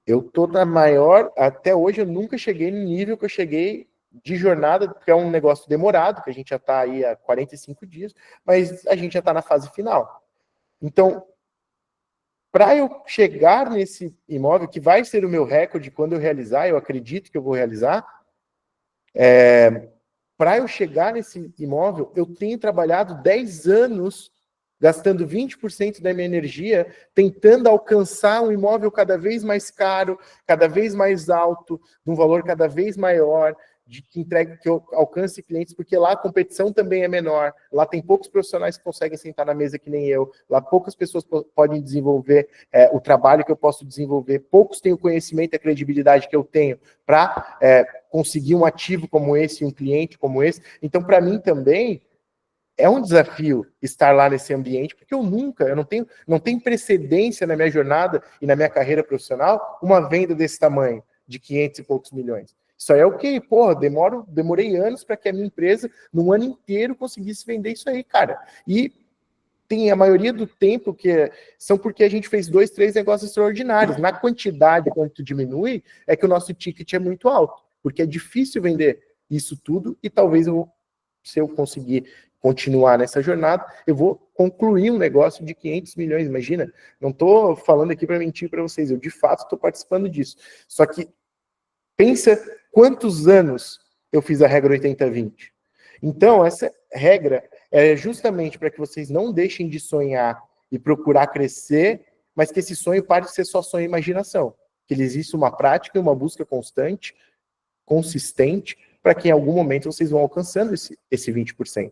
eu estou na maior... Até hoje eu nunca cheguei no nível que eu cheguei de jornada, porque é um negócio demorado, que a gente já está aí há 45 dias, mas a gente já está na fase final. Então, para eu chegar nesse imóvel, que vai ser o meu recorde quando eu realizar, eu acredito que eu vou realizar, para eu chegar nesse imóvel, eu tenho trabalhado 10 anos gastando 20% da minha energia, tentando alcançar um imóvel cada vez mais caro, cada vez mais alto, de um valor cada vez maior, de que entregue, que eu alcance clientes, porque lá a competição também é menor, lá tem poucos profissionais que conseguem sentar na mesa que nem eu, lá poucas pessoas podem desenvolver o trabalho que eu posso desenvolver, poucos têm o conhecimento e a credibilidade que eu tenho para conseguir um ativo como esse, um cliente como esse. Então, para mim também, é um desafio estar lá nesse ambiente, porque eu não tenho precedência na minha jornada e na minha carreira profissional uma venda desse tamanho, de 500 e poucos milhões. Isso aí é o quê? Porra, demorei anos para que a minha empresa, num ano inteiro, conseguisse vender isso aí, cara. E tem a maioria do tempo que são porque a gente fez 2, 3 negócios extraordinários. Na quantidade, quanto diminui, é que o nosso ticket é muito alto, porque é difícil vender isso tudo e talvez se eu conseguir continuar nessa jornada, eu vou concluir um negócio de 500 milhões, imagina. Não estou falando aqui para mentir para vocês, eu de fato estou participando disso. Só que pensa quantos anos eu fiz a regra 80-20. Então, essa regra é justamente para que vocês não deixem de sonhar e procurar crescer, mas que esse sonho pare de ser só sonho e imaginação. Que ele existe uma prática e uma busca constante, consistente, para que em algum momento vocês vão alcançando esse 20%.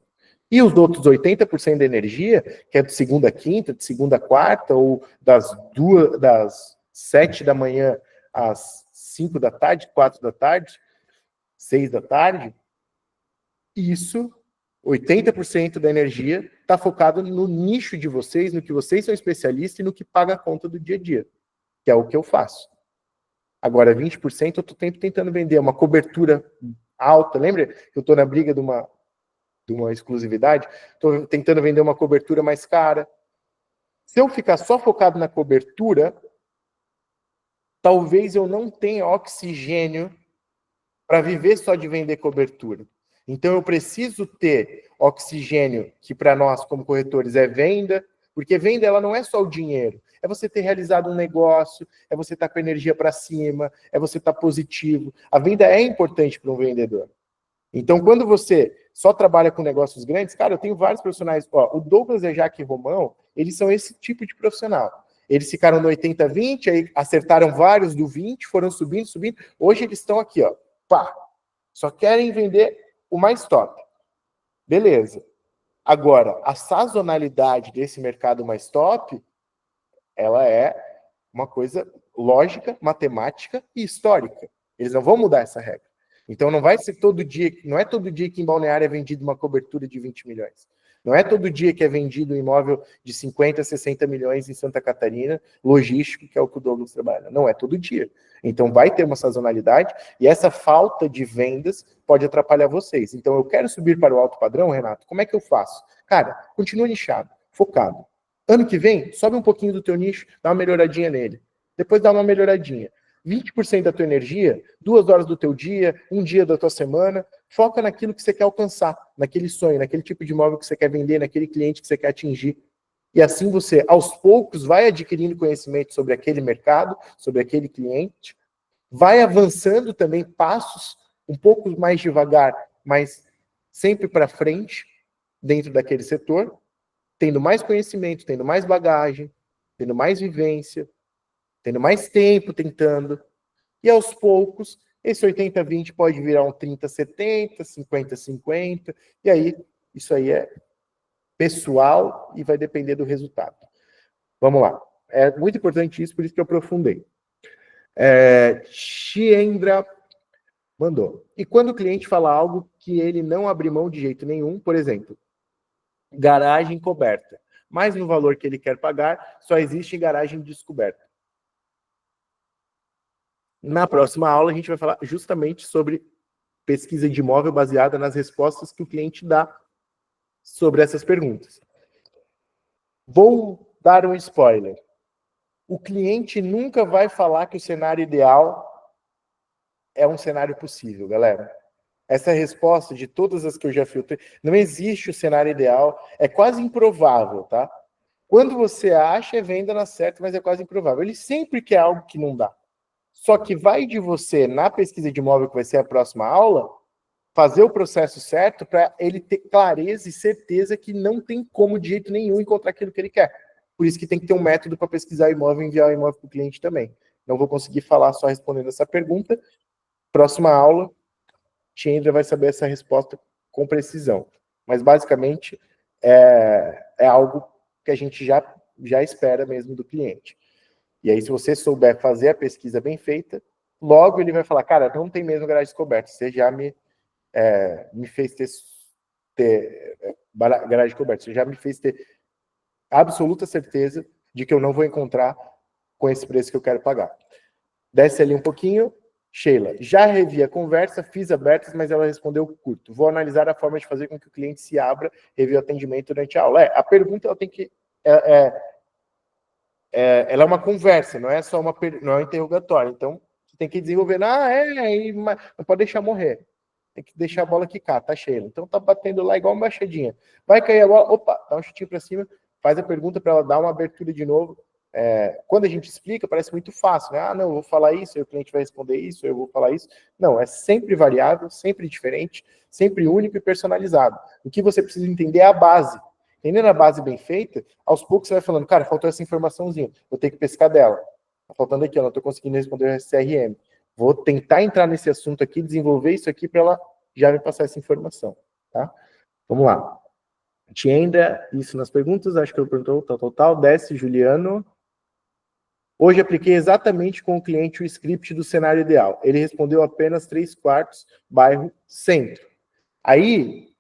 E os outros 80% da energia, que é de segunda a quinta, de segunda a quarta, ou das 7 da manhã às 5 da tarde, 4 da tarde, 6 da tarde, isso, 80% da energia está focado no nicho de vocês, no que vocês são especialistas e no que paga a conta do dia a dia, que é o que eu faço. Agora, 20% eu estou tentando vender uma cobertura alta. Lembra que eu estou na briga de uma exclusividade? Estou tentando vender uma cobertura mais cara. Se eu ficar só focado na cobertura, talvez eu não tenha oxigênio para viver só de vender cobertura. Então, eu preciso ter oxigênio, que para nós, como corretores, é venda, porque venda ela não é só o dinheiro, é você ter realizado um negócio, é você estar com a energia para cima, é você estar positivo. A venda é importante para um vendedor. Então, quando você só trabalha com negócios grandes, cara, eu tenho vários profissionais, o Douglas e a Jaque Romão, eles são esse tipo de profissional. Eles ficaram no 80-20, aí acertaram vários do 20, foram subindo. Hoje eles estão aqui, pá, só querem vender o mais top. Beleza. Agora, a sazonalidade desse mercado mais top, ela é uma coisa lógica, matemática e histórica. Eles não vão mudar essa regra. Então não vai ser todo dia, não é todo dia que em Balneário é vendido uma cobertura de 20 milhões. Não é todo dia que é vendido um imóvel de 50, 60 milhões em Santa Catarina, logístico, que é o que o Douglas trabalha. Não é todo dia. Então vai ter uma sazonalidade e essa falta de vendas pode atrapalhar vocês. Então eu quero subir para o alto padrão, Renato, como é que eu faço? Cara, continua nichado, focado. Ano que vem, sobe um pouquinho do teu nicho, dá uma melhoradinha nele. Depois dá uma melhoradinha. 20% da tua energia, 2 horas do teu dia, um dia da tua semana, foca naquilo que você quer alcançar, naquele sonho, naquele tipo de imóvel que você quer vender, naquele cliente que você quer atingir. E assim você, aos poucos, vai adquirindo conhecimento sobre aquele mercado, sobre aquele cliente, vai avançando também passos um pouco mais devagar, mas sempre para frente, dentro daquele setor, tendo mais conhecimento, tendo mais bagagem, tendo mais vivência, tendo mais tempo tentando, e aos poucos, esse 80-20 pode virar um 30-70, 50-50, e aí, isso aí é pessoal e vai depender do resultado. Vamos lá. É muito importante isso, por isso que eu aprofundei. Chiendra mandou. E quando o cliente fala algo que ele não abre mão de jeito nenhum, por exemplo, garagem coberta, mas no valor que ele quer pagar, só existe garagem descoberta. Na próxima aula, a gente vai falar justamente sobre pesquisa de imóvel baseada nas respostas que o cliente dá sobre essas perguntas. Vou dar um spoiler. O cliente nunca vai falar que o cenário ideal é um cenário possível, galera. Essa é a resposta de todas as que eu já filtrei. Não existe o cenário ideal, é quase improvável, tá? Quando você acha, é venda na certa, mas é quase improvável. Ele sempre quer algo que não dá. Só que vai de você, na pesquisa de imóvel, que vai ser a próxima aula, fazer o processo certo para ele ter clareza e certeza que não tem como de jeito nenhum encontrar aquilo que ele quer. Por isso que tem que ter um método para pesquisar o imóvel e enviar o imóvel para o cliente também. Não vou conseguir falar só respondendo essa pergunta. Próxima aula, Tiendra vai saber essa resposta com precisão. Mas, basicamente, é algo que a gente já espera mesmo do cliente. E aí, se você souber fazer a pesquisa bem feita, logo ele vai falar, cara, não tem mesmo garagem coberta, você já me fez ter garagem coberta, você já me fez ter absoluta certeza de que eu não vou encontrar com esse preço que eu quero pagar. Desce ali um pouquinho. Sheila, já revi a conversa, fiz abertas, mas ela respondeu curto. Vou analisar a forma de fazer com que o cliente se abra, revi o atendimento durante a aula. A pergunta ela tem que... ela é uma conversa, não é só não é um interrogatório. Então, você tem que desenvolver. Não pode deixar morrer. Tem que deixar a bola quicar, tá, Sheila? Então, tá batendo lá igual uma baixadinha. Vai cair a bola, opa, dá um chutinho para cima, faz a pergunta para ela dar uma abertura de novo. Quando a gente explica, parece muito fácil, né? Não, eu vou falar isso, aí o cliente vai responder isso, eu vou falar isso. Não, é sempre variável, sempre diferente, sempre único e personalizado. O que você precisa entender é a base. Entendendo a base bem feita, aos poucos você vai falando, cara, faltou essa informaçãozinha, vou ter que pescar dela. Tá faltando aqui, eu não estou conseguindo responder o CRM. Vou tentar entrar nesse assunto aqui, desenvolver isso aqui para ela já me passar essa informação, tá? Vamos lá. Tienda, isso nas perguntas, acho que eu perguntou, tal. Desce, Juliano. Hoje apliquei exatamente com o cliente o script do cenário ideal. Ele respondeu apenas 3/4, bairro centro. Aí,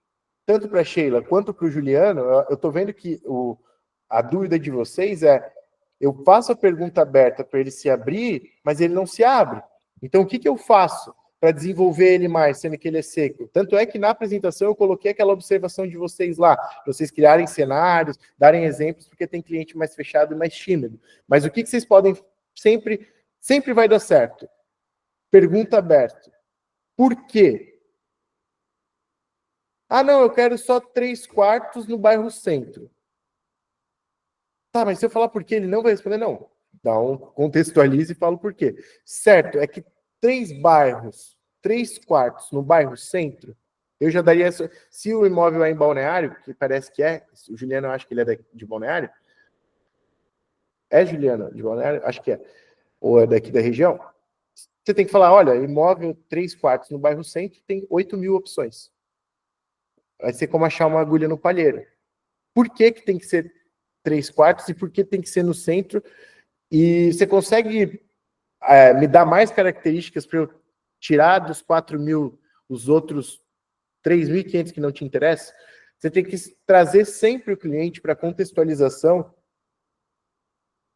tanto para a Sheila quanto para o Juliano, eu estou vendo que a dúvida de vocês eu faço a pergunta aberta para ele se abrir, mas ele não se abre. Então, o que eu faço para desenvolver ele mais, sendo que ele é seco? Tanto é que na apresentação eu coloquei aquela observação de vocês lá, para vocês criarem cenários, darem exemplos, porque tem cliente mais fechado e mais tímido. Mas o que vocês podem sempre vai dar certo? Pergunta aberta. Por quê? Não, eu quero só 3/4 no bairro centro. Tá, mas se eu falar por quê, ele não vai responder, não. Contextualize e fala por quê. Certo, é que 3 bairros, 3/4 no bairro centro, eu já daria... Se o imóvel é em Balneário, que parece que é, o Juliano, eu acho que ele é de Balneário. É, Juliano, de Balneário? Acho que é. Ou é daqui da região. Você tem que falar, olha, imóvel 3/4 no bairro centro tem 8.000 opções. Vai ser como achar uma agulha no palheiro. Por que tem que ser 3/4 e por que tem que ser no centro? E você consegue me dar mais características para eu tirar dos 4.000 os outros 3.500 que não te interessam? Você tem que trazer sempre o cliente para contextualização.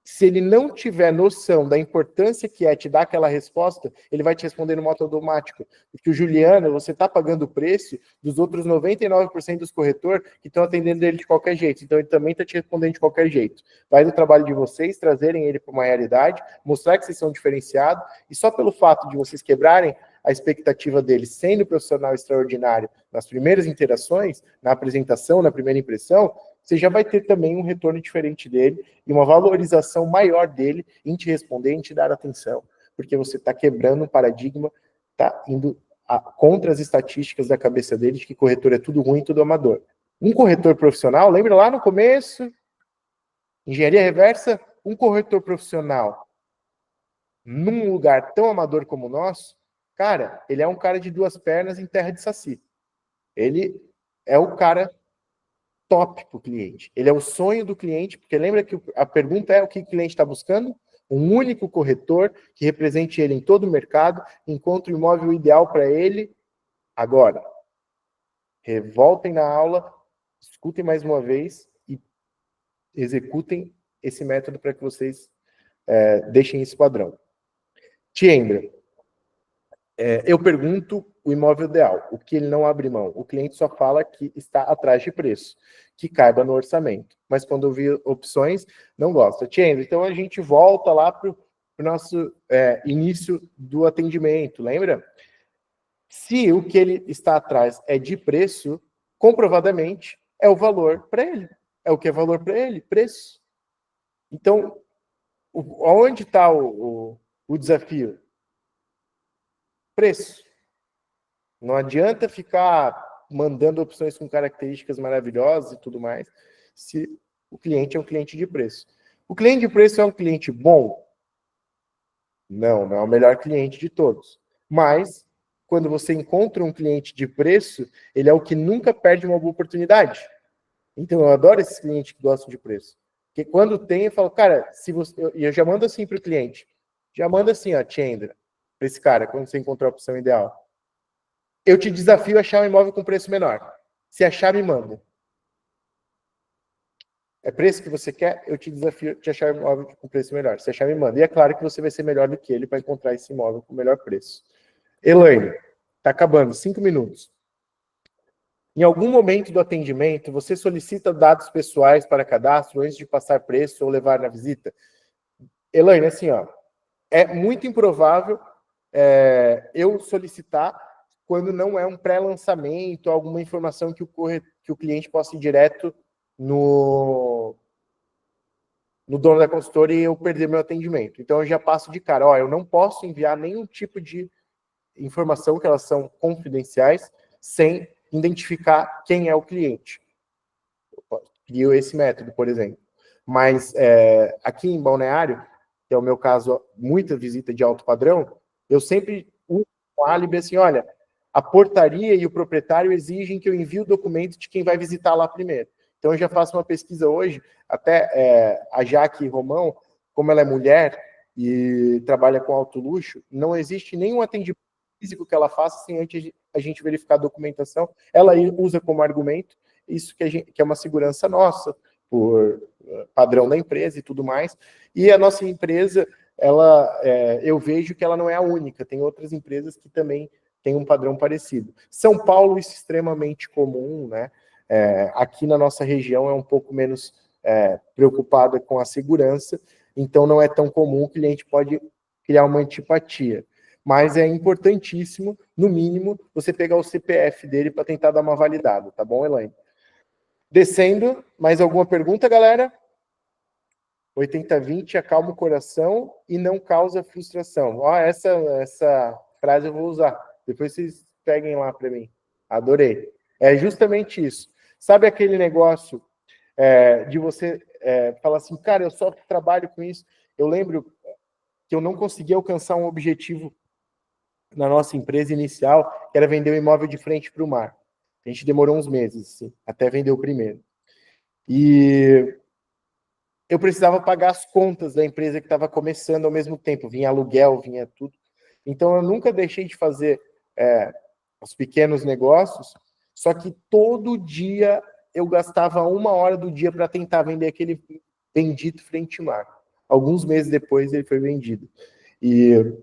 Se ele não tiver noção da importância que é te dar aquela resposta, ele vai te responder no modo automático. Porque o Juliano, você está pagando o preço dos outros 99% dos corretores que estão atendendo ele de qualquer jeito. Então, ele também está te respondendo de qualquer jeito. Vai do trabalho de vocês, trazerem ele para uma realidade, mostrar que vocês são diferenciados, e só pelo fato de vocês quebrarem a expectativa dele sendo profissional extraordinário nas primeiras interações, na apresentação, na primeira impressão, você já vai ter também um retorno diferente dele e uma valorização maior dele em te responder, em te dar atenção, porque você está quebrando um paradigma, está indo contra as estatísticas da cabeça dele de que corretor é tudo ruim, tudo amador. Um corretor profissional, lembra lá no começo, engenharia reversa, um corretor profissional num lugar tão amador como o nosso, cara, ele é um cara de duas pernas em terra de saci. Ele é o cara top para o cliente. Ele é o sonho do cliente, porque lembra que a pergunta é o que o cliente está buscando? Um único corretor que represente ele em todo o mercado, encontre o imóvel ideal para ele agora. Voltem na aula, escutem mais uma vez e executem esse método para que vocês deixem esse padrão. Tiembra. Eu pergunto o imóvel ideal, o que ele não abre mão. O cliente só fala que está atrás de preço, que caiba no orçamento. Mas quando eu vi opções, não gosta. Tiembra, então a gente volta lá para o nosso início do atendimento, lembra? Se o que ele está atrás é de preço, comprovadamente é o valor para ele. É o que é valor para ele? Preço. Então, onde está o desafio? Preço. Não adianta ficar mandando opções com características maravilhosas e tudo mais, se o cliente é um cliente de preço. O cliente de preço é um cliente bom? Não é o melhor cliente de todos. Mas, quando você encontra um cliente de preço, ele é o que nunca perde uma boa oportunidade. Então, eu adoro esses clientes que gostam de preço. Porque quando tem, eu falo, cara, se você... eu já mando assim para o cliente. Já manda assim, ó, Chandra, para esse cara, quando você encontrar a opção ideal. Eu te desafio a achar um imóvel com preço menor. Se achar, me manda. É preço que você quer? Eu te desafio a te achar um imóvel com preço melhor. Se achar, me manda. E é claro que você vai ser melhor do que ele para encontrar esse imóvel com o melhor preço. Elaine, está acabando, 5 minutos. Em algum momento do atendimento, você solicita dados pessoais para cadastro antes de passar preço ou levar na visita? Elaine, assim, ó, é muito improvável eu solicitar quando não é um pré-lançamento, alguma informação que o cliente possa ir direto no dono da consultora e eu perder meu atendimento. Então, eu já passo de cara, ó, eu não posso enviar nenhum tipo de informação, que elas são confidenciais, sem identificar quem é o cliente. Eu crio esse método, por exemplo. Mas aqui em Balneário, que é o meu caso, muita visita de alto padrão, eu sempre uso um álibi assim, olha, a portaria e o proprietário exigem que eu envie o documento de quem vai visitar lá primeiro. Então, eu já faço uma pesquisa hoje, até a Jaque Romão, como ela é mulher e trabalha com alto luxo, não existe nenhum atendimento físico que ela faça sem antes a gente verificar a documentação. Ela usa como argumento isso que é uma segurança nossa, por padrão da empresa e tudo mais. E a nossa empresa, eu vejo que ela não é a única, tem outras empresas que também têm um padrão parecido. São Paulo, isso é extremamente comum, né? Aqui na nossa região é um pouco menos preocupada com a segurança, então não é tão comum, o cliente pode criar uma antipatia. Mas é importantíssimo, no mínimo, você pegar o CPF dele para tentar dar uma validada, tá bom, Elaine? Descendo, mais alguma pergunta, galera? 80-20, acalma o coração e não causa frustração. Ó, essa frase eu vou usar. Depois vocês peguem lá para mim. Adorei. É justamente isso. Sabe aquele negócio de você falar assim, cara, eu só trabalho com isso. Eu lembro que eu não consegui alcançar um objetivo na nossa empresa inicial, que era vender o imóvel de frente para o mar. A gente demorou uns meses, assim, até vender o primeiro. E eu precisava pagar as contas da empresa que estava começando ao mesmo tempo. Vinha aluguel, vinha tudo. Então, eu nunca deixei de fazer os pequenos negócios, só que todo dia eu gastava 1 hora do dia para tentar vender aquele bendito frente mar. Alguns meses depois, ele foi vendido. E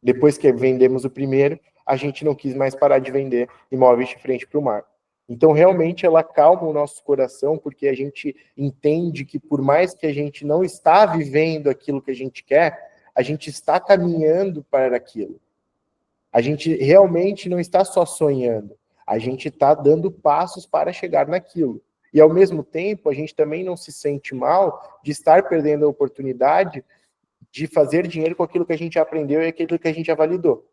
depois que vendemos o primeiro, a gente não quis mais parar de vender imóveis de frente para o mar. Então, realmente, ela acalma o nosso coração, porque a gente entende que, por mais que a gente não está vivendo aquilo que a gente quer, a gente está caminhando para aquilo. A gente realmente não está só sonhando, a gente está dando passos para chegar naquilo. E, ao mesmo tempo, a gente também não se sente mal de estar perdendo a oportunidade de fazer dinheiro com aquilo que a gente aprendeu e aquilo que a gente já validou.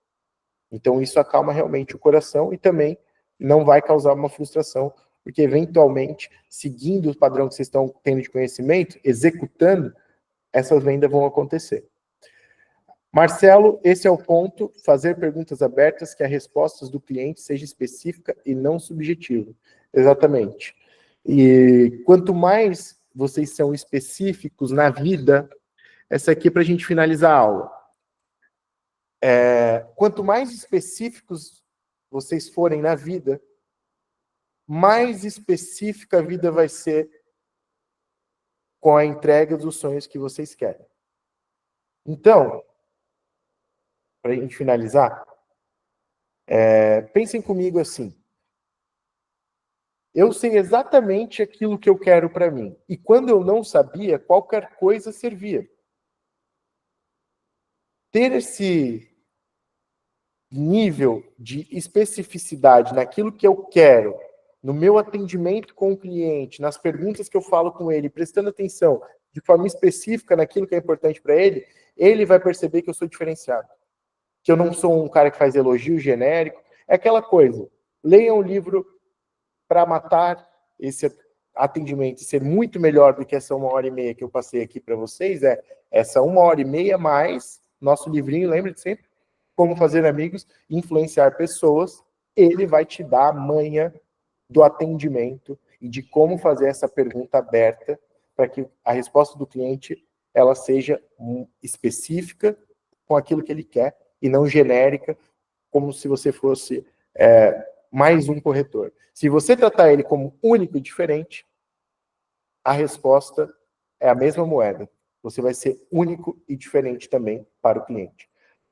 Então, isso acalma realmente o coração e também não vai causar uma frustração, porque, eventualmente, seguindo o padrão que vocês estão tendo de conhecimento, executando, essas vendas vão acontecer. Marcelo, esse é o ponto, fazer perguntas abertas que a resposta do cliente seja específica e não subjetiva. Exatamente. E quanto mais vocês são específicos na vida, essa aqui é para a gente finalizar a aula. Quanto mais específicos vocês forem na vida, mais específica a vida vai ser com a entrega dos sonhos que vocês querem. Então, para a gente finalizar, pensem comigo assim. Eu sei exatamente aquilo que eu quero para mim. E quando eu não sabia, qualquer coisa servia. Ter esse nível de especificidade naquilo que eu quero, no meu atendimento com o cliente, nas perguntas que eu falo com ele, prestando atenção de forma específica naquilo que é importante para ele, ele vai perceber que eu sou diferenciado. Que eu não sou um cara que faz elogio genérico. É aquela coisa, leiam um livro para matar esse atendimento e ser muito melhor do que essa 1h30 que eu passei aqui para vocês, essa 1h30 mais nosso livrinho, lembre de sempre, Como Fazer Amigos e Influenciar Pessoas, ele vai te dar a manha do atendimento e de como fazer essa pergunta aberta para que a resposta do cliente ela seja específica com aquilo que ele quer e não genérica, como se você fosse mais um corretor. Se você tratar ele como único e diferente, a resposta é a mesma moeda. Você vai ser único e diferente também para o cliente.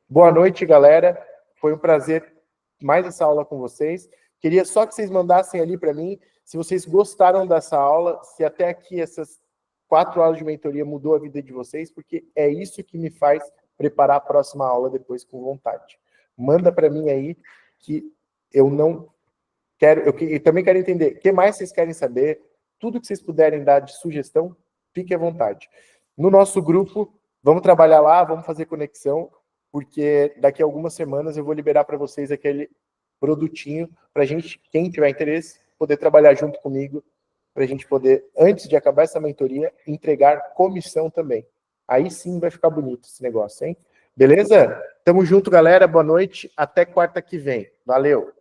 Boa noite, galera. Foi um prazer mais essa aula com vocês. Queria só que vocês mandassem ali para mim se vocês gostaram dessa aula, se até aqui essas 4 aulas de mentoria mudou a vida de vocês, porque é isso que me faz preparar a próxima aula depois com vontade. Manda para mim aí que eu não quero, eu também quero entender o que mais vocês querem saber, tudo que vocês puderem dar de sugestão, fique à vontade. No nosso grupo, vamos trabalhar lá, vamos fazer conexão, porque daqui a algumas semanas eu vou liberar para vocês aquele produtinho para a gente, quem tiver interesse, poder trabalhar junto comigo, para a gente poder, antes de acabar essa mentoria, entregar comissão também. Aí sim vai ficar bonito esse negócio, hein? Beleza? Tamo junto, galera. Boa noite. Até quarta que vem. Valeu!